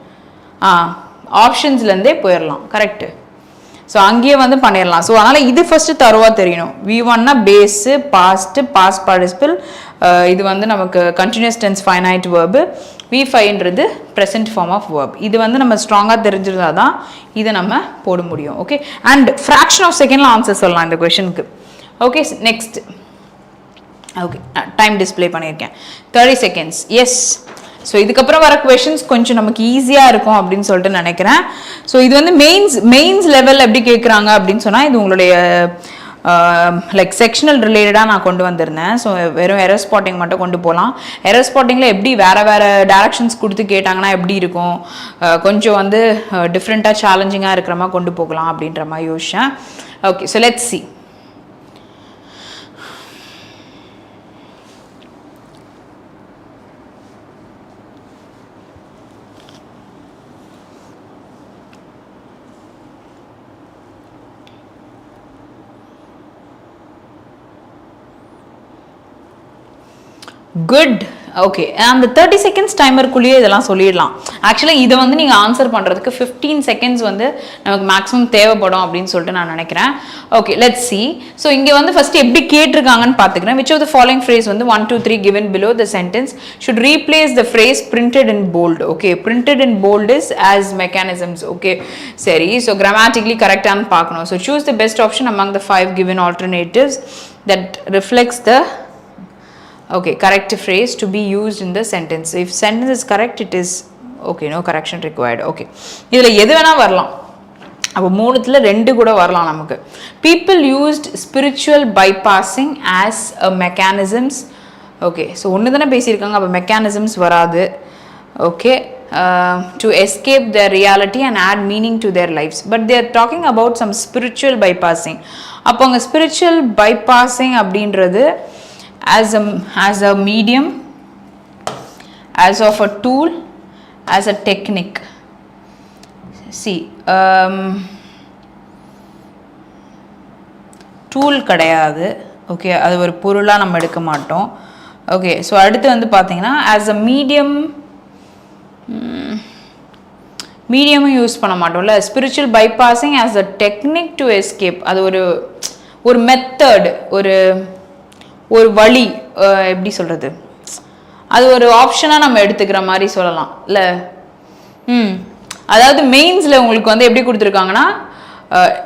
ஆப்ஷன்ஸ்லேருந்தே போயிடலாம். கரெக்டு. ஸோ அங்கேயே வந்து பண்ணிடலாம். ஸோ அதனால் இது ஃபஸ்ட்டு தருவாக தெரியணும். V1னா பேஸு, பாஸ்ட்டு, பாஸ்ட் பார்ட்டிசிபிள், இது வந்து நமக்கு கண்டினியூஸ் டென்ஸ் ஃபைனைட் வேர்பு. V5ன்றது ப்ரெசன்ட் ஃபார்ம் ஆஃப் வேர்ப். இது வந்து நம்ம ஸ்ட்ராங்காக தெரிஞ்சிருந்தா தான் இதை நம்ம போட முடியும். ஓகே, அண்ட் ஃப்ராக்ஷன் ஆஃப் செகண்டில் ஆன்சர் சொல்லலாம் இந்த கொஷனுக்கு. Okay, next. Okay, time display பண்ணியிருக்கேன், 30 seconds. எஸ். ஸோ இதுக்கப்புறம் வர கொஷின்ஸ் கொஞ்சம் நமக்கு ஈஸியாக இருக்கும் அப்படின்னு சொல்லிட்டு நினைக்கிறேன். ஸோ இது வந்து மெயின்ஸ் லெவல் எப்படி கேட்குறாங்க அப்படின்னு சொன்னால் இது உங்களுடைய லைக் செக்ஷனல் ரிலேட்டடாக நான் கொண்டு வந்திருந்தேன். ஸோ வெறும் எரர் ஸ்பாட்டிங் மட்டும் கொண்டு போகலாம். எரர் ஸ்பாட்டிங்கில் எப்படி வேறு டேரக்ஷன்ஸ் கொடுத்து கேட்டாங்கன்னா எப்படி இருக்கும், கொஞ்சம் வந்து டிஃப்ரெண்ட்டாக சேலஞ்சிங்காக இருக்கிற மாதிரி கொண்டு போகலாம் அப்படின்ற மாதிரி யோசிச்சேன். Okay, so let's C. Good. Okay, அந்த 30 seconds டைமருக்குள்ளேயே இதெல்லாம் சொல்லிடலாம். ஆக்சுவலாக இதை வந்து நீங்கள் ஆன்சர் பண்ணுறதுக்கு 15 seconds வந்து நமக்கு மேக்ஸிமம் தேவைப்படும் அப்படின்னு சொல்லிட்டு நான் நினைக்கிறேன். Okay, let's see. ஸோ இங்கே வந்து ஃபஸ்ட்டு எப்படி கேட்டிருக்காங்கன்னு பார்த்துக்கிறேன். Which of the following phrase வந்து 1, 2, 3 given below the sentence should replace the phrase printed in bold. Okay, printed in bold is as mechanisms. Okay, சரி. ஸோ grammatically கரெக்டானு பார்க்கணும். So choose the best option among the 5 given alternatives that reflects the correct phrase to be used in the sentence. If sentence is correct, it is okay, no correction required. Okay, இதில் எது வேணால் வரலாம். அப்போ 3த்துல 2 கூட வரலாம் நமக்கு. People used spiritual bypassing as a mechanisms. Okay, so ஒன்று தானே பேசியிருக்காங்க, அப்போ mechanisms வராது. Okay, to escape their reality and add meaning to their lives. But they are talking about some spiritual bypassing. அப்போ அங்கே spiritual bypassing அப்படின்றது as a medium, as of a tool, as a technique. See, tool கிடையாது. ஓகே, அது ஒரு பொருளாக நம்ம எடுக்க மாட்டோம். ஓகே, ஸோ அடுத்து வந்து பார்த்தீங்கன்னா as a மீடியமும் யூஸ் பண்ண மாட்டோம்ல. Spiritual bypassing as a technique to escape, அது ஒரு மெத்தட், ஒரு வழி, எப்படி சொல்கிறது, அது ஒரு ஆப்ஷனாக நம்ம எடுத்துக்கிற மாதிரி சொல்லலாம் இல்லை. அதாவது மெயின்ஸில் உங்களுக்கு வந்து எப்படி கொடுத்துருக்காங்கன்னா,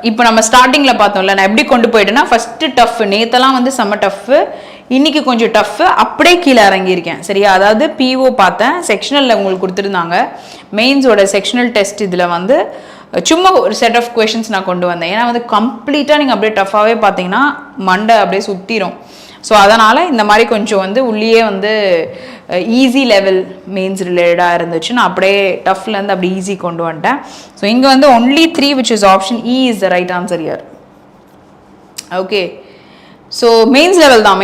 இப்போ நம்ம ஸ்டார்டிங்கில் பார்த்தோம்ல, நான் எப்படி கொண்டு போயிட்டேன்னா ஃபஸ்ட்டு டஃப்பு, நேற்றெல்லாம் வந்து செம்ம டஃப்பு, இன்றைக்கி கொஞ்சம் டஃப்பு, அப்படியே கீழே இறங்கியிருக்கேன். சரியா? அதாவது பிஓ பார்த்தேன், செக்ஷனலில் உங்களுக்கு கொடுத்துருந்தாங்க மெயின்ஸோட செக்ஷனல் டெஸ்ட். இதில் வந்து சும்மா ஒரு செட் ஆஃப் கொஷின்ஸ் நான் கொண்டு வந்தேன். ஏன்னா வந்து கம்ப்ளீட்டாக நீங்கள் அப்படியே டஃப்பாகவே பார்த்தீங்கன்னா மண்டை அப்படியே சுற்றிடும். ஸோ அதனால் இந்த மாதிரி கொஞ்சம் வந்து உள்ளே வந்து ஈஸி லெவல் மெயின்ஸ் ரிலேட்டடாக இருந்துச்சு. நான் அப்படியே டஃப்லேருந்து அப்படி ஈஸி கொண்டு வந்துட்டேன். ஸோ இங்கே வந்து only 3 which is option E is the right answer here. Okay, so mains level தான்,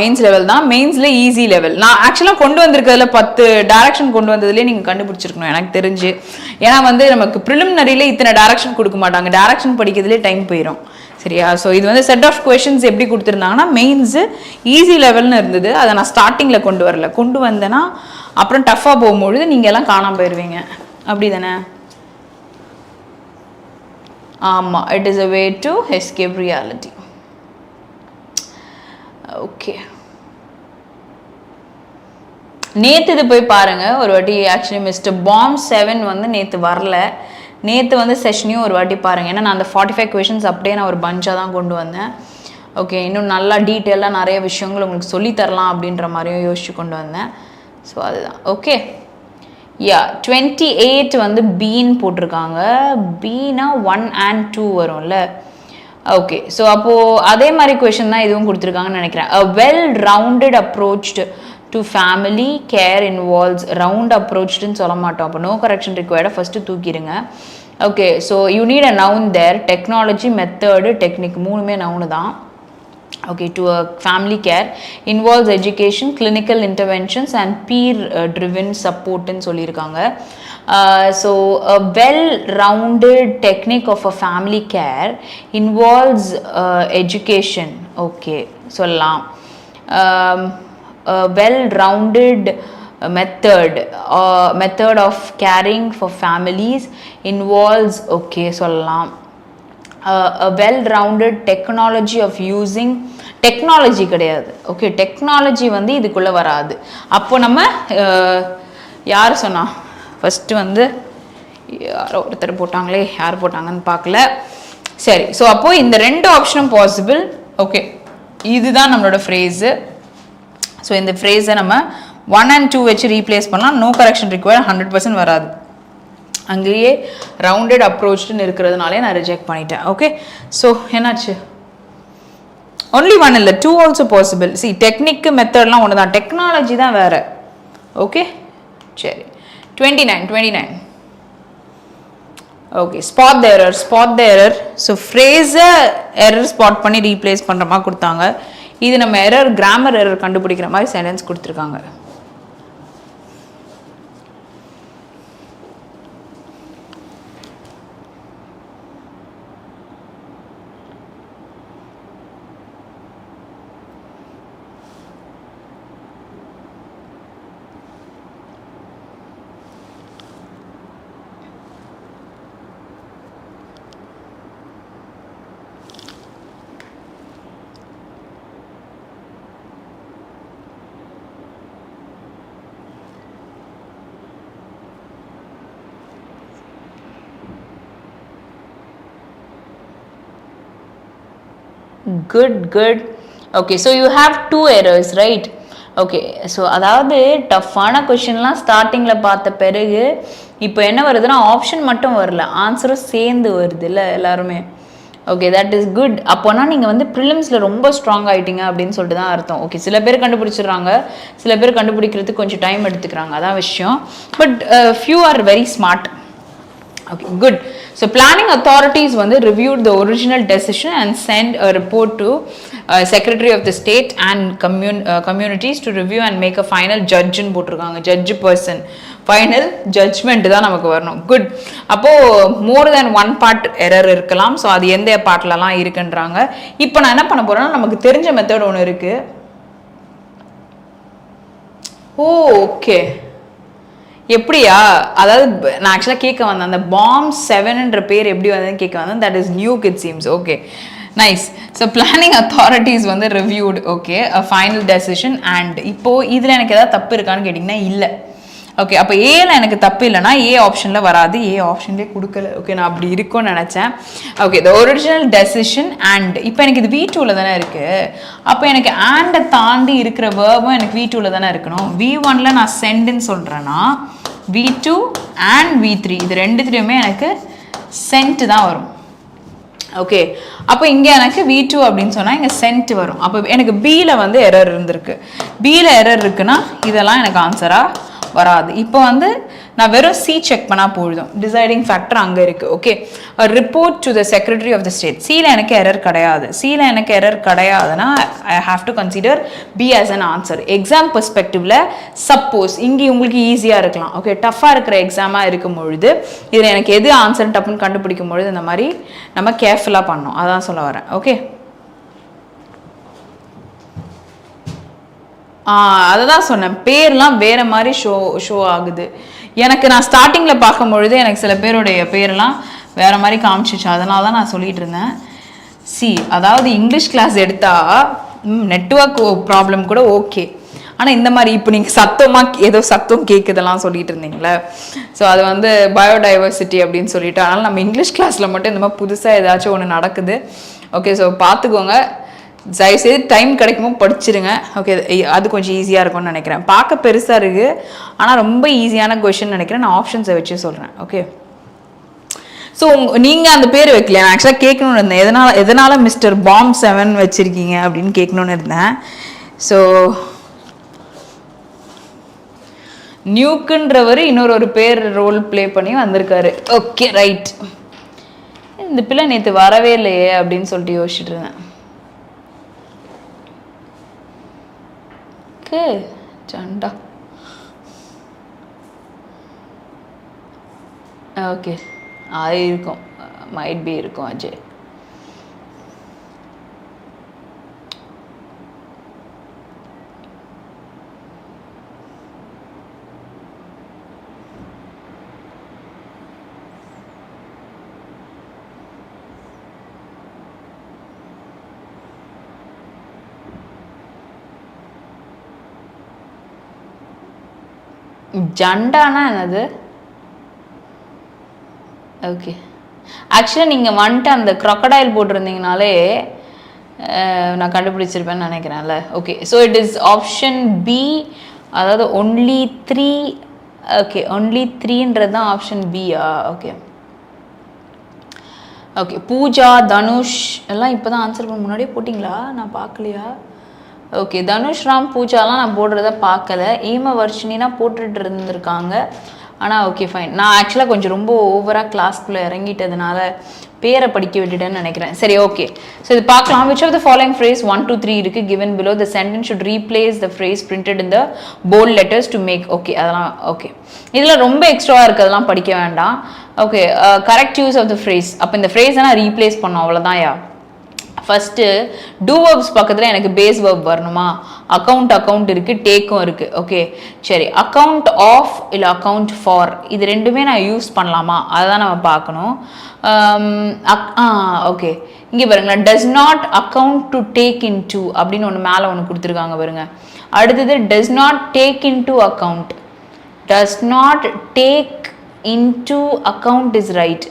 மெயின்ஸில் ஈஸி லெவல். நான் ஆக்சுவலாக கொண்டு வந்திருக்கிறதுல 10 டேரக்ஷன் கொண்டு வந்ததுலேயே நீங்கள் கண்டுபிடிச்சிருக்கணும் எனக்கு தெரிஞ்சு. ஏன்னா வந்து நமக்கு ப்ரிலிமினரியில் இத்தனை டேரக்ஷன் கொடுக்க மாட்டாங்க, டேரக்ஷன் படிக்கிறதுலேயே டைம் போயிடும். சரியா? ஸோ இது வந்து செட் ஆஃப் கொஷின்ஸ் எப்படி கொடுத்துருந்தாங்கன்னா மெயின்ஸு ஈஸி லெவல்னு இருந்தது. அதை நான் ஸ்டார்டிங்கில் கொண்டு வந்தேன்னா அப்புறம் டஃப்பாக போகும்பொழுது நீங்கள் எல்லாம் காணாமல் போயிடுவீங்க. அப்படி தானே? ஆமாம், it is a way to escape reality. Okay, நேற்று இது போய் பாருங்கள் ஒரு வாட்டி. ஆக்சுவலி மிஸ்டர் பாம் 7 வந்து நேற்று வரல. நேற்று வந்து செஷனையும் ஒரு வாட்டி பாருங்கள். ஏன்னா நான் அந்த 45 கொஷின்ஸ் அப்படியே நான் ஒரு பஞ்சாக தான் கொண்டு வந்தேன். ஓகே, இன்னும் நல்லா டீட்டெயிலாக நிறைய விஷயங்கள் உங்களுக்கு சொல்லித்தரலாம் அப்படின்ற மாதிரியும் யோசிச்சு கொண்டு வந்தேன். ஸோ அதுதான். ஓகே, யா 28 வந்து பீன்னு போட்டிருக்காங்க. பீனா 1 and 2 வரும்ல. ஓகே, ஸோ அப்போது அதே மாதிரி கொஷின் தான் இதுவும் கொடுத்துருக்காங்கன்னு நினைக்கிறேன். A well-rounded approach to family care involves round approachன்னு சொல்ல மாட்டோம். அப்போ no correction required ஃபஸ்ட்டு தூக்கிடுங்க. Okay, so you need a noun there. Technology, method, technique மூணுமே நவுனு தான். Okay, to a family care involves education, clinical interventions and peer driven support ன்னு சொல்லியிருக்காங்க. So a well-rounded technique of a family care involves education. Okay, சொல்லலாம். A well-rounded method of caring for families involves, okay, சொல்லலாம். A well-rounded technology of using technology கிடையாது. ஓகே, டெக்னாலஜி வந்து இதுக்குள்ளே வராது. அப்போ நம்ம யார் சொன்னா ஃபஸ்ட்டு வந்து யாரோ ஒருத்தர் போட்டாங்களே, யார் போட்டாங்கன்னு பார்க்கல. சரி, ஸோ அப்போது இந்த 2 ஆப்ஷனும் பாசிபிள். ஓகே, இதுதான் நம்மளோட ஃப்ரேஸு. ஸோ இந்த ஃப்ரேஸை நம்ம 1 and 2 வச்சு ரீப்ளேஸ் பண்ணலாம். நோ கரெக்ஷன் ரிக்வயர்ட் 100% வராது. அங்கேயே ரவுண்டட் அப்ரோச்னு இருக்கிறதுனாலே நான் ரிஜெக்ட் பண்ணிட்டேன். ஓகே, ஸோ என்னாச்சு? ஒன்லி 1 இல்லை, 2 ஆல்சோ பாசிபிள். சி, டெக்னிக்கு மெத்தட்லாம் ஒன்று தான், டெக்னாலஜி தான் வேறு. ஓகே, சரி. 29. Okay, spot the error. So ஃப்ரேஸை எரர் ஸ்பாட் பண்ணி ரீப்ளேஸ் பண்ணுற மாதிரி கொடுத்தாங்க. இது நம்ம கிராமர் எரர் கண்டுபிடிக்கிற மாதிரி சென்டென்ஸ் கொடுத்துருக்காங்க. Good. Okay, so you have 2 errors, right? Okay, so அதாவது டஃப்பான கொஷின்லாம் ஸ்டார்டிங்கில் பார்த்த பிறகு இப்போ என்ன வருதுன்னா ஆப்ஷன் மட்டும் வரல, ஆன்சரும் சேர்ந்து வருது இல்லை எல்லாருமே. Okay, that is good. அப்போனா நீங்கள் வந்து ப்ரிலிம்ஸில் ரொம்ப ஸ்ட்ராங் ஆகிட்டீங்க அப்படின்னு சொல்லிட்டு தான் அர்த்தம். ஓகே, சில பேர் கண்டுபிடிச்சிடுறாங்க, சில பேர் கண்டுபிடிக்கிறதுக்கு கொஞ்சம் டைம் எடுத்துக்கிறாங்க, அதான் விஷயம். But few are very smart. Okay, good. So planning authorities வந்து reviewed the original decision and send a report to Secretary of the State and communities to review and make a final judge ன்னு போட்டிருக்காங்க. ஜட்ஜ் பர்சன் ஃபைனல் ஜட்ஜ்மெண்ட் தான் நமக்கு வரணும். குட். அப்போது மோர் தேன் 1 பார்ட் எரர் இருக்கலாம். ஸோ அது எந்த பார்ட்லலாம் இருக்குன்றாங்க. இப்போ நான் என்ன பண்ண போகிறேன்னா, நமக்கு தெரிஞ்ச மெத்தட் ஒன்று இருக்குது. ஓகே, எப்படியா? அதாவது நான் ஆக்சுவலாக கேட்க வந்தேன், அந்த பாம் 7ன்ற பேர் எப்படி வந்ததுன்னு கேட்க வந்தேன். That is new kid seems. Okay, nice. So planning authorities வந்து reviewed. Okay, a final decision. And இப்போது இதில் எனக்கு ஏதாவது தப்பு இருக்கான்னு கேட்டிங்கன்னா இல்லை. ஓகே, அப்போ ஏல எனக்கு தப்பு இல்லைனா ஏ ஆப்ஷனில் வராது, ஏ ஆப்ஷன்லேயே கொடுக்கல. ஓகே, நான் அப்படி இருக்கும்னு நினச்சேன். Okay, the original decision and இப்போ எனக்கு இது V2ல தானே இருக்குது. அப்போ எனக்கு ஆண்டை தாண்டி இருக்கிற வேர்பும் எனக்கு V2ல தானே இருக்கணும். V1ல நான் சென்டுன்னு சொல்கிறேன்னா V2 அண்ட் V3 இது ரெண்டுத்துலேயுமே எனக்கு சென்ட் தான் வரும். ஓகே, அப்போ இங்கே எனக்கு V2 அப்படின்னு சொன்னால் இங்கே சென்ட் வரும். அப்போ எனக்கு பியில் வந்து எரர் இருந்திருக்கு. பியில் எரர் இருக்குன்னா இதெல்லாம் எனக்கு ஆன்சராக வராது. இப்போ வந்து நான் வெறும் சி செக் பண்ணால் போதும், டிசைடிங் ஃபேக்டர் அங்கே இருக்குது. Okay, report to the secretary of the state. சியில் எனக்கு எரர் கிடையாது. சியில் எனக்கு எரர் கிடையாதுன்னா I have to consider B as an answer. Exam பெர்ஸ்பெக்டிவில் சப்போஸ் இங்கே உங்களுக்கு ஈஸியாக இருக்கலாம். ஓகே, டஃப்பாக இருக்கிற எக்ஸாமாக இருக்கும் பொழுது இதில் எனக்கு எது ஆன்சர் டப்புன்னு கண்டுபிடிக்கும் பொழுது இந்த மாதிரி நம்ம கேர்ஃபுல்லாக பண்ணணும், அதான் சொல்ல வரேன். ஓகே, அதை தான் சொன்னேன், பேர்லாம் வேறு மாதிரி ஷோ ஆகுது. எனக்கு நான் ஸ்டார்டிங்கில் பார்க்கும்பொழுது எனக்கு சில பேருடைய பேரெல்லாம் வேறு மாதிரி காமிச்சிச்சு, அதனால தான் நான் சொல்லிகிட்டு இருந்தேன். அதாவது இங்கிலீஷ் கிளாஸ் எடுத்தால் நெட்வொர்க் ப்ராப்ளம் கூட ஓகே, ஆனால் இந்த மாதிரி இப்போ நீங்கள் சத்தமாக ஏதோ சத்தம் கேட்குதெல்லாம் சொல்லிட்டு இருந்தீங்களே, ஸோ அது வந்து பயோடைவர்சிட்டி அப்படின்னு சொல்லிட்டு. அதனால் நம்ம இங்கிலீஷ் கிளாஸில் மட்டும் இந்த மாதிரி புதுசாக ஏதாச்சும் ஒன்று நடக்குது. ஓகே, ஸோ பார்த்துக்கோங்க. தயவுசெய்து டைம் கிடைக்கும்போது படிச்சிருங்க. ஓகே, அது கொஞ்சம் ஈஸியாக இருக்கும்னு நினைக்கிறேன். பார்க்க பெருசாக இருக்குது, ஆனால் ரொம்ப ஈஸியான கொஷின் நினைக்கிறேன். நான் ஆப்ஷன்ஸை வச்சு சொல்கிறேன். ஓகே, ஸோ நீங்கள் அந்த பேர் வைக்கல, நான் ஆக்சுவலாக கேட்கணுன்னு இருந்தேன். எதனால் மிஸ்டர் பாம் 7 வச்சுருக்கீங்க அப்படின்னு கேட்கணுன்னு இருந்தேன். ஸோ நியூக்குன்றவர் இன்னொரு பேர் ரோல் ப்ளே பண்ணி வந்திருக்காரு. Okay, right. இந்த பிள்ளை நேற்று வரவே இல்லையே அப்படின்னு சொல்லிட்டு யோசிச்சுட்டு இருந்தேன். சண்டா. ஓகே, அது இருக்கும், மைட் பி இருக்கும் அஜய். ஜண்டானா என்னது? ஓகே, ஆக்சுவலாக நீங்கள் வந்துட்டு அந்த க்ரொக்கடைல் போட்டிருந்தீங்கனாலே நான் கண்டுபிடிச்சிருப்பேன்னு நினைக்கிறேன்ல. Okay, so it is option B, அதாவது ஒன்லி 3. ஓகே, ஒன்லி 3ன்றது தான் ஆப்ஷன் பியா? ஓகே ஓகே, பூஜா, தனுஷ் எல்லாம் இப்போ தான் ஆன்சர் பண்ண. முன்னாடியே போட்டிங்களா? நான் பார்க்கலையா? ஓகே, தனுஷ், ராம், பூஜாலாம் நான் போடுறத பார்க்கல. வர்ஷினினா போட்டுட்டு இருந்திருக்காங்க. ஆனால் ஓகே ஃபைன். நான் ஆக்சுவலாக கொஞ்சம் ரொம்ப ஓவராக கிளாஸ்க்குள்ளே இறங்கிட்டதுனால பேரை படிக்க விட்டுட்டேன்னு நினைக்கிறேன். சரி, ஓகே. ஸோ இது பார்க்கலாம். which of the following phrase 1 2 3 இருக்குது given below the sentence should replace the phrase printed in the bold letters to make. Okay, அதெல்லாம் ஓகே. இதில் ரொம்ப எக்ஸ்ட்ராவாக இருக்கிறதெல்லாம் படிக்க வேண்டாம். Okay, correct use of the phrase. அப்போ இந்த ஃப்ரேஸை நான் ரீப்ளேஸ் பண்ணோம், அவ்வளோதான். யா ஃபஸ்ட்டு டூ வேர்ப்ஸ் பக்கத்தில் எனக்கு பேஸ் வேர்ப் வரணுமா? அக்கௌண்ட் இருக்குது, டேக்கும் இருக்குது. ஓகே, சரி. அக்கௌண்ட் ஆஃப் இல்லை அக்கௌண்ட் ஃபார், இது ரெண்டுமே நான் யூஸ் பண்ணலாமா? அதை தான் நம்ம பார்க்கணும். ஓகே, இங்கே பாருங்களேன், does not account to take in to அப்படின்னு ஒன்று மேலே ஒன்று கொடுத்துருக்காங்க பாருங்க. அடுத்தது does not take in to account. Does not take in to account is right.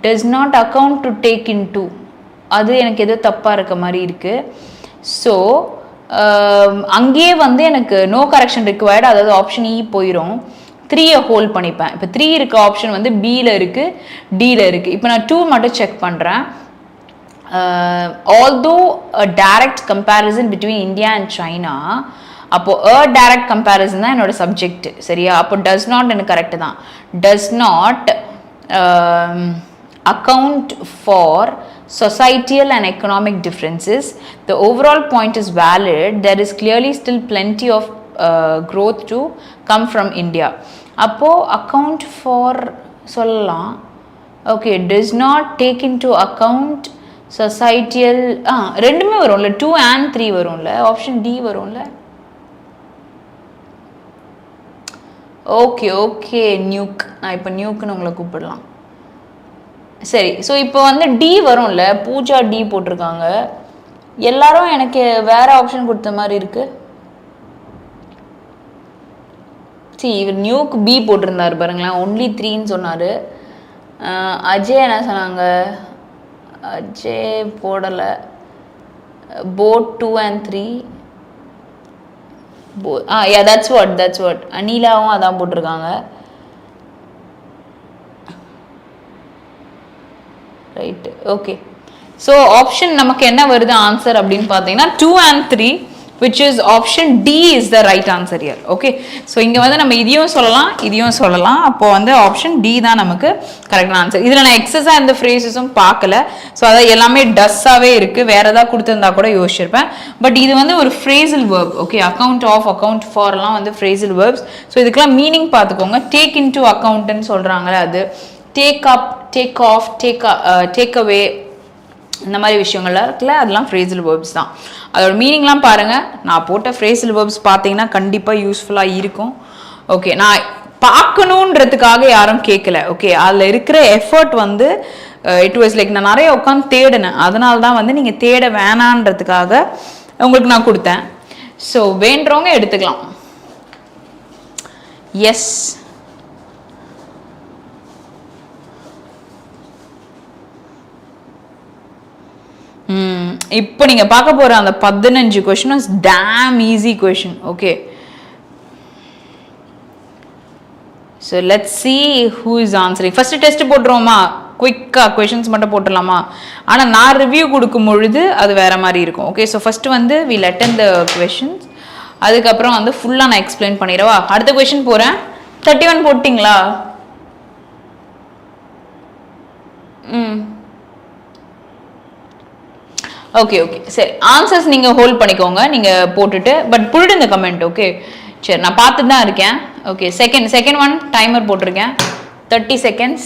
Does not account to take in to, அது எனக்கு ஏதோ தப்பாக இருக்க மாதிரி இருக்குது. ஸோ அங்கேயே வந்து எனக்கு நோ கரெக்ஷன் ரிக்வயர்டு, அதாவது ஆப்ஷன் இ போயிடும். 3 ஹோல்ட் பண்ணிப்பேன். இப்போ 3 இருக்க ஆப்ஷன் வந்து பியில் இருக்குது, டியில் இருக்குது. இப்போ நான் 2 மட்டும் செக் பண்ணுறேன். Although a direct comparison between India and China, அப்போது அ டைரக்ட் கம்பேரிசன் தான் என்னோட சப்ஜெக்ட். சரியா? அப்போ டஸ் நாட் எனக்கு கரெக்டு தான். Does not account for societal and economic differences. The overall point is valid. There is clearly still plenty of growth to come from India. அப்போ account for சொல்லலாம். Okay, does not take into account societal. ரெண்டுமே வரும்ல, 2 and 3 வரும்ல, ஆப்ஷன் டி வரும்ல. Okay okay, nook. நான் இப்போ நியூக்குன்னு உங்களை கூப்பிடலாம். சரி, ஸோ இப்போ வந்து டி வரும்ல, பூஜா டி போட்டிருக்காங்க. எல்லாரும் எனக்கு வேற ஆப்ஷன் கொடுத்த மாதிரி இருக்கு. சரி, இவர் நியூக்கு பி போட்டிருந்தாரு பாருங்களேன், ஒன்லி 3ன்னு சொன்னார். அஜய் என்ன சொன்னாங்க? அஜய் போடலை. Boat 2 and 3. that's what அனிலாவும் அதான் போட்டிருக்காங்க. Right, okay. ஸோ ஆப்ஷன் நமக்கு என்ன வருது ஆன்சர் அப்படின்னு பார்த்தீங்கன்னா 2 and 3, which is option D is the right answer here. Okay, so இங்கே வந்து நம்ம இதையும் சொல்லலாம். அப்போ வந்து ஆப்ஷன் டி தான் நமக்கு கரெக்டான ஆன்சர். இதில் நான் எக்ஸஸாக எந்த ஃப்ரேசஸும் பார்க்கல. ஸோ அதாவது எல்லாமே டஸ்ஸாகவே இருக்குது. வேறு ஏதாவது கொடுத்துருந்தா கூட யோசிச்சிருப்பேன். பட் இது வந்து ஒரு phrasal verb. Okay, account of, account ஃபார்லாம் வந்து ஃப்ரேசல் வேர்ப்ஸ். ஸோ இதுக்கெல்லாம் மீனிங் பார்த்துக்கோங்க. டேக் இன் டு அக்கௌண்ட்டுன்னு சொல்கிறாங்களே அது, take up, take off, take away, இந்த மாதிரி விஷயங்கள்லாம் இருக்குல்ல, அதெல்லாம் ஃப்ரேசல் வேர்ப்ஸ் தான். அதோட மீனிங்லாம் பாருங்கள். நான் போட்ட ஃப்ரேசல் வேர்ப்ஸ் பார்த்தீங்கன்னா கண்டிப்பாக யூஸ்ஃபுல்லாக இருக்கும். ஓகே, நான் பார்க்கணுன்றதுக்காக யாரும் கேட்கல. ஓகே, அதில் இருக்கிற எஃபர்ட் வந்து இட் வாஸ் லைக் நான் நிறைய உட்காந்து தேடினேன். அதனால தான் வந்து நீங்கள் தேட வேணான்றதுக்காக உங்களுக்கு நான் கொடுத்தேன். ஸோ வேண்டுறவங்க எடுத்துக்கலாம். Yes. இப்போ நீங்கள் பார்க்க போகிற அந்த 15 question is damn easy question. Okay, so let's see who is answering. First test போட்டுருவோமா? குயிக்காக கொஷின்ஸ் மட்டும் போட்டுடலாமா? ஆனால் நான் ரிவ்யூ கொடுக்கும் பொழுது அது வேற மாதிரி இருக்கும். ஓகே, ஸோ ஃபர்ஸ்ட் வந்து வில் அட்டெண்ட் த கொஷின்ஸ், அதுக்கப்புறம் வந்து ஃபுல்லாக நான் எக்ஸ்பிளைன் பண்ணிடுவா. அடுத்த கொஷின் போகிறேன். 31 போட்டிங்களா? ஓகே ஓகே, சரி. ஆன்சர்ஸ் நீங்கள் ஹோல்ட் பண்ணிக்கோங்க, நீங்கள் போட்டுட்டு, பட் புட் இந்த கமெண்ட். ஓகே, சரி, நான் பார்த்துட்டு தான் இருக்கேன். ஓகே, செகண்ட் ஒன் டைமர் போட்டிருக்கேன், 30 seconds.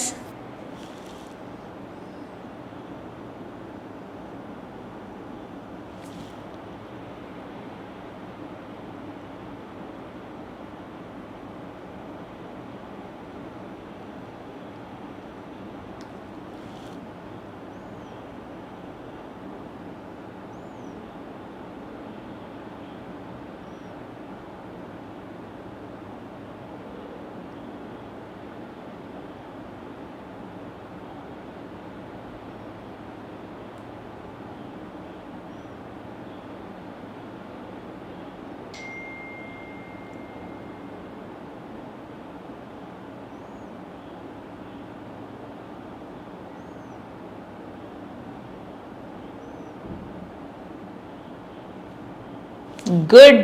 குட்.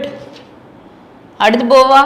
அடுத்து போவா?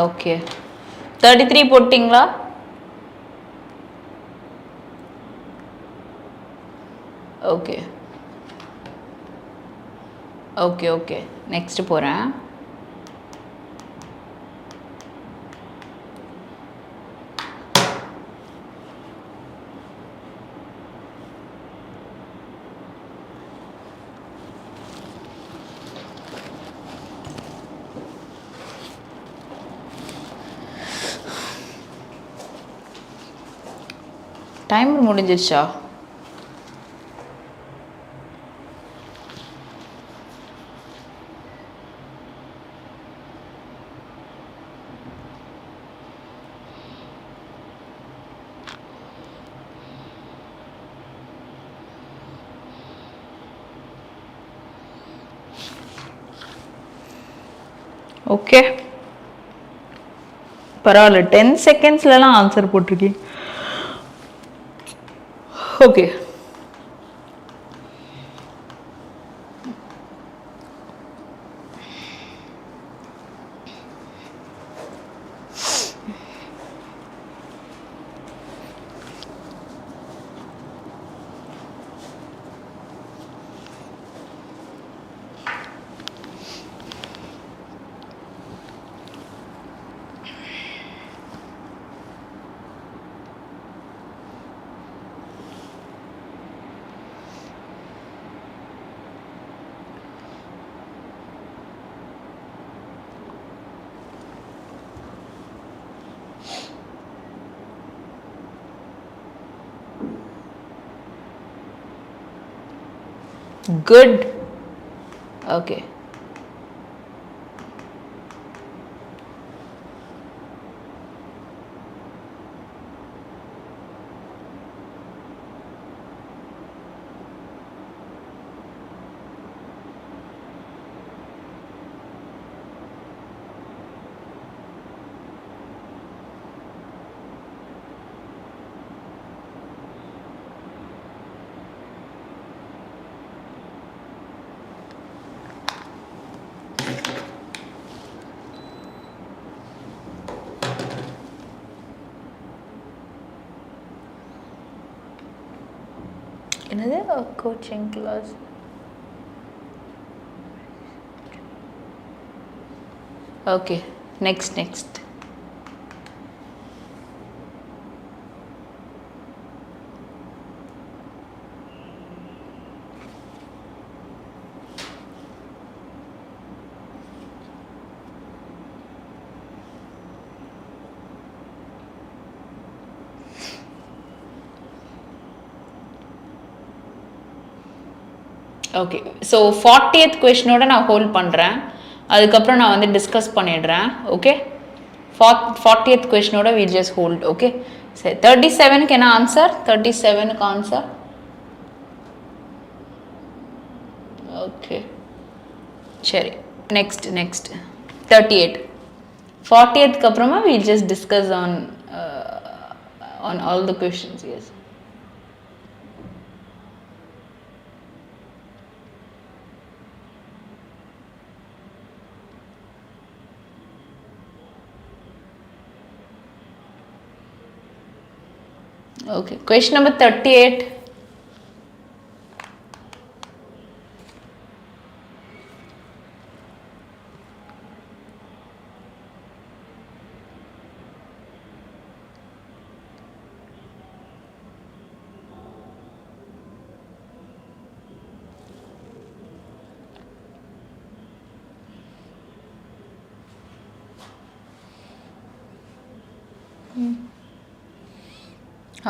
ஓகே, 33 போட்டிங்களா? ஓகே ஓகே ஓகே, நெக்ஸ்ட் போகிறேன். டைமர் முடிஞ்சிருச்சா? ஓகே, பரவாயில்ல, 10 செகண்ட்ஸ்லாம் ஆன்சர் போட்டிருக்கேன். Okay, good. Okay, என்னது coaching class? Okay, next. Okay, so 40th question ஓட நான் ஹோல்ட் பண்றேன். அதுக்கப்புறம் நான் வந்து டிஸ்கஸ் பண்ணிடுறேன். ஓகே, 40th question ஓட we'll just hold. Okay, சரி 37 க்கு என்ன ஆன்சர்? 37 க்கு ஆன்சர். ஓகே, சரி நெக்ஸ்ட் 38. 40th க்கு அப்புறமா we'll just discuss on all the questions. Yes. Okay, question number 38.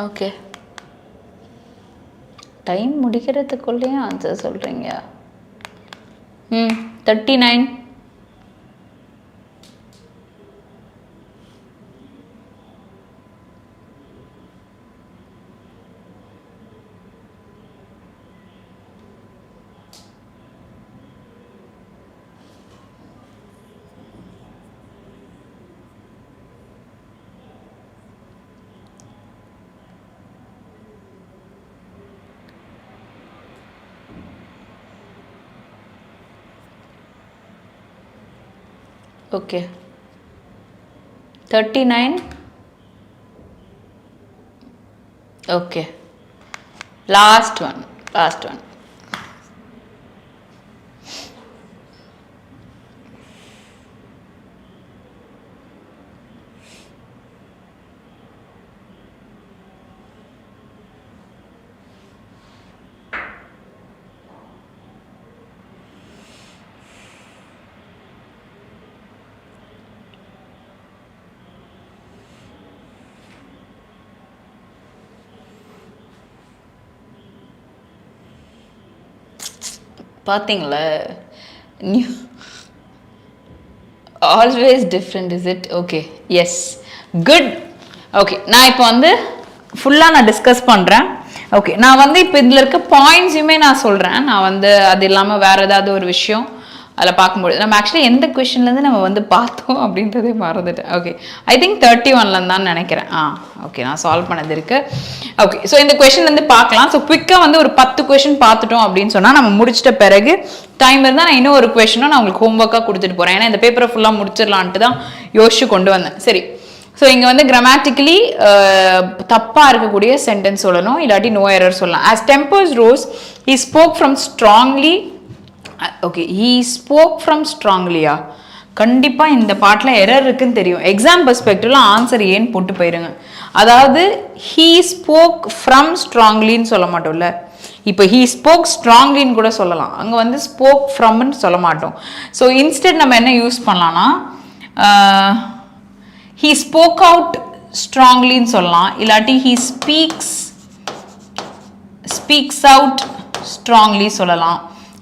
Okay, time முடிக்கிறதுக்குள்ளேயும் ஆன்சர் சொல்கிறீங்க. 39. Okay, 39. Okay, last one. பார்த்தீங்களா, new always different is it? Okay, yes, good. Okay, நான் இப்போ வந்து ஃபுல்லாக நான் டிஸ்கஸ் பண்ணுறேன். ஓகே, நான் வந்து இப்போ இதில் இருக்க பாயிண்ட்ஸுமே நான் சொல்கிறேன். நான் வந்து அது இல்லாமல் வேறு ஏதாவது ஒரு விஷயம் அதில் பார்க்கும்போது நம்ம ஆக்சுவலி எந்த கொஷின்லேருந்து நம்ம வந்து பார்த்தோம் அப்படின்றதே மறந்துட்டேன். ஓகே, ஐ திங்க் 31 தான் நினைக்கிறேன். ஓகே, நான் சால்வ் பண்ணது இருக்கு. ஓகே, ஸோ இந்த கொஷின்லேருந்து பார்க்கலாம். ஸோ குவிக்காக வந்து ஒரு 10 கொஷின் பார்த்துட்டோம் அப்படின்னு சொன்னால் நம்ம முடிச்சிட்ட பிறகு டைம் இருந்தால் நான் இன்னும் ஒரு கொஷினும் நான் உங்களுக்கு ஹோம்ஒர்க்காக கொடுத்துட்டு போகிறேன். ஏன்னா இந்த பேப்பரை ஃபுல்லாக முடிச்சிடலான்ட்டு தான் யோசிச்சு கொண்டு வந்தேன். சரி, ஸோ இங்கே வந்து கிராமட்டிக்கலி தப்பாக இருக்கக்கூடிய சென்டென்ஸ் சொல்லணும், இல்லாட்டி நோ எரர் சொல்லலாம். As tempers rose he spoke from strongly. Okay, he spoke from ஸ்ட்ராங்லியா? கண்டிப்பாக இந்த பாட்டில் எரர் இருக்குன்னு தெரியும். எக்ஸாம் பெர்ஸ்பெக்டிவ்ல ஆன்சர் ஏன்னு போட்டு போயிருங்க. அதாவது ஹீ ஸ்போக் ஃப்ரம் ஸ்ட்ராங்லின்னு சொல்ல மாட்டோம்ல. இப்போ ஹீ ஸ்போக் ஸ்ட்ராங்லின்னு கூட சொல்லலாம், அங்கே வந்து ஸ்போக் ஃப்ரம்னு சொல்ல மாட்டோம். ஸோ இன்ஸ்டெட் நம்ம என்ன யூஸ் பண்ணலாம்னா ஹீ ஸ்போக் அவுட் ஸ்ட்ராங்லின்னு சொல்லலாம், இல்லாட்டி ஹீ ஸ்பீக்ஸ் அவுட் ஸ்ட்ராங்லி சொல்லலாம்,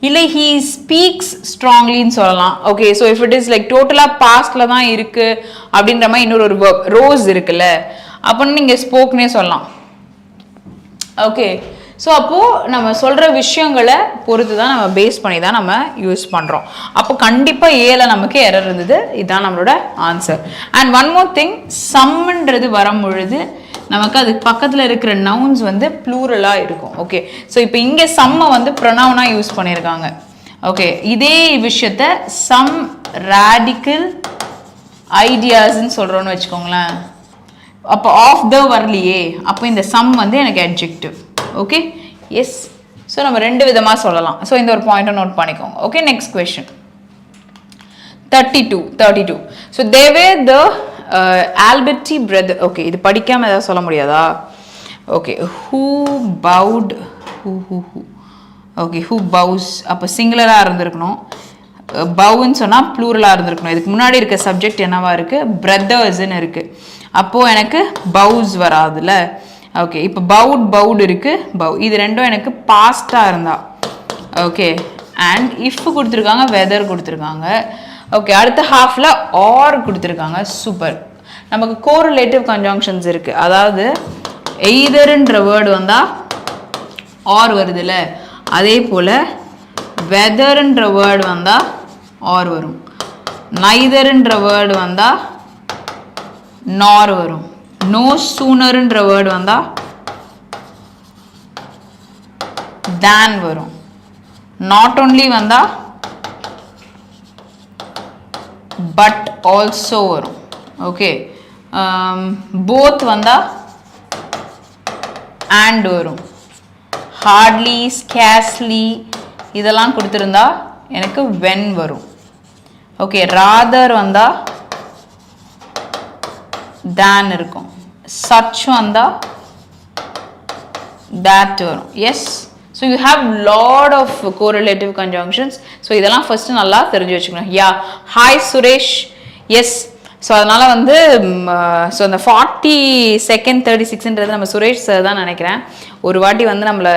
இல்லை ஹீ ஸ்பீக்ஸ் ஸ்ட்ராங்லின்னு சொல்லலாம். Okay, so if it is like டோட்டலாக பாஸ்டில் தான் இருக்குது அப்படின்ற மாதிரி இன்னொரு வேர்ப் ரோஸ் இருக்குல்ல, அப்படின்னு நீங்கள் ஸ்போக்னே சொல்லலாம். ஓகே, ஸோ அப்போது நம்ம சொல்கிற விஷயங்களை பொறுத்து தான் நம்ம பேஸ் பண்ணி தான் நம்ம யூஸ் பண்ணுறோம். அப்போ கண்டிப்பாக ஏல நமக்கு எரர் இருந்தது. இதுதான் நம்மளோட answer. And one more thing, சம்ன்றது வரும்பொழுது நமக்கு அதுக்கு பக்கத்தில் இருக்கிற நவுன்ஸ் வந்து ப்ளூரலாக இருக்கும். ஓகே, ஸோ இப்போ இங்கே சம்மை வந்து ப்ரொனவுனாக யூஸ் பண்ணியிருக்காங்க. ஓகே, இதே விஷயத்த சம் ரேடிக்கல் ஐடியாஸ்ன்னு சொல்கிறோன்னு வச்சுக்கோங்களேன். அப்போ ஆஃப் த வரலையே, அப்போ இந்த சம் வந்து எனக்கு அட்ஜெக்டிவ். Okay, yes. ஸோ நம்ம ரெண்டு விதமாக சொல்லலாம். ஸோ இந்த ஒரு பாயிண்ட்டை நோட் பண்ணிக்கோங்க. Okay, next question 32. So they were the Alberti brother. Okay, இது படிக்காம ஏதாவது சொல்ல முடியாதா? Okay, who bowed, who okay, who bows அப்போ சிங்குலரா இருந்திருக்கணும். பவுன்னு சொன்னா ப்ளூரலா இருந்திருக்கணும். இதுக்கு முன்னாடி இருக்க சப்ஜெக்ட் என்னவா இருக்கு? பிரதர்ஸ்ன்னு இருக்கு. அப்போ எனக்கு பவுஸ் வராதுல. ஓகே, இப்போ பவுட் இருக்கு. இது ரெண்டும் எனக்கு பாஸ்டா இருந்தா. ஓகே, அண்ட் இஃப் கொடுத்துருக்காங்க, வெதர் கொடுத்துருக்காங்க. ஓகே, அடுத்த ஹாஃப்ல ஆர் கொடுத்துருக்காங்க. சூப்பர். நமக்கு கோரிலேட்டிவ் கன்ஜங்ஷன்ஸ் இருக்கு. அதாவது எய்தர்ன்ற வேர்டு வந்தா ஆர் வருதுல்ல, அதே போல வெதர்ன்ற வேர்டு வந்தா ஆர் வரும். நைதர்ன்ற வேர்டு வந்தா நார் வரும். நோ சூனர்ன்ற வேர்டு வந்தா than வரும். நாட் only வந்தா பட் ஆல்சோ வரும். ஓகே, போத் வந்தா and வரும். ஹார்ட்லி, ஸ்கேர்ஸ்லி இதெல்லாம் கொடுத்துருந்தா எனக்கு when வரும். ஓகே, ராதர் வந்தா than இருக்கும். such வந்தா that வரும். Yes, so you have lot of correlative conjunctions. so இதெல்லாம் ஃபர்ஸ்ட் நல்லா தெரிஞ்சு வச்சுக்கணும். Yeah, hi Suresh. Yes, so அதனால வந்து ஸோ அந்த 42nd 36ன்றது நம்ம சுரேஷ் சார் தான் நினைக்கிறேன். ஒரு வாட்டி வந்து நம்மளை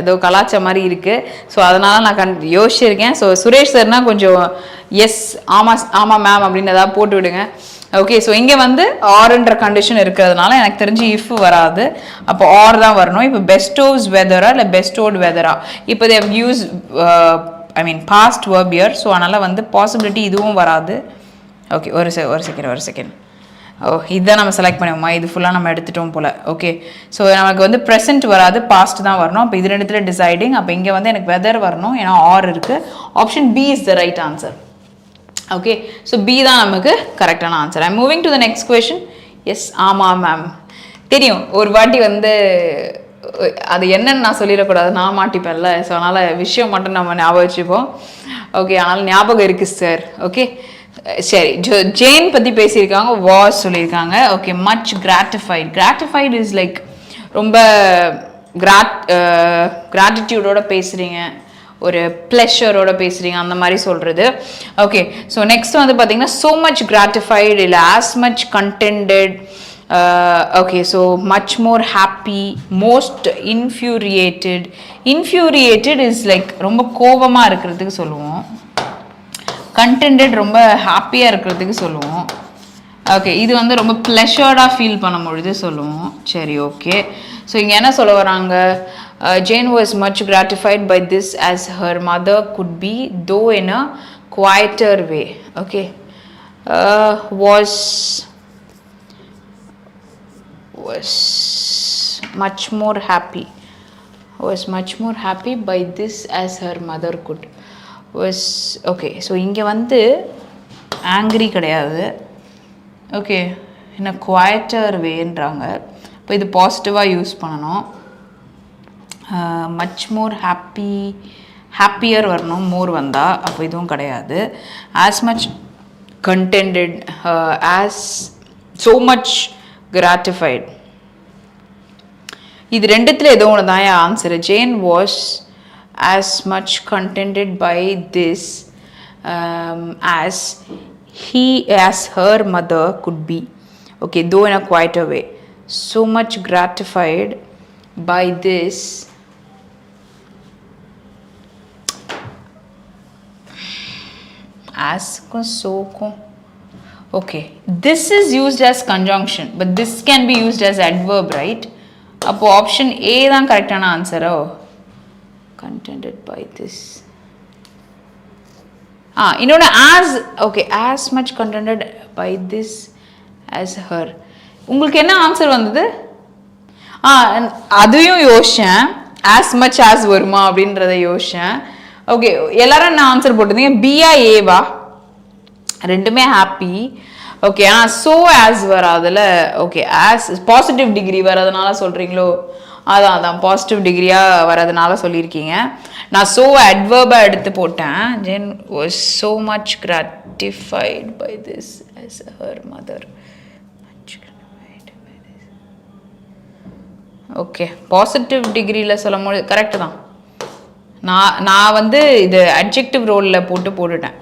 ஏதோ கலாச்ச மாதிரி இருக்கு. ஸோ அதனால நான் யோசிச்சிருக்கேன். ஸோ சுரேஷ் சார்னா கொஞ்சம் எஸ், ஆமாம் மேம் அப்படின்னு ஏதாவது போட்டு விடுங்க. ஓகே, ஸோ இங்கே வந்து ஆர்ன்ற கண்டிஷன் இருக்கிறதுனால எனக்கு தெரிஞ்சு இஃப் வராது. அப்போ ஆர் தான் வரணும். இப்போ பெஸ்டோவ்ஸ் வெதரா இல்லை பெஸ்டோட் வெதரா, இப்போ they've use past verb here. So அதனால் வந்து பாசிபிலிட்டி இதுவும் வராது. ஓகே, ஒரு செகண்ட். ஓ, இதுதான் நம்ம செலக்ட் பண்ணுவோமா? இது ஃபுல்லாக நம்ம எடுத்துட்டோம் போல். ஓகே, ஸோ நமக்கு வந்து ப்ரெசென்ட் வராது, பாஸ்ட் தான் வரணும். அப்போ இது ரெண்டுத்துல டிசைடிங். அப்போ இங்கே வந்து எனக்கு வெதர் வரணும், ஏன்னா ஆர் இருக்குது. Option B is the right answer. Okay, so B தான் நமக்கு கரெக்டான answer. I moving to the next question. Yes, ஆமாம் மேம் தெரியும். ஒரு வாட்டி வந்து அது என்னன்னு நான் சொல்லிடக்கூடாது, நான் மாட்டிப்பேன்ல. ஸோ அதனால் விஷயம் மட்டும் நம்ம ஞாபகம் வச்சுப்போம். ஓகே, அதனால் ஞாபகம் இருக்குது சார். ஓகே, சரி, ஜேன் பற்றி பேசியிருக்காங்க, வாஸ் சொல்லியிருக்காங்க. Okay, much gratified. Gratified is like ரொம்ப கிராட்டிடியூடோட பேசுகிறீங்க, ஒரு ப்ளஷரோட பேசுகிறீங்க, அந்த மாதிரி சொல்கிறது. ஓகே, ஸோ நெக்ஸ்ட் வந்து பார்த்தீங்கன்னா ஸோ மச் கிராட்டிஃபைடு இல்லை as much contented. Okay, so much more happy, most infuriated. Infuriated is like ரொம்ப கோபமாக இருக்கிறதுக்கு சொல்லுவோம். கண்டென்டட் ரொம்ப ஹாப்பியாக இருக்கிறதுக்கு சொல்லுவோம். ஓகே, இது வந்து ரொம்ப ப்ளஷர்டாக ஃபீல் பண்ணும் பொழுது சொல்லுவோம். சரி, ஓகே. ஸோ இங்கே என்ன சொல்ல வராங்க? Jane was much gratified by this as her mother could be, though in a quieter way. Okay, was much more happy. Was much more happy by this as her mother could. Was okay. So இங்கே வந்து angry கிடையாது. Okay, in a quieter wayன்றாங்க. இப்போ இது பாசிட்டிவாக யூஸ் பண்ணணும். மச் மோர் ஹாப்பி, ஹாப்பியர் வரணும், மோர் வந்தால். அப்போ இதுவும் கிடையாது. As much contented, as so much gratified. இது ரெண்டுத்தில் ஏதோ ஒன்று தான் என் answer. Jane was as much contented by this as her mother could be. Okay, though in a quieter way. So much gratified by this asக்கும் soக்கும். okay, this is used as conjunction but this can be used as adverb, right? அப்போ ஆப்ஷன் A தான் கரெக்டான ஆன்சரோ? contented by this. இன்னொன்று as. okay, as much contented by this as her. உங்களுக்கு என்ன ஆன்சர் வந்தது? அதையும் யோசிச்சேன், ஆஸ் மச் ஆஸ் வருமா அப்படின்றத யோசிச்சேன். ஓகே, எல்லாரும் என்ன ஆன்சர் போட்டிருந்தீங்க? பியா ஏவா? ரெண்டுமே ஹாப்பி. ஓகே, ஆனால் ஸோ ஆஸ் வராதுல. ஓகே, ஆஸ் பாசிட்டிவ் டிகிரி வரதுனால சொல்கிறீங்களோ? அதான் பாசிட்டிவ் டிகிரியாக வரதுனால சொல்லியிருக்கீங்க. நான் ஸோ அட்வர்பை எடுத்து போட்டேன். Jane was so much gratified by this as her mother. Okay, positive டிகிரியில் சொல்லும் போது கரெக்டு தான். நான் வந்து இது அட்ஜெக்டிவ் ரோலில் போட்டுட்டேன்.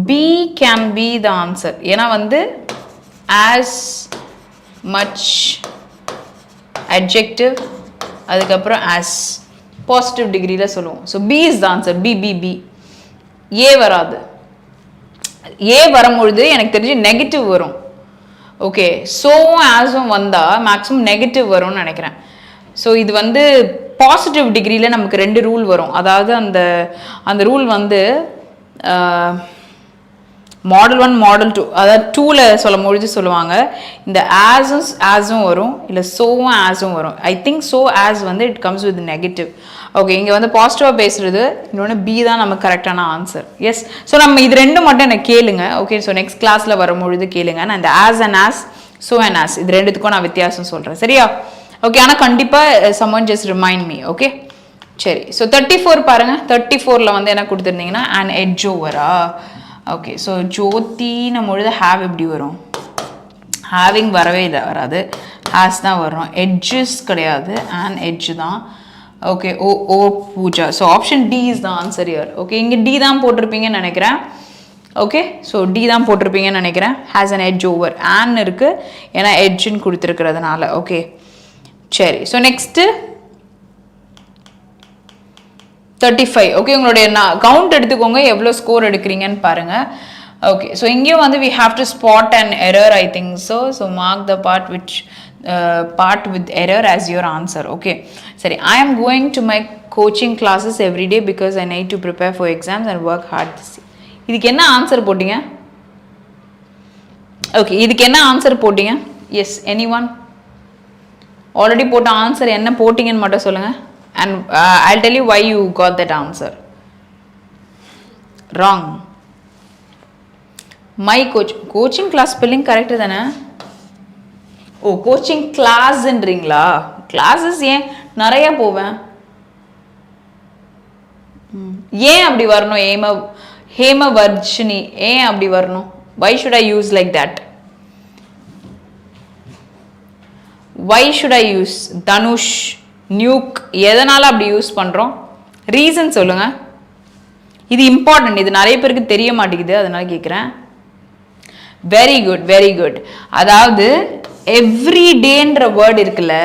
B can be the answer. ஏன்னா வந்து ஆஸ் மச் அட்ஜெக்டிவ், அதுக்கப்புறம் ஆஸ் பாசிட்டிவ் டிகிரியில் சொல்லுவோம். So B is the answer. B. A வராது. ஏ வரும்பொழுது எனக்கு தெரிஞ்சு நெகட்டிவ் வரும். ஓகே, ஸோவும் ஆஸும் வந்தால் மேக்ஸிமம் நெகட்டிவ் வரும்னு நினைக்கிறேன். ஸோ இது வந்து பாசிட்டிவ் டிகிரியில் நமக்கு 2 ரூல் வரும். அதாவது அந்த ரூல் வந்து மாடல் 1 மாடல் 2, அதாவது 2ல் சொல்லும் பொழுது சொல்லுவாங்க இந்த ஆஸும் வரும், இல்லை ஸோவும் ஆஸும் வரும். ஐ திங்க் ஸோ ஆஸ் வந்து it comes with negative. Okay, இங்கே வந்து பாசிட்டிவாக பேசுகிறது, இன்னொன்று பி தான் நமக்கு கரெக்டான ஆன்சர். எஸ், ஸோ நம்ம இது 2 மட்டும் எனக்கு கேளுங்க. ஓகே, ஸோ நெக்ஸ்ட் கிளாஸில் வரும்பொழுது கேளுங்க. நான் இந்த as and as, so and as இது 2த்துக்கும் நான் வித்தியாசம் சொல்கிறேன். சரியா? ஓகே, ஆனால் கண்டிப்பாக someone just remind me. Okay, சரி. ஸோ 34 பாருங்கள். 34ல் வந்து என்ன கொடுத்துருந்தீங்கன்னா an edge over-ஆ? ஓகே, ஸோ ஜோதின்னு பொழுது ஹாவ் எப்படி வரும்? ஹேவிங் வரவே இல்லை, வராது. ஹேஸ் தான் வரும். எட்ஜஸ் கிடையாது, an edge தான். Okay, oh Pooja. So option D is the answer here. Okay, இங்கே டி தான் போட்டிருப்பீங்கன்னு நினைக்கிறேன். ஓகே, ஸோ டி தான் போட்டிருப்பீங்கன்னு நினைக்கிறேன். Has an edge over. An இருக்குது, ஏன்னா எட்ஜுன்னு கொடுத்துருக்கிறதுனால. ஓகே, சரி. So next 35. ஓகே, உங்களுடைய கவுண்ட் எடுத்துக்கோங்க, எவ்வளோ ஸ்கோர் எடுக்கிறீங்கன்னு பாருங்கள். ஓகே, ஸோ இங்கேயும் வந்து we have to spot an error, I think so. So mark the part with error as your answer. Okay, சரி. I am going to my coaching classes every day because I need to prepare for exams and work hard this year. இதுக்கு என்ன ஆன்சர் போட்டீங்க? ஓகே, இதுக்கு என்ன ஆன்சர் போட்டீங்க? Yes, anyone? ஆல்ரெடி போட்ட ஆன்சர் என்ன போட்டிங்கன்னு மட்டும் சொல்லுங்கள். And I'll tell you why you got that answer. Wrong. My coaching class spelling correct தானே? ஓ, கோச்சிங் கிளாஸ்ன்றீங்களா? கிளாஸஸ் ஏன் நிறைய போவேன், ஏன் அப்படி வரணும்? ஹேமவர்ஷினி ஏன் அப்படி வரணும்? why should I use like that? why should I use Dhanush, nook? எதனால அப்படி யூஸ் பண்ணுறோம்? ரீசன் சொல்லுங்க. இது இம்பார்ட்டன்ட், இது நிறைய பேருக்கு தெரிய மாட்டேங்குது, அதனால கேட்குறேன். Very good, very good. அதாவது எவ்ரிடேன்ற வேர்டு இருக்குல்ல,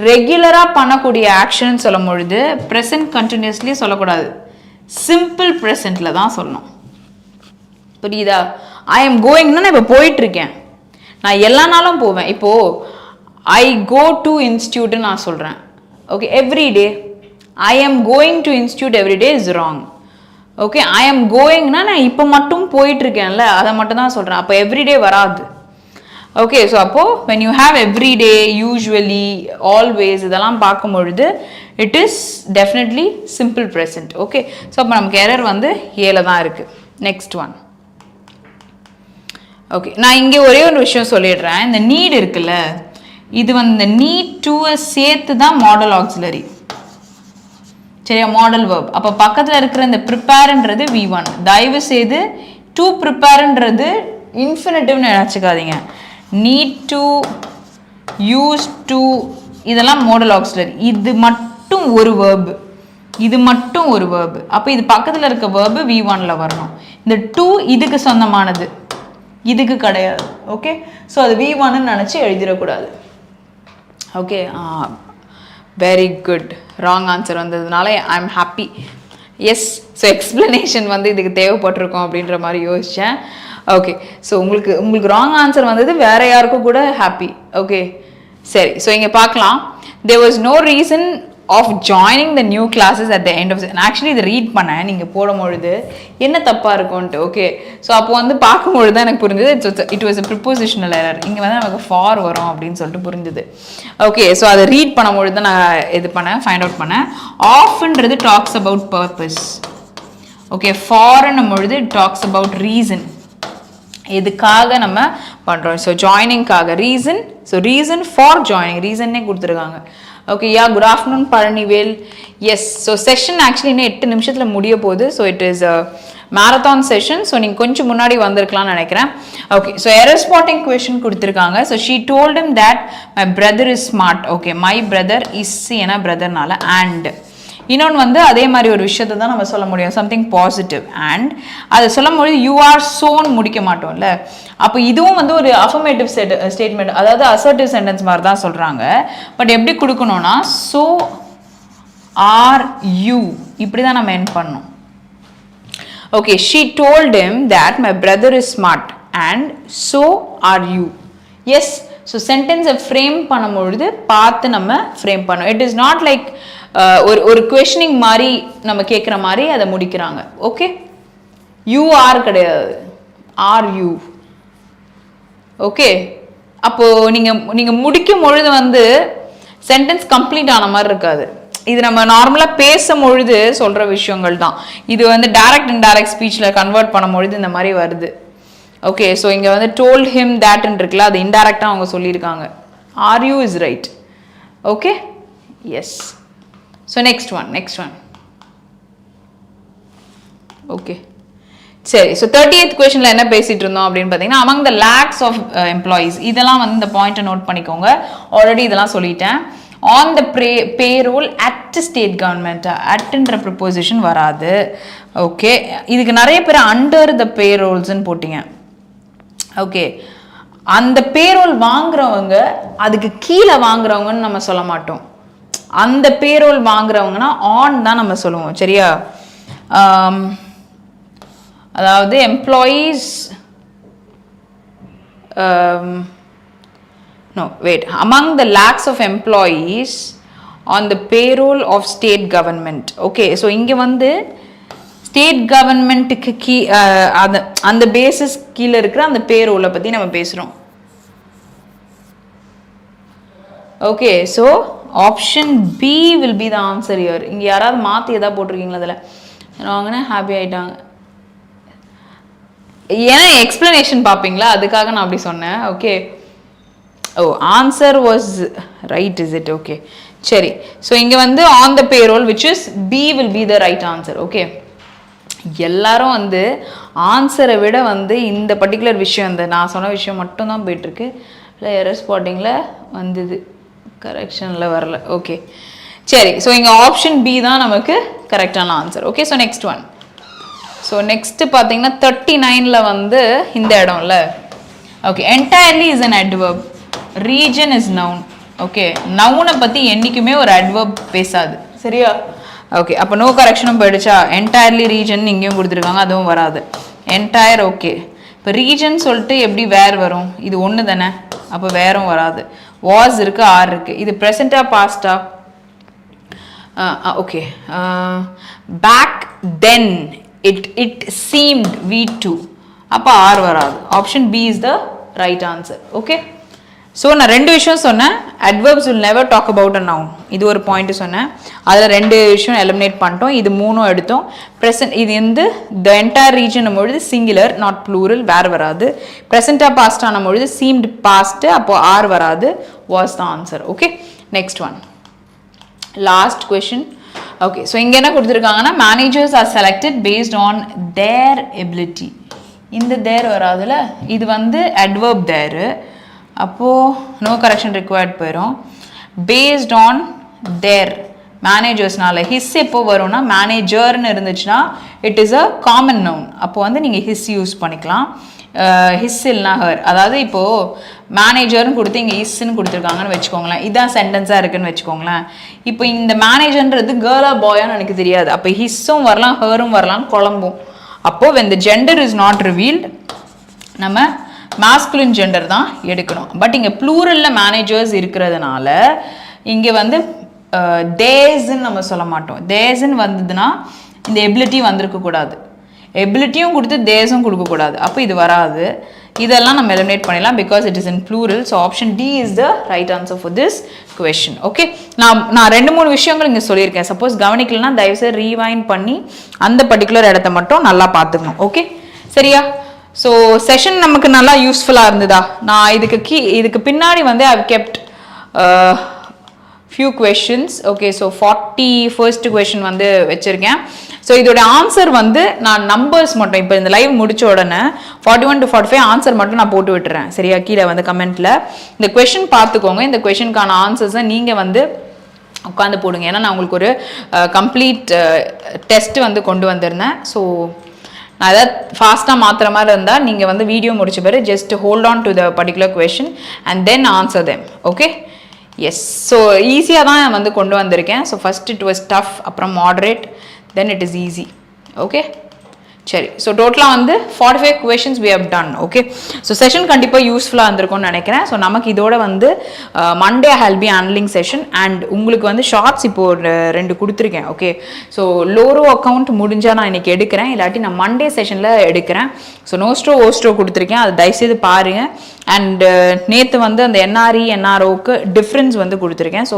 ரெகுலராக பண்ணக்கூடிய ஆக்ஷன் சொல்லும் பொழுது ப்ரெசன்ட் கண்டினியூஸ்லி சொல்லக்கூடாது, சிம்பிள் ப்ரெசன்ட்டில் தான் சொல்லணும். புரியுதா? ஐ எம் கோயிங்னா நான் இப்போ போயிட்டுருக்கேன், நான் எல்லா நாளும் போவேன். இப்போது ஐ கோ டு இன்ஸ்டியூட்னு நான் சொல்கிறேன். Okay, everyday. I am going to institute everyday is wrong. Okay, I am கோயிங்னா நான் இப்போ மட்டும் போயிட்டுருக்கேன்ல, அதை மட்டும் தான் சொல்கிறேன். அப்போ எவ்ரிடே வராது. ஓகே, ஸோ அப்போது when you have everyday, usually, always இதெல்லாம் பார்க்கும் பொழுது it is definitely simple present. Okay, so அப்போ நமக்கு எரர் வந்து ஏல தான் இருக்குது. Next one. ஓகே, நான் இங்கே ஒரே ஒரு விஷயம் சொல்லிடுறேன். இந்த நீட் இருக்குல்ல, இது வந்து இந்த நீட் டூவை சேர்த்து தான் மாடல் ஆக்சிலரி. சரியா? Model verb. அப்போ பக்கத்தில் இருக்கிற இந்த ப்ரிப்பேர்ன்றது V1. தயவு செய்து டு ப்ரிப்பேர்ன்றது இன்ஃபினிட்டிவ்னு நினச்சிக்காதீங்க. நீட் டு, யூஸ் டு, இதெல்லாம் மாடல் ஆக்சிலரி. இது மட்டும் ஒரு வேர்பு, இது மட்டும் ஒரு வேர்பு. அப்போ இது பக்கத்தில் இருக்க வேர்பு V1ல் வரணும். இந்த டூ இதுக்கு சொந்தமானது, இதுக்கு கிடையாது. ஓகே, ஸோ அது V1ன்னு நினச்சி எழுதிடக்கூடாது. Okay, very good. Wrong answer வந்ததுனால I am happy. Yes, so explanation வந்து இதுக்கு தேவைப்பட்டிருக்கோம் அப்படின்ற மாதிரி யோசித்தேன். ஓகே, ஸோ உங்களுக்கு ராங் ஆன்சர் வந்தது, வேற யாருக்கும் கூட ஹாப்பி. ஓகே, சரி. ஸோ இங்கே பார்க்கலாம். there was no reason of joining the new classes at the end of the... actually இதை ரீட் பண்ணேன் நீங்கள் போடும்பொழுது என்ன தப்பாக இருக்கும்ன்ட்டு. ஓகே, ஸோ அப்போ வந்து பார்க்கும்பொழுது தான் எனக்கு புரிஞ்சுது it was a prepositional error. இங்கே வந்து நமக்கு ஃபார் வரும் அப்படின்னு சொல்லிட்டு புரிஞ்சுது. ஓகே, ஸோ அதை ரீட் பண்ணும்பொழுது தான் நான் இது பண்ணேன், ஃபைண்ட் அவுட் பண்ணேன். ஆஃப்ன்றது டாக்ஸ் அபவுட் பர்பஸ். ஓகே, ஃபார்ன்னும் பொழுது டாக்ஸ் அபவுட் ரீசன், எதுக்காக நம்ம பண்ணுறோம். ஸோ ஜாயினிங்காக reason. So reason for joining, ரீசன்னே கொடுத்துருக்காங்க. Okay, yeah, good afternoon, Paranivel. Yes, so session actually இன்னும் 8 நிமிஷத்துல முடிய போகுது. So it is a marathon session. So நீங்க கொஞ்சம் முன்னாடி வந்திருக்கலாம்னு நினைக்கிறேன். Okay, so error spotting question கொடுத்திருக்காங்க. So she told him that my brother is smart. Okay, my brother is ஏனா brotherனால and இன்னொன்று வந்து அதே மாதிரி ஒரு விஷயத்தை தான் நம்ம சொல்ல முடியும், சம்திங் பாசிட்டிவ். அண்ட் அதை சொல்லும்போது யூ ஆர் சோன்னு முடிக்க மாட்டோம்ல, அப்போ இதுவும் வந்து ஒரு அஃபர்மேட்டிவ் ஸ்டேட்மெண்ட், அதாவது அசர்ட்டிவ் சென்டென்ஸ் மாதிரி தான் சொல்கிறாங்க. பட் எப்படி கொடுக்கணும்னா ஸோ ஆர் யூ இப்படி தான் நம்ம எண்ட் பண்ணணும். Okay, she told him that my brother is smart and so are you. Yes, so சென்டென்ஸை ஃப்ரேம் பண்ணும்பொழுது பார்த்து நம்ம ஃப்ரேம் பண்ணோம். இட் இஸ் நாட் லைக் ஒரு கொஸ்டினிங் மாதிரி நம்ம கேட்குற மாதிரி அதை முடிக்கிறாங்க. ஓகே, யூ ஆர் கிடையாது, ஆர் யூ. ஓகே, அப்போ நீங்க முடிக்கும் பொழுது வந்து சென்டென்ஸ் கம்ப்ளீட் ஆன மாதிரி இருக்காது. இது நம்ம நார்மலா பேசும் பொழுது சொல்ற விஷயங்கள் தான். இது வந்து டைரக்ட் அண்ட் டைரக்ட் ஸ்பீச்ல கன்வெர்ட் பண்ணும் பொழுது இந்த மாதிரி வருது. ஓகே, ஸோ இங்க வந்து டோல்ட் ஹிம் தேட்ன்னு இருக்குல்ல, அது இன்டைரக்டா அவங்க சொல்லியிருக்காங்க. R U is right. Okay, yes. So next one. Okay, சரி. ஸோ 38th questionல என்ன பேசிட்டு இருந்தோம் அப்படின்னு பார்த்தீங்கன்னா among the lakhs of employees, இதெல்லாம் வந்து இந்த பாயிண்ட்டை நோட் பண்ணிக்கோங்க. ஆல்ரெடி இதெல்லாம் சொல்லிட்டேன். on the payroll at state government, atன்ற ப்ரொபோசிஷன் வராது. ஓகே, இதுக்கு நிறைய பேர் அண்டர் த பேரோல்ஸ்ன்னு போட்டிங்க. ஓகே, அந்த பேரோல் வாங்குறவங்க அதுக்கு கீழே வாங்குறவங்கன்னு நம்ம சொல்ல மாட்டோம். அந்த பேரோல் வாங்குறவங்கன்னா ஆன் தான் நம்ம சொல்லுவோம், சரியா? அதாவது employees no wait, among the lakhs of employees on the payroll of state government. Okay, so இங்க வந்து ஸ்டேட் கவர்மெண்ட்டுக்கு அந்த பேசிஸ் கீழே இருக்கிற அந்த பேரோலை பற்றி நம்ம பேசுகிறோம். Okay, so option B will be the answer here. இங்கே யாராவது மாற்றி எதாவது போட்டிருக்கீங்களா அதில்? வாங்கினா ஹாப்பி ஆகிட்டாங்க. ஏன்னா எக்ஸ்பிளனேஷன் பார்ப்பீங்களா, அதுக்காக நான் அப்படி சொன்னேன். Okay, oh answer was right, is it? Okay, சரி. ஸோ இங்கே வந்து on the parole which is B will be the right answer. Okay, எல்லாரும் வந்து ஆன்சரை விட வந்து இந்த பர்டிகுலர் விஷயம், இந்த நான் சொன்ன விஷயம் மட்டும்தான் போயிட்டுருக்கு. இல்லை எரர் ஸ்பாட்டிங்கில் வந்தது, கரெக்ஷனில் வரல. ஓகே, சரி. ஸோ இங்கே ஆப்ஷன் பி தான் நமக்கு கரெக்டான answer. Okay, so next one. So next பார்த்தீங்கன்னா 39ல் வந்து இந்த இடம்ல. Okay, entirely is an adverb, region is noun. Okay, நவுனை பற்றி என்றைக்குமே ஒரு அட்வர்ப் பேசாது, சரியா? ஓகே, அப்போ நோ கரெக்ஷனும் போயிடுச்சா? என்டையர்லி ரீஜன் இங்கேயும் கொடுத்துருக்காங்க, அதுவும் வராது. Entire okay. இப்போ ரீஜன் சொல்லிட்டு எப்படி வேர் வரும்? இது ஒன்று தானே, அப்போ வேறும் வராது. வாஸ் இருக்கு, ஆர் இருக்கு. இது ப்ரெசண்டா பாஸ்டா? Okay, back then it seemed we do, அப்போ ஆர் வராது. Option B is the right answer. Okay, so நான் ரெண்டு விஷயம் சொன்னேன். Adverbs will never talk about a noun, இது ஒரு பாயிண்ட் சொன்னேன். அதில் ரெண்டு விஷயம் எலிமினேட் பண்ணிட்டோம், இது மூணும் எடுத்தோம். ப்ரெசன்ட் இது வந்து த என்டையர் ரீஜன் பொழுது சிங்குலர் நாட் ப்ளூரல், வேறு வராது. ப்ரெசண்டா பாஸ்டான பொழுது சீம்டு பாஸ்ட், அப்போ ஆர் வராது. Was the answer. Okay, next one, last question. Okay, so இங்கே என்ன கொடுத்துருக்காங்கன்னா managers are selected based on their ability. இந்த தேர் வராதுல, இது வந்து அட்வர்ப் தேரு, அப்போது நோ கரெக்ஷன் ரிக்வயர்ட் போயிடும். பேஸ்ட் ஆன் தேர் மேனேஜர்ஸ்னால ஹிஸ் எப்போ வரும்னா மேனேஜர்னு இருந்துச்சுன்னா it is a common noun, அப்போ வந்து நீங்கள் ஹிஸ் யூஸ் பண்ணிக்கலாம். ஹிஸ் இல்லைனா ஹர், அதாவது இப்போது மேனேஜர்னு கொடுத்து இங்கே ஹிஸ்ன்னு கொடுத்துருக்காங்கன்னு வச்சுக்கோங்களேன், இதுதான் சென்டென்ஸாக இருக்குன்னு வச்சுக்கோங்களேன். இப்போ இந்த மேனேஜர்ன்றது கேர்ளா பாயான்னு எனக்கு தெரியாது, அப்போ ஹிஸ்ஸும் வரலாம் ஹரும் வரலான்னு குழம்பும். அப்போது when the gender is not revealed நம்ம மாஸ்குலின் ஜெண்டர் தான் எடுக்கணும். பட் இங்கே ப்ளூரலில் மேனேஜர்ஸ் இருக்கிறதுனால இங்கே வந்து தேஸ்ன்னு நம்ம சொல்ல மாட்டோம். தேஸ்ன்னு வந்ததுன்னா இந்த எபிலிட்டி வந்திருக்கக்கூடாது, எபிலிட்டியும் கொடுத்து தேஸும் கொடுக்கக்கூடாது, அப்போ இது வராது. இதெல்லாம் நம்ம எலிமினேட் பண்ணிடலாம் because it is in plural. So option D is the right answer for this question. Okay, நான் ரெண்டு மூணு விஷயங்கள் இங்கே சொல்லியிருக்கேன். சப்போஸ் கவனிக்கலன்னா தயவுசெய்து ரீவைண்ட் பண்ணி அந்த பர்டிகுலர் இடத்த மட்டும் நல்லா பார்த்துக்கணும். ஓகே, சரியா? ஸோ செஷன் நமக்கு நல்லா யூஸ்ஃபுல்லாக இருந்ததா? நான் இதுக்கு பின்னாடி வந்து ஐ kept few questions. Okay, so 41st question வந்து வச்சிருக்கேன். ஸோ இதோட ஆன்சர் வந்து நான் நம்பர்ஸ் மட்டும் இப்போ இந்த லைவ் முடிச்ச உடனே 41 to 45 ஆன்சர் மட்டும் நான் போட்டு விட்டுறேன். சரியா? கீழே வந்து கமெண்ட்ல இந்த கொஷின் பார்த்துக்கோங்க. இந்த கொஷினுக்கான ஆன்சர்ஸை நீங்கள் வந்து உட்காந்து போடுங்க. ஏன்னா நான் உங்களுக்கு ஒரு கம்ப்ளீட் டெஸ்ட் வந்து கொண்டு வந்திருந்தேன். ஸோ நான் எதாவது ஃபாஸ்ட்டாக மாற்றுற மாதிரி இருந்தால் நீங்கள் வந்து வீடியோ முடிச்ச பிறகு just hold on to the particular question and then answer them. Okay, yes. So ஈஸியாக தான் வந்து கொண்டு வந்திருக்கேன். So first it was tough, அப்புறம் moderate, then it is easy. Okay, சரி. ஸோ டோட்டலாக வந்து 45 questions we have done. Okay, so session கண்டிப்பாக யூஸ்ஃபுல்லாக இருந்திருக்கும்னு நினைக்கிறேன். ஸோ நமக்கு இதோட வந்து Monday hail B handling session and உங்களுக்கு வந்து ஷார்ட்ஸ் இப்போ 2 கொடுத்துருக்கேன். ஓகே, ஸோ லோரோ அக்கௌண்ட் முடிஞ்சால் நான் இன்றைக்கி எடுக்கிறேன், இல்லாட்டி நான் மண்டே செஷனில் எடுக்கிறேன். ஸோ நோஸ்ட்ரோ ஓஸ்ட்ரோ கொடுத்துருக்கேன், அதை தயவுசெய்து பாருங்கள். அண்ட் நேற்று வந்து அந்த என்ஆர்இ என்ஆர்ஓக்கு டிஃப்ரென்ஸ் வந்து கொடுத்துருக்கேன். So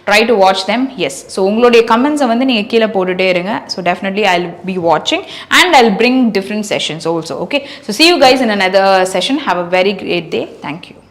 try to watch them. Yes, so உங்களுடைய கமெண்ட்ஸை வந்து நீங்கள் கீழே போட்டுகிட்டே இருங்க. So definitely I will be வாட்சிங் and I'll bring different sessions also. Okay, so see you guys in another session. Have a very great day. Thank you.